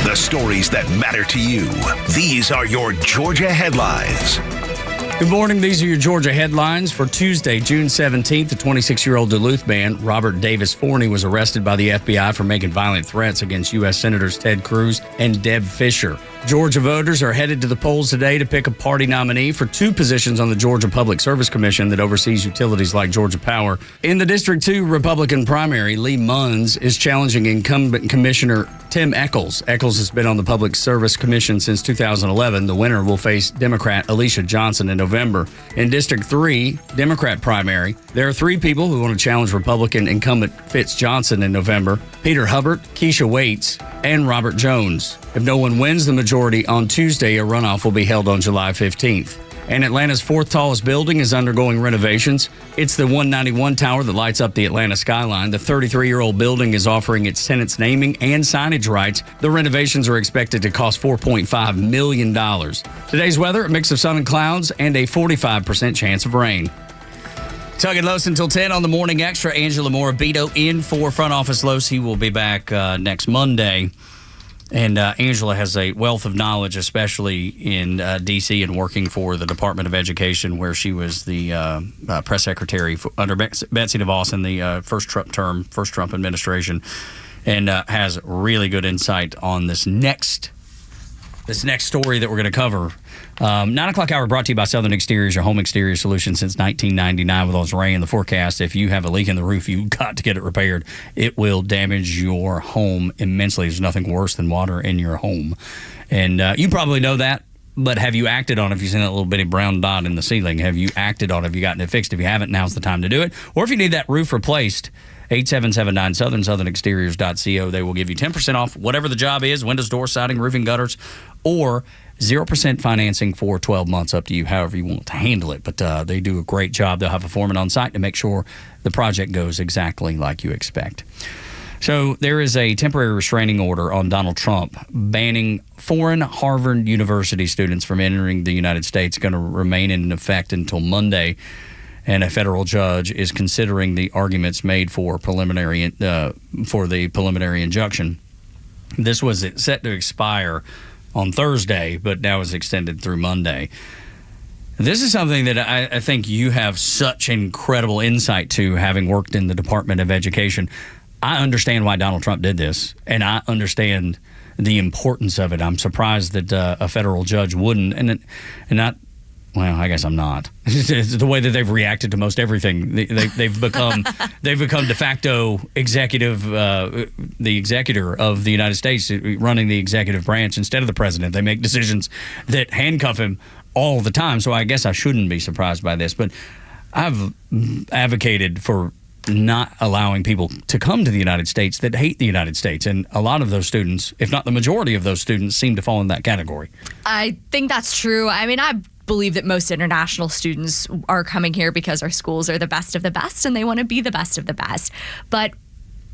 The stories that matter to you. These are your Georgia headlines. Good morning. These are your Georgia headlines for Tuesday, June 17th. The 26-year-old Duluth man, Robert Davis Forney, was arrested by the FBI for making violent threats against U.S. Senators Ted Cruz and Deb Fischer. Georgia voters are headed to the polls today to pick a party nominee for 2 positions on the Georgia Public Service Commission that oversees utilities like Georgia Power. In the District 2 Republican primary, Lee Munns is challenging incumbent Commissioner Tim Eccles. Eccles has been on the Public Service Commission since 2011. The winner will face Democrat Alicia Johnson in November. In District 3 Democrat primary, there are 3 people who want to challenge Republican incumbent Fitz Johnson in November: Peter Hubbard, Keisha Waits, and Robert Jones. If no one wins the majority on Tuesday, a runoff will be held on July 15th. And Atlanta's 4th tallest building is undergoing renovations. It's the 191 tower that lights up the Atlanta skyline. The 33-year-old building is offering its tenants naming and signage rights. The renovations are expected to cost $4.5 million. Today's weather, a mix of sun and clouds, and a 45% chance of rain. Tugging Los until 10 on the Morning Extra. Angela Morabito in for Front Office Los. He will be back next Monday. And Angela has a wealth of knowledge, especially in D.C. and working for the Department of Education, where she was the press secretary under Betsy DeVos in the first Trump administration, and has really good insight on this next story that we're going to cover. 9 o'clock hour brought to you by Southern Exteriors, your home exterior solution since 1999. With all this rain in the forecast, if you have a leak in the roof, you've got to get it repaired. It will damage your home immensely. There's nothing worse than water in your home. And you probably know that, but have you acted on it? If you've seen that little bitty brown dot in the ceiling, have you acted on it? Have you gotten it fixed? If you haven't, now's the time to do it. Or if you need that roof replaced, 8779 southernexteriors.co. They will give you 10% off whatever the job is: windows, doors, siding, roofing, gutters, or 0% financing for 12 months, up to you, however you want to handle it. But they do a great job. They'll have a foreman on site to make sure the project goes exactly like you expect. So there is a temporary restraining order on Donald Trump banning foreign Harvard University students from entering the United States, going to remain in effect until Monday. And a federal judge is considering the arguments made for the preliminary injunction. This was set to expire on Thursday, but now is extended through Monday. This is something that I think you have such incredible insight to, having worked in the Department of Education. I understand why Donald Trump did this, and I understand the importance of it. I'm surprised that a federal judge wouldn't, and not. Well, I guess I'm not. It's the way that they've reacted to most everything. They've become de facto executive, the executor of the United States, running the executive branch instead of the president. They make decisions that handcuff him all the time. So I guess I shouldn't be surprised by this. But I've advocated for not allowing people to come to the United States that hate the United States. And a lot of those students, if not the majority of those students, seem to fall in that category. I think that's true. I mean, I believe that most international students are coming here because our schools are the best of the best and they want to be the best of the best. But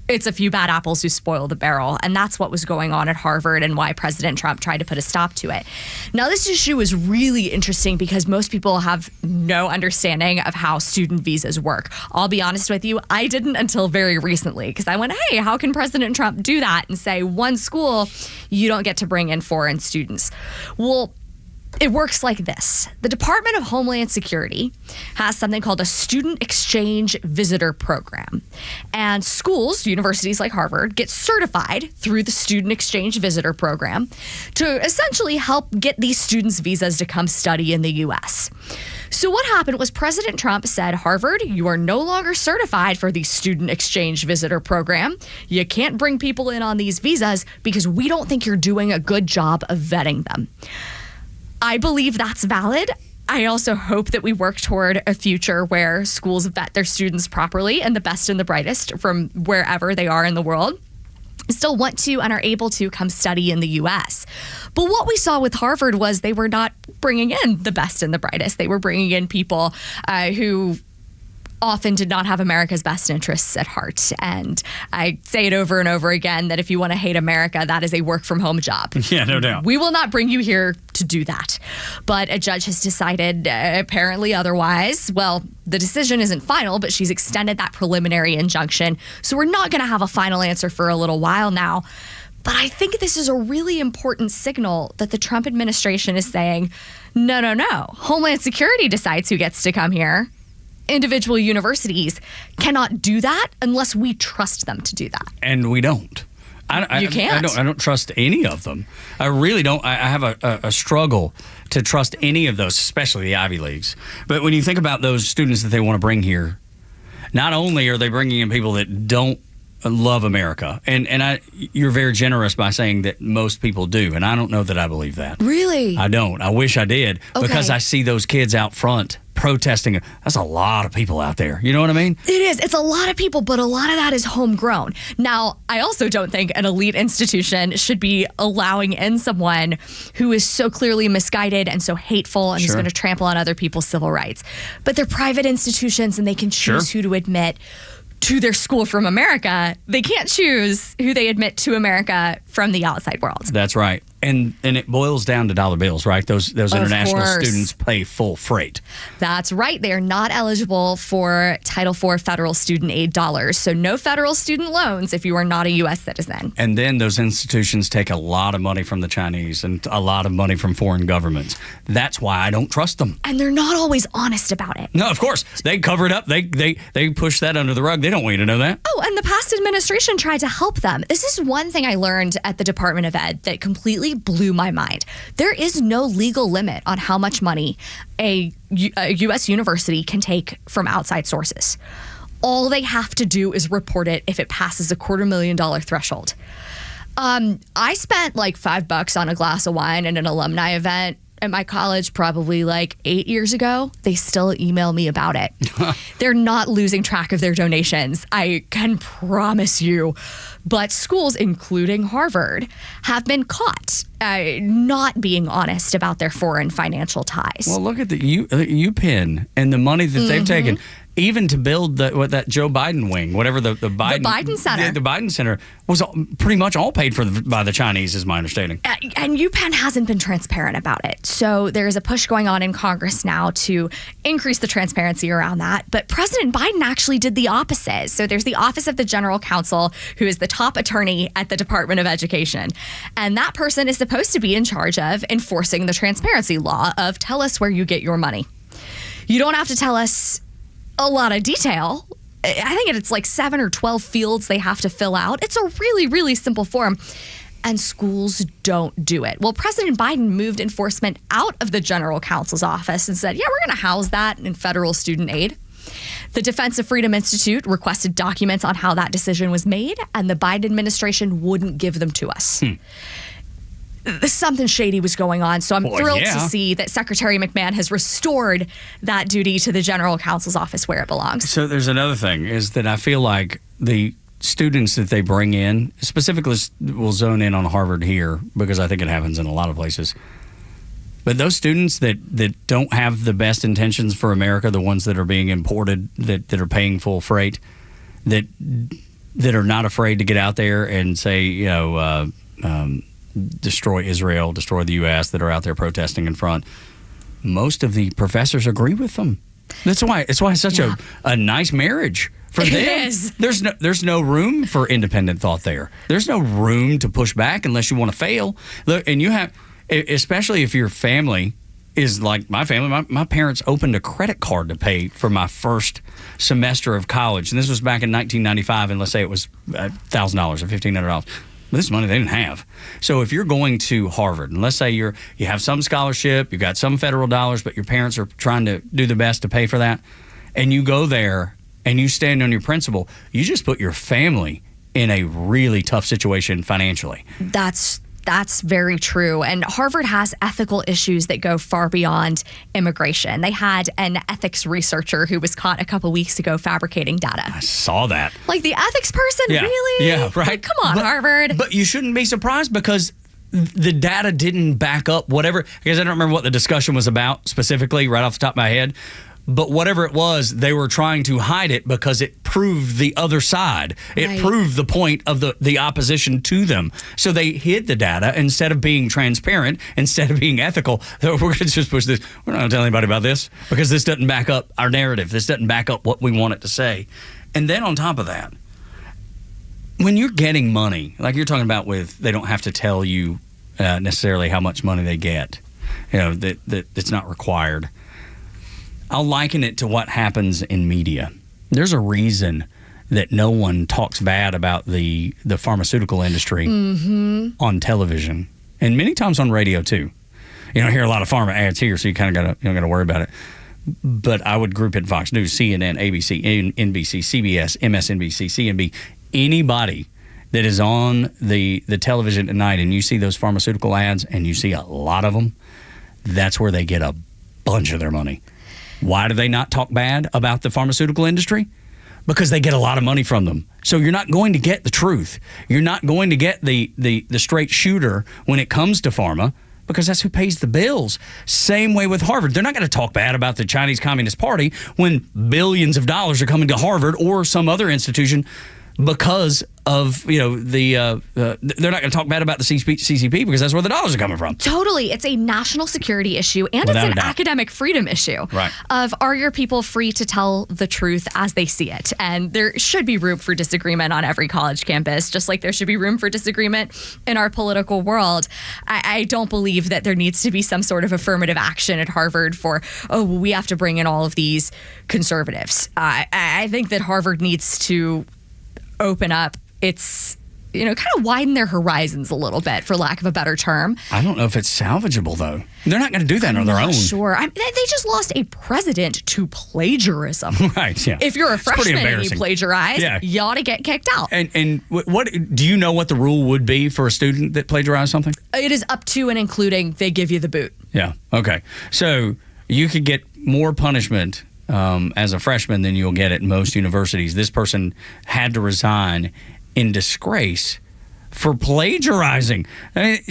it's a few bad apples who spoil the barrel, and that's what was going on at Harvard and why President Trump tried to put a stop to it. Now, this issue is really interesting because most people have no understanding of how student visas work. I'll be honest with you, I didn't until very recently, because I went, hey, how can President Trump do that and say one school, you don't get to bring in foreign students? Well, it works like this. The Department of Homeland Security has something called a Student Exchange Visitor Program. And schools, universities like Harvard, get certified through the Student Exchange Visitor Program to essentially help get these students visas to come study in the U.S. So what happened was President Trump said, Harvard, you are no longer certified for the Student Exchange Visitor Program. You can't bring people in on these visas because we don't think you're doing a good job of vetting them. I believe that's valid. I also hope that we work toward a future where schools vet their students properly, and the best and the brightest from wherever they are in the world still want to and are able to come study in the U.S. But what we saw with Harvard was they were not bringing in the best and the brightest. They were bringing in people who often did not have America's best interests at heart. And I say it over and over again that if you want to hate America, that is a work from home job. Yeah, no doubt. We will not bring you here to do that. But a judge has decided apparently otherwise. Well, the decision isn't final, but she's extended that preliminary injunction. So we're not going to have a final answer for a little while now. But I think this is a really important signal that the Trump administration is saying, no. Homeland Security decides who gets to come here. Individual universities cannot do that unless we trust them to do that. And we don't. You can't. I don't trust any of them. I really don't. I have a struggle to trust any of those, especially the Ivy Leagues. But when you think about those students that they want to bring here, not only are they bringing in people that don't love America, and you're very generous by saying that most people do, and I don't know that I believe that. Really? I don't. I wish I did, because I see those kids out front protesting. That's a lot of people out there. You know what I mean? It is. It's a lot of people, but a lot of that is homegrown. Now, I also don't think an elite institution should be allowing in someone who is so clearly misguided and so hateful and is going to trample on other people's civil rights. But they're private institutions, and they can choose who to admit to their school from America. They can't choose who they admit to America from the outside world. That's right. And it boils down to dollar bills, right? Those international students pay full freight. That's right. They are not eligible for Title IV federal student aid dollars. So no federal student loans if you are not a U.S. citizen. And then those institutions take a lot of money from the Chinese and a lot of money from foreign governments. That's why I don't trust them. And they're not always honest about it. No, of course. They cover it up. They push that under the rug. They don't want you to know that. Oh, and the past administration tried to help them. This is one thing I learned at the Department of Ed that completely blew my mind. There is no legal limit on how much money a U.S. university can take from outside sources. All they have to do is report it if it passes a $250,000 threshold. I spent like $5 on a glass of wine at an alumni event at my college probably like 8 years ago. They still email me about it. They're not losing track of their donations, I can promise you. But schools, including Harvard, have been caught not being honest about their foreign financial ties. Well, look at the UPenn and the money that they've taken. Even to build that Joe Biden wing, whatever the Biden Center. The Biden Center was pretty much all paid for by the Chinese, is my understanding. And UPenn hasn't been transparent about it. So there's a push going on in Congress now to increase the transparency around that. But President Biden actually did the opposite. So there's the Office of the General Counsel, who is the top attorney at the Department of Education. And that person is supposed to be in charge of enforcing the transparency law of tell us where you get your money. You don't have to tell us a lot of detail. I think it's like 7 or 12 fields they have to fill out. It's a really, really simple form. And schools don't do it. Well, President Biden moved enforcement out of the General Counsel's office and said, yeah, we're going to house that in federal student aid. The Defense of Freedom Institute requested documents on how that decision was made, and the Biden administration wouldn't give them to us. Something shady was going on, so I'm thrilled to see that Secretary McMahon has restored that duty to the General Counsel's office where it belongs. So there's another thing, is that I feel like the students that they bring in, specifically we'll zone in on Harvard here, because I think it happens in a lot of places, but those students that don't have the best intentions for America, the ones that are being imported, that are paying full freight, that are not afraid to get out there and say, destroy Israel, destroy the U.S., that are out there protesting in front, most of the professors agree with them. That's why it's such a nice marriage for them. It is. There's no room for independent thought there. There's no room to push back unless you want to fail. Look, and you have, especially if your family is like my family. My parents opened a credit card to pay for my first semester of college, and this was back in 1995. And let's say it was $1,000 or $1,500. But this is money they didn't have. So if you're going to Harvard, and let's say you have some scholarship, you've got some federal dollars, but your parents are trying to do their best to pay for that, and you go there and you stand on your principle, you just put your family in a really tough situation financially. That's very true. And Harvard has ethical issues that go far beyond immigration. They had an ethics researcher who was caught a couple weeks ago fabricating data. I saw that. Like the ethics person? Yeah. Really? Yeah, right. Like, come on, Harvard. But you shouldn't be surprised because the data didn't back up whatever. Because I don't remember what the discussion was about specifically right off the top of my head. But whatever it was, they were trying to hide it because it proved the other side. It proved the point of the opposition to them. So they hid the data instead of being transparent, instead of being ethical. We're going to just push this. We're not going to tell anybody about this because this doesn't back up our narrative. This doesn't back up what we want it to say. And then on top of that, when you're getting money, like you're talking about with, they don't have to tell you necessarily how much money they get, that it's not required. I'll liken it to what happens in media. There's a reason that no one talks bad about the pharmaceutical industry on television, and many times on radio too. You don't hear a lot of pharma ads here, so you kind of gotta worry about it. But I would group it: Fox News, CNN, ABC, NBC, CBS, MSNBC, CNBC. Anybody that is on the television at night, and you see those pharmaceutical ads, and you see a lot of them, that's where they get a bunch of their money. Why do they not talk bad about the pharmaceutical industry? Because they get a lot of money from them. So you're not going to get the truth. You're not going to get the straight shooter when it comes to pharma, because that's who pays the bills. Same way with Harvard. They're not going to talk bad about the Chinese Communist Party when billions of dollars are coming to Harvard or some other institution because of, they're not going to talk bad about the CCP because that's where the dollars are coming from. Totally. It's a national security issue, and Without it's an academic freedom issue. Right. Of, are your people free to tell the truth as they see it? And there should be room for disagreement on every college campus, just like there should be room for disagreement in our political world. I don't believe that there needs to be some sort of affirmative action at Harvard for, we have to bring in all of these conservatives. I think that Harvard needs to open up its, kind of widen their horizons a little bit, for lack of a better term. I don't know if it's salvageable, though. They're not going to do that on their own. Sure. They just lost a president to plagiarism. Right, yeah. If you're a freshman and you plagiarize, you ought to get kicked out. And what do you know what the rule would be for a student that plagiarized something? It is up to and including they give you the boot. Yeah, okay. So you could get more punishment as a freshman than you'll get at most universities. This person had to resign in disgrace for plagiarizing. I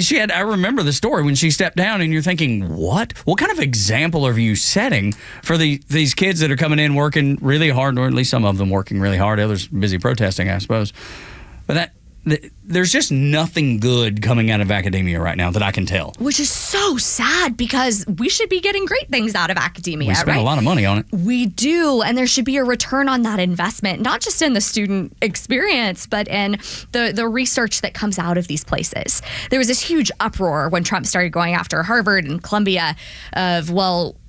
remember the story when she stepped down, and you're thinking, what kind of example are you setting for these kids that are coming in working really hard, or at least some of them working really hard, others busy protesting, I suppose. But there's just nothing good coming out of academia right now that I can tell. Which is so sad, because we should be getting great things out of academia, We spend a lot of money on it. We do, and there should be a return on that investment, not just in the student experience, but in the research that comes out of these places. There was this huge uproar when Trump started going after Harvard and Columbia of,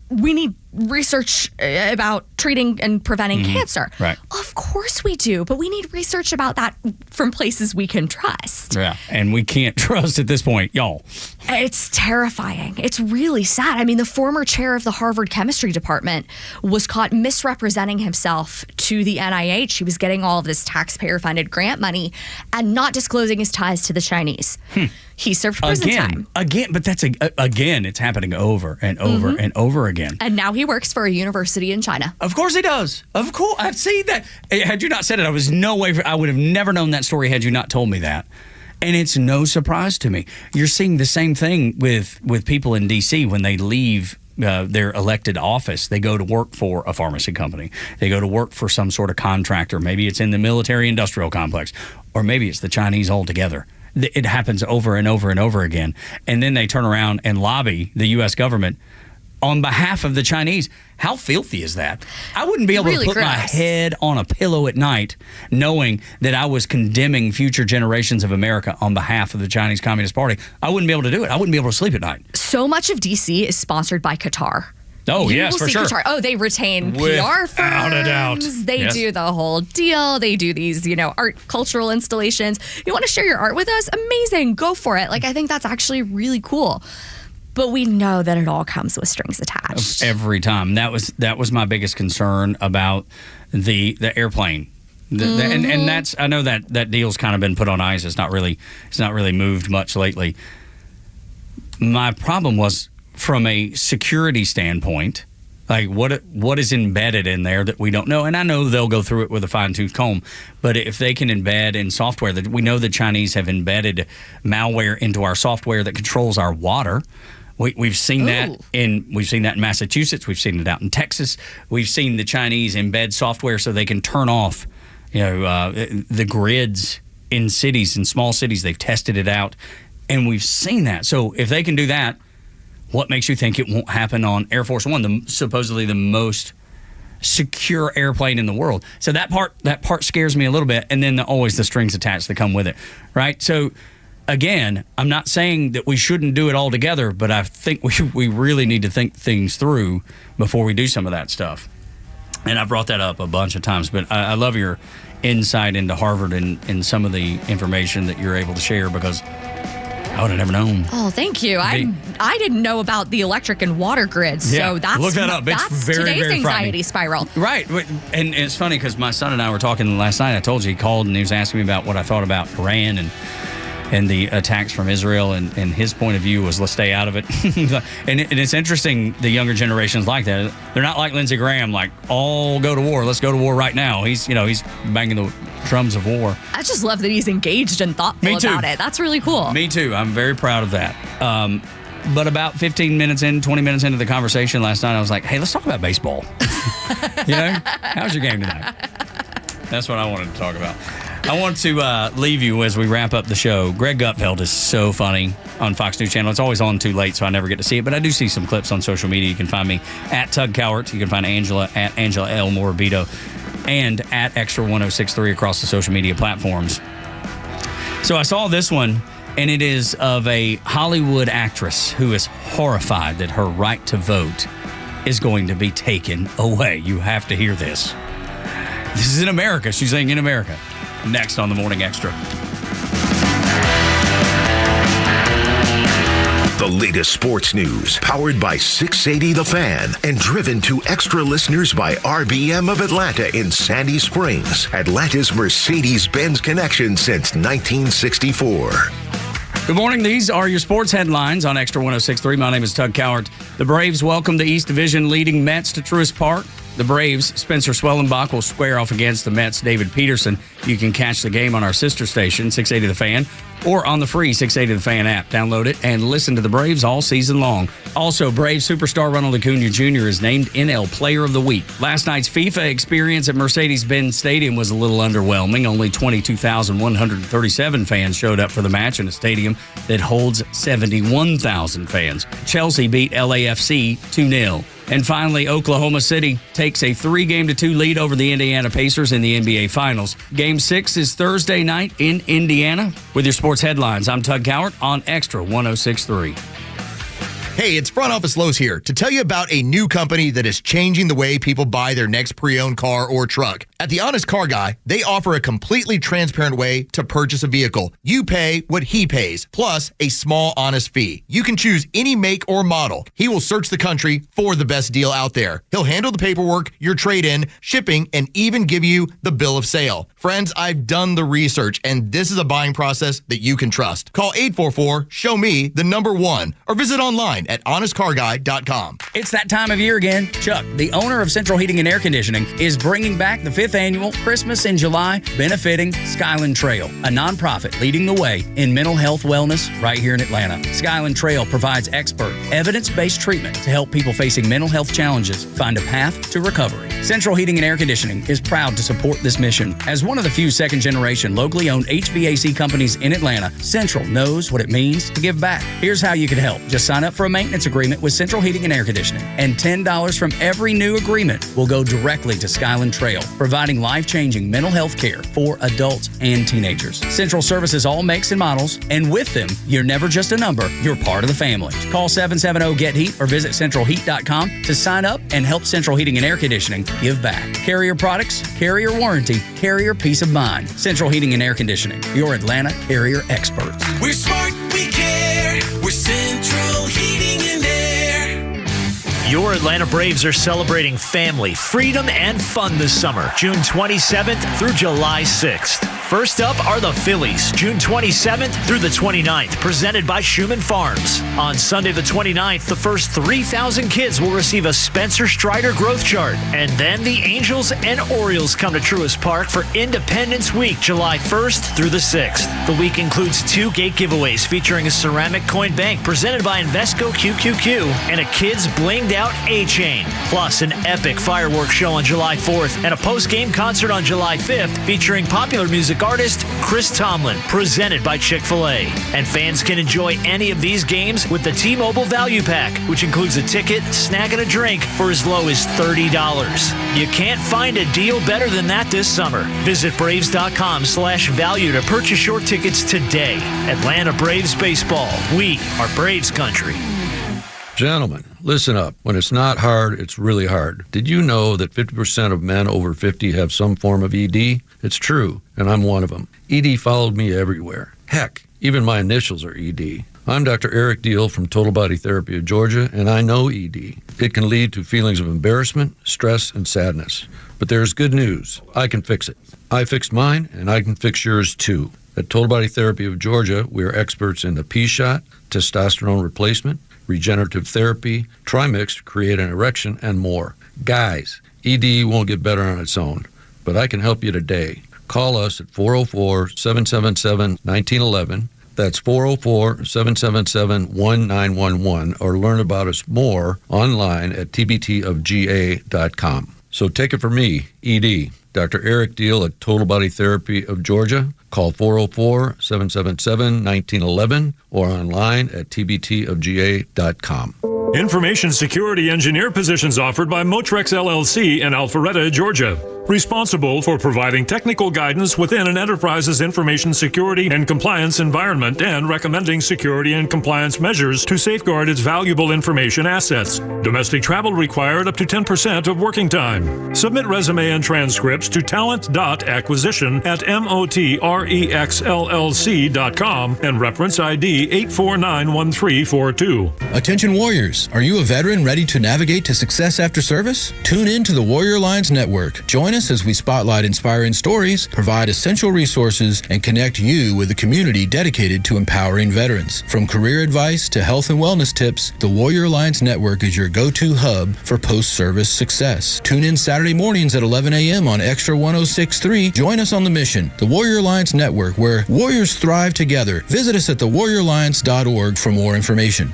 we need research about treating and preventing cancer. Right. Of course we do, but we need research about that from places we can trust. Yeah, and we can't trust at this point, y'all. It's terrifying. It's really sad. I mean, the former chair of the Harvard chemistry department was caught misrepresenting himself to the NIH. He was getting all of this taxpayer-funded grant money and not disclosing his ties to the Chinese. He served prison time. Again, but that's it's happening over and over and over again. And now he works for a university in China. Of course he does. Of course. I've seen that. Had you not said it, I would have never known that story had you not told me that. And it's no surprise to me. You're seeing the same thing with people in D.C. when they leave their elected office. They go to work for a pharmacy company. They go to work for some sort of contractor. Maybe it's in the military-industrial complex, or maybe it's the Chinese altogether. It happens over and over and over again. And then they turn around and lobby the U.S. government on behalf of the Chinese. How filthy is that? I wouldn't be able to put my head on a pillow at night knowing that I was condemning future generations of America on behalf of the Chinese Communist Party. I wouldn't be able to do it. I wouldn't be able to sleep at night. So much of D.C. is sponsored by Qatar. Oh, yes, for sure. Qatar. They retain PR firms. Without a doubt. They do the whole deal. They do these, art cultural installations. You want to share your art with us? Amazing. Go for it. I think that's actually really cool. But we know that it all comes with strings attached. Every time. That was my biggest concern about the airplane. And that's, I know that deal's kind of been put on ice. It's not really moved much lately. My problem was from a security standpoint, what is embedded in there that we don't know. And I know they'll go through it with a fine-tooth comb, but if they can embed in software, that we know the Chinese have embedded malware into our software that controls our water. We've seen that in Massachusetts. We've seen it out in Texas. We've seen the Chinese embed software so they can turn off, the grids in cities, in small cities. They've tested it out, and we've seen that. So if they can do that, what makes you think it won't happen on Air Force One, supposedly the most secure airplane in the world. So that part scares me a little bit, and then always the strings attached that come with it, right? So again, I'm not saying that we shouldn't do it all together, but I think we really need to think things through before we do some of that stuff. And I've brought that up a bunch of times, but I love your insight into Harvard and some of the information that you're able to share, because I would have never known. Oh, thank you. I didn't know about the electric and water grids, so that's look that up. It's that's very, today's very anxiety spiral. Right, and it's funny because my son and I were talking last night. I told you he called and he was asking me about what I thought about Iran and the attacks from Israel, and his point of view was, let's stay out of it. and it's interesting, the younger generations like that. They're not like Lindsey Graham, like, all go to war. Let's go to war right now. He's banging the drums of war. I just love that he's engaged and thoughtful about it. That's really cool. Me too. I'm very proud of that. But about 20 minutes into the conversation last night, I was like, hey, let's talk about baseball. How's your game tonight? That's what I wanted to talk about. I want to leave you as we wrap up the show. Greg Gutfeld is so funny on Fox News Channel. It's always on too late, so I never get to see it. But I do see some clips on social media. You can find me at Tug Cowart. You can find Angela at Angela L. Morabito and at Xtra1063 across the social media platforms. So I saw this one, and it is of a Hollywood actress who is horrified that her right to vote is going to be taken away. You have to hear this. This is in America. She's saying in America. Next on the Morning Extra. The latest sports news, powered by 680 The Fan and driven to extra listeners by RBM of Atlanta in Sandy Springs, Atlanta's Mercedes-Benz connection since 1964. Good morning. These are your sports headlines on Extra 106.3. My name is Tug Cowart. The Braves welcome the East Division leading Mets to Truist Park. The Braves' Spencer Swellenbach will square off against the Mets' David Peterson. You can catch the game on our sister station, 680 The Fan, or on the free 680 The Fan app. Download it and listen to the Braves all season long. Also, Braves superstar Ronald Acuna Jr. is named NL Player of the Week. Last night's FIFA experience at Mercedes-Benz Stadium was a little underwhelming. Only 22,137 fans showed up for the match in a stadium that holds 71,000 fans. Chelsea beat LAFC 2-0. And finally, Oklahoma City takes a 3-2 lead over the Indiana Pacers in the NBA Finals. Game 6 is Thursday night in Indiana. With your sports headlines, I'm Tug Cowart on Extra 106.3. Hey, it's Front Office Lowe's here to tell you about a new company that is changing the way people buy their next pre-owned car or truck. At The Honest Car Guy, they offer a completely transparent way to purchase a vehicle. You pay what he pays, plus a small, honest fee. You can choose any make or model. He will search the country for the best deal out there. He'll handle the paperwork, your trade-in, shipping, and even give you the bill of sale. Friends, I've done the research, and this is a buying process that you can trust. Call 844-SHOW-ME, the number 1, or visit online at honestcarguy.com. It's that time of year again. Chuck, the owner of Central Heating and Air Conditioning, is bringing back the 5th annual Christmas in July benefiting Skyland Trail, a nonprofit leading the way in mental health wellness right here in Atlanta. Skyland Trail provides expert, evidence-based treatment to help people facing mental health challenges find a path to recovery. Central Heating and Air Conditioning is proud to support this mission. As one of the few second-generation locally owned HVAC companies in Atlanta, Central knows what it means to give back. Here's how you can help. Just sign up for a maintenance agreement with Central Heating and Air Conditioning, and $10 from every new agreement will go directly to Skyland Trail, providing life-changing mental health care for adults and teenagers. Central services all makes and models, and with them, you're never just a number, you're part of the family. Call 770-GET-HEAT or visit centralheat.com to sign up and help Central Heating and Air Conditioning give back. Carrier products, carrier warranty, carrier peace of mind. Central Heating and Air Conditioning, your Atlanta carrier experts. We're smart, we care. We're Central Heating and Air. Your Atlanta Braves are celebrating family, freedom, and fun this summer, June 27th through July 6th. First up are the Phillies, June 27th through the 29th, presented by Schumann Farms. On Sunday the 29th, the first 3,000 kids will receive a Spencer Strider growth chart. And then the Angels and Orioles come to Truist Park for Independence Week, July 1st through the 6th. The week includes 2 gate giveaways featuring a ceramic coin bank presented by Invesco QQQ and a kid's blinged out A-chain. Plus an epic fireworks show on July 4th and a post-game concert on July 5th featuring popular music music artist Chris Tomlin, presented by Chick-fil-A. And fans can enjoy any of these games with the T-Mobile Value Pack, which includes a ticket, snack, and a drink for as low as $30. You can't find a deal better than that this summer. Visit Braves.com/value to purchase your tickets today. Atlanta Braves baseball. We are Braves country. Gentlemen, listen up. When it's not hard, it's really hard. Did you know that 50% of men over 50 have some form of ED? It's true, and I'm one of them. ED followed me everywhere. Heck, even my initials are ED. I'm Dr. Eric Deal from Total Body Therapy of Georgia, and I know ED. It can lead to feelings of embarrassment, stress, and sadness. But there's good news. I can fix it. I fixed mine, and I can fix yours too. At Total Body Therapy of Georgia, we are experts in the P-shot, testosterone replacement, regenerative therapy, Trimix to create an erection, and more. Guys, ED won't get better on its own, but I can help you today. Call us at 404-777-1911. That's 404-777-1911, or learn about us more online at tbtofga.com. So take it from me, ED, Dr. Eric Deal at Total Body Therapy of Georgia. Call 404-777-1911 or online at tbtofga.com. Information security engineer positions offered by Motrex LLC in Alpharetta, Georgia. Responsible for providing technical guidance within an enterprise's information security and compliance environment and recommending security and compliance measures to safeguard its valuable information assets. Domestic travel required up to 10% of working time. Submit resume and transcripts to talent.acquisition@motrexllc.com and reference ID 8491342. Attention warriors, are you a veteran ready to navigate to success after service? Tune in to the Warrior Alliance Network. Join us as we spotlight inspiring stories, provide essential resources, and connect you with a community dedicated to empowering veterans. From career advice to health and wellness tips, the Warrior Alliance Network is your go-to hub for post-service success. Tune in Saturday mornings at 11 a.m. on Xtra 106.3. Join us on the mission, the Warrior Alliance Network, where warriors thrive together. Visit us at thewarrioralliance.org for more information.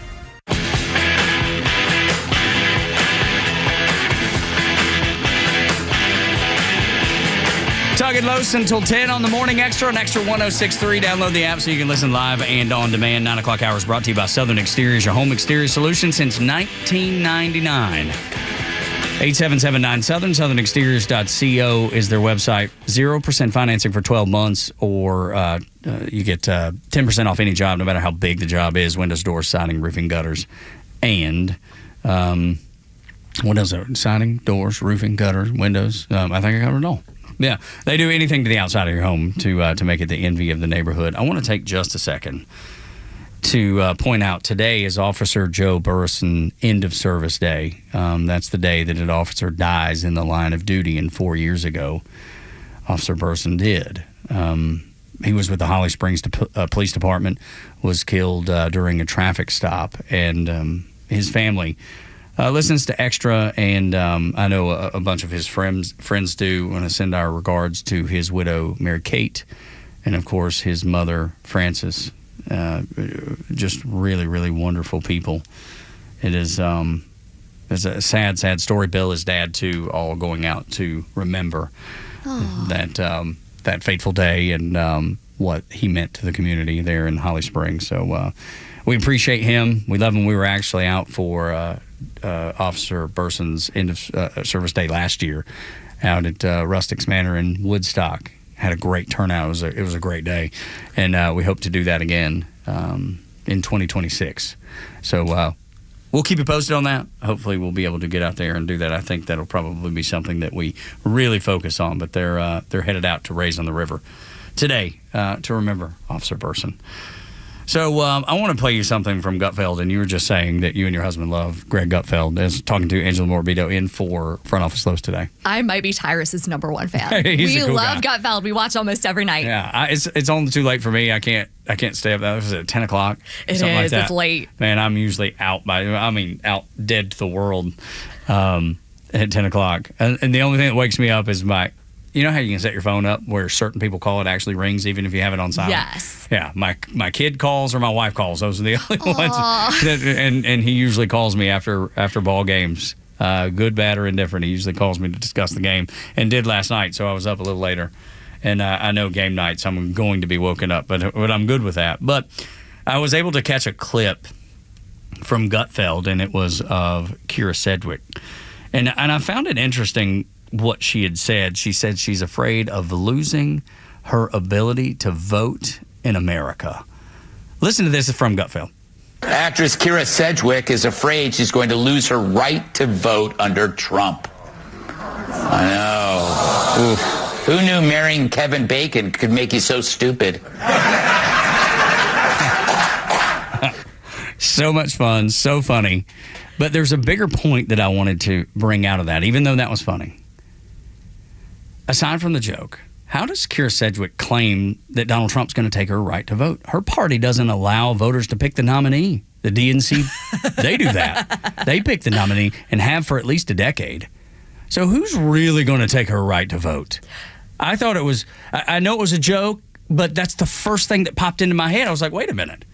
Tug and Los until 10 on the Morning Extra on Xtra 106.3. Download the app so you can listen live and on demand. 9 o'clock hours brought to you by Southern Exteriors, your home exterior solution since 1999. 8779 Southern, southernexteriors.co is their website. 0% financing for 12 months, or you get 10% off any job, no matter how big the job is. Windows, doors, siding, roofing, gutters, and what else? Siding, doors, roofing, gutters, windows. I think I covered it all. Yeah, they do anything to the outside of your home to make it the envy of the neighborhood. I want to take just a second to point out today is Officer Joe Burrison End of Service Day. That's the day that an officer dies in the line of duty, and 4 years ago, Officer Burrison did. He was with the Holly Springs Police Department, was killed during a traffic stop, and his family listens to Extra, and I know a bunch of his friends do. I want to send our regards to his widow, Mary Kate, and, of course, his mother, Frances. Just really, really wonderful people. It is it's a sad, sad story. Bill, his dad, too, all going out to remember that fateful day and what he meant to the community there in Holly Springs. So we appreciate him. We love him. We were actually out for Officer Burson's End of Service Day last year out at Rustics Manor in Woodstock. Had a great turnout. It was a great day, and we hope to do that again in 2026. So we'll keep you posted on that. Hopefully we'll be able to get out there and do that. I think that'll probably be something that we really focus on, but they're headed out to Rays on the River today to remember Officer Burson. So I want to play you something from Gutfeld, and you were just saying that you and your husband love Greg Gutfeld. I was talking to Angela Morbido in for Front Office Lows today. I might be Tyrus's number one fan. We cool love guy. Gutfeld. We watch almost every night. Yeah, it's only too late for me. I can't stay up. That was at 10 o'clock. It something is. Like that. It's late. Man, I'm usually out out dead to the world at 10 o'clock. And the only thing that wakes me up is you know how you can set your phone up where certain people call it actually rings even if you have it on silent? Yes. Yeah, my kid calls or my wife calls. Those are the only ones. And he usually calls me after ball games, good, bad, or indifferent. He usually calls me to discuss the game, and did last night, so I was up a little later. And I know game nights I'm going to be woken up, but I'm good with that. But I was able to catch a clip from Gutfeld, and it was of Kira Sedgwick. And I found it interesting what she had said. She said she's afraid of losing her ability to vote in America. Listen to this from Gutfeld. Actress Kira Sedgwick is afraid she's going to lose her right to vote under Trump. I know. Oof. Who knew marrying Kevin Bacon could make you so stupid? So much fun, so funny. But there's a bigger point that I wanted to bring out of that, even though that was funny. Aside from the joke, how does Kira Sedgwick claim that Donald Trump's going to take her right to vote? Her party doesn't allow voters to pick the nominee. The DNC, they do that. They pick the nominee and have for at least a decade. So who's really going to take her right to vote? I thought it was, I know it was a joke, but that's the first thing that popped into my head. I was like, wait a minute.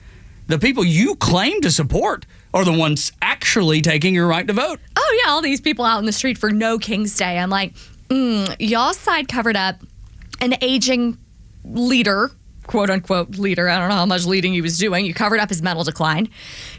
The people you claim to support are the ones actually taking your right to vote. Oh, yeah, all these people out in the street for No King's Day. I'm like, y'all's side covered up an aging leader, quote-unquote leader. I don't know how much leading he was doing. You covered up his mental decline.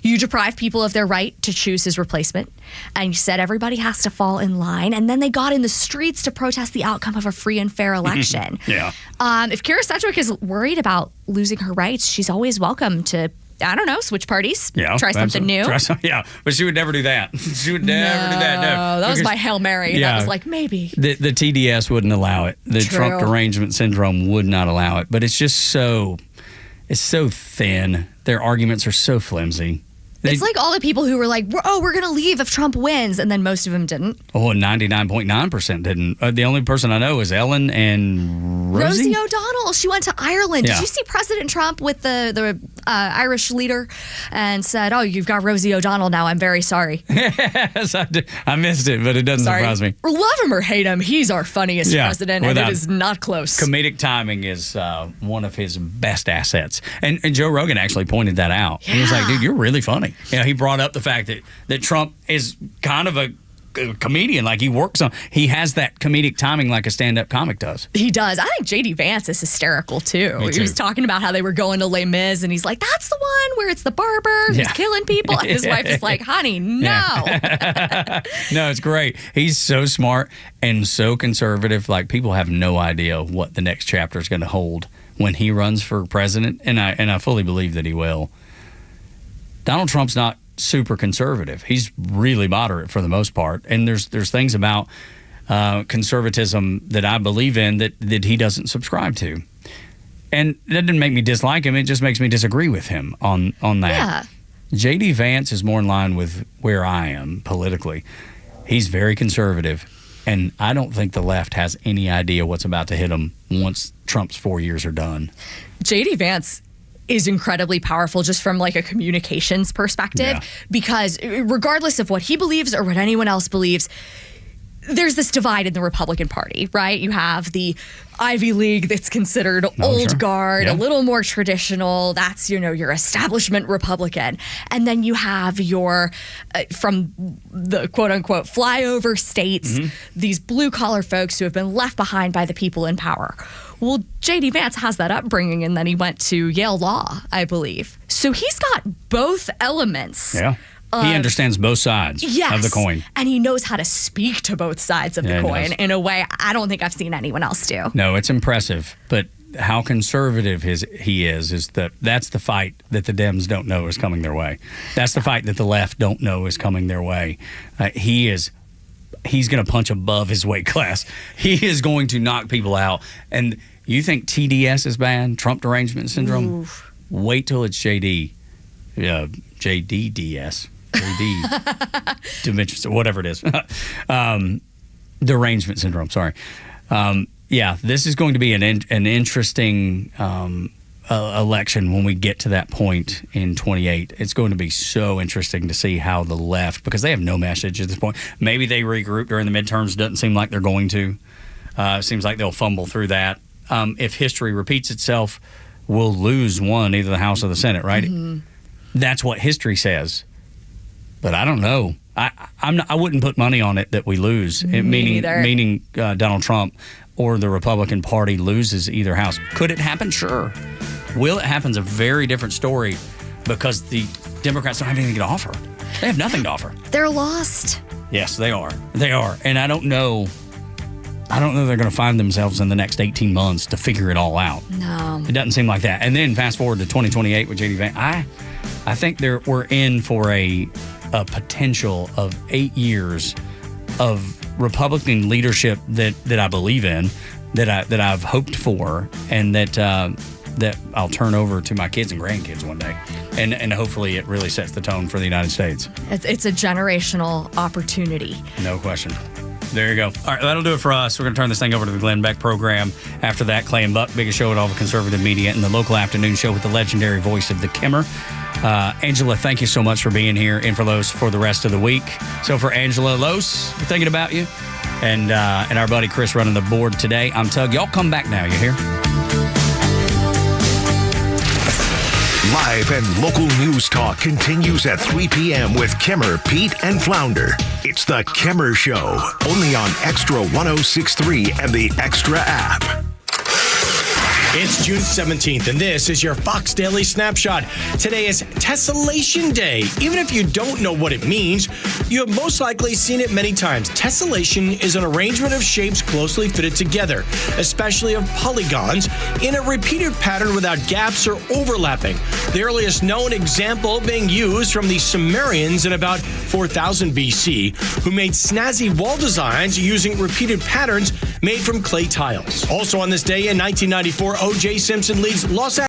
You deprived people of their right to choose his replacement. And you said everybody has to fall in line. And then they got in the streets to protest the outcome of a free and fair election. Yeah. If Kira Sedgwick is worried about losing her rights, she's always welcome to, I don't know, switch parties. Yeah, try something new. Yeah, but she would never do that. She would never do that. No, that was my Hail Mary. Yeah, that was like, maybe. The TDS wouldn't allow it. The Trump derangement syndrome would not allow it. But it's just it's so thin. Their arguments are so flimsy. It's like all the people who were like, we're going to leave if Trump wins, and then most of them didn't. Oh, 99.9% didn't. The only person I know is Ellen and Rosie O'Donnell. She went to Ireland. Yeah. Did you see President Trump with the Irish leader and said, oh, you've got Rosie O'Donnell now. I'm very sorry. Yes, I missed it, but it doesn't surprise me. Love him or hate him, he's our funniest president, and it is not close. Comedic timing is one of his best assets. And Joe Rogan actually pointed that out. Yeah. He was like, dude, you're really funny. You know, he brought up the fact that Trump is kind of a comedian. Like he has that comedic timing like a stand-up comic does. He does. I think J.D. Vance is hysterical too. He was talking about how they were going to Les Mis, and he's like, that's the one where it's the barber who's killing people. And his wife is like, honey, no. No, it's great. He's so smart and so conservative. Like, people have no idea what the next chapter is going to hold when he runs for president, and I fully believe that he will. Donald Trump's not super conservative. He's really moderate for the most part. And there's things about conservatism that I believe in that he doesn't subscribe to. And that didn't make me dislike him. It just makes me disagree with him on that. Yeah. J.D. Vance is more in line with where I am politically. He's very conservative. And I don't think the left has any idea what's about to hit him once Trump's 4 years are done. J.D. Vance is incredibly powerful just from like a communications perspective, because regardless of what he believes or what anyone else believes, there's this divide in the Republican Party, right? You have the Ivy League that's considered old guard, a little more traditional. That's, your establishment Republican. And then you have your, from the quote unquote flyover states, these blue collar folks who have been left behind by the people in power. Well, J.D. Vance has that upbringing, and then he went to Yale Law, I believe. So he's got both elements. Yeah. He understands both sides of the coin. And he knows how to speak to both sides of the coin in a way I don't think I've seen anyone else do. No, it's impressive. But how conservative he is that's the fight that the Dems don't know is coming their way. That's the fight that the left don't know is coming their way. He's going to punch above his weight class. He is going to knock people out. And you think TDS is bad, Trump derangement syndrome? Oof. Wait till it's JDDS. JD. Dementia, whatever it is. Derangement syndrome, sorry. This is going to be an interesting election when we get to that point in 28. It's going to be so interesting to see how the left, because they have no message at this point. Maybe they regroup during the midterms. Doesn't seem like they're going to. Seems like they'll fumble through that. If history repeats itself, we'll lose one, either the House or the Senate, right? Mm-hmm. That's what history says. But I don't know. I wouldn't put money on it that we lose, meaning Donald Trump or the Republican Party loses either house. Could it happen? Sure. Will it happen? Is a very different story because the Democrats don't have anything to offer. They have nothing to offer. They're lost. Yes, they are. They are. And I don't know they're going to find themselves in the next 18 months to figure it all out. No. It doesn't seem like that. And then fast forward to 2028 with J.D. Vance. I think we're in for a potential of 8 years of Republican leadership that I believe in, that I've hoped for, and that I'll turn over to my kids and grandkids one day. And hopefully it really sets the tone for the United States. It's a generational opportunity. No question. There you go. All right, that'll do it for us. We're going to turn this thing over to the Glenn Beck program. After that, Clay and Buck, biggest show at all the conservative media, and the local afternoon show with the legendary voice of the Kimmer. Angela, thank you so much for being here in for Los for the rest of the week. So for Angela Los, we're thinking about you, and our buddy Chris running the board today. I'm Tug. Y'all come back now. You hear? Live and local news talk continues at 3 p.m. with Kimmer, Pete, and Flounder. It's the Kimmer Show, only on Xtra 106.3 and the Xtra app. It's June 17th, and this is your Fox Daily Snapshot. Today is Tessellation Day. Even if you don't know what it means, you have most likely seen it many times. Tessellation is an arrangement of shapes closely fitted together, especially of polygons, in a repeated pattern without gaps or overlapping. The earliest known example being used from the Sumerians in about 4000 BC, who made snazzy wall designs using repeated patterns made from clay tiles. Also on this day in 1994, O.J. Simpson leads Los Angeles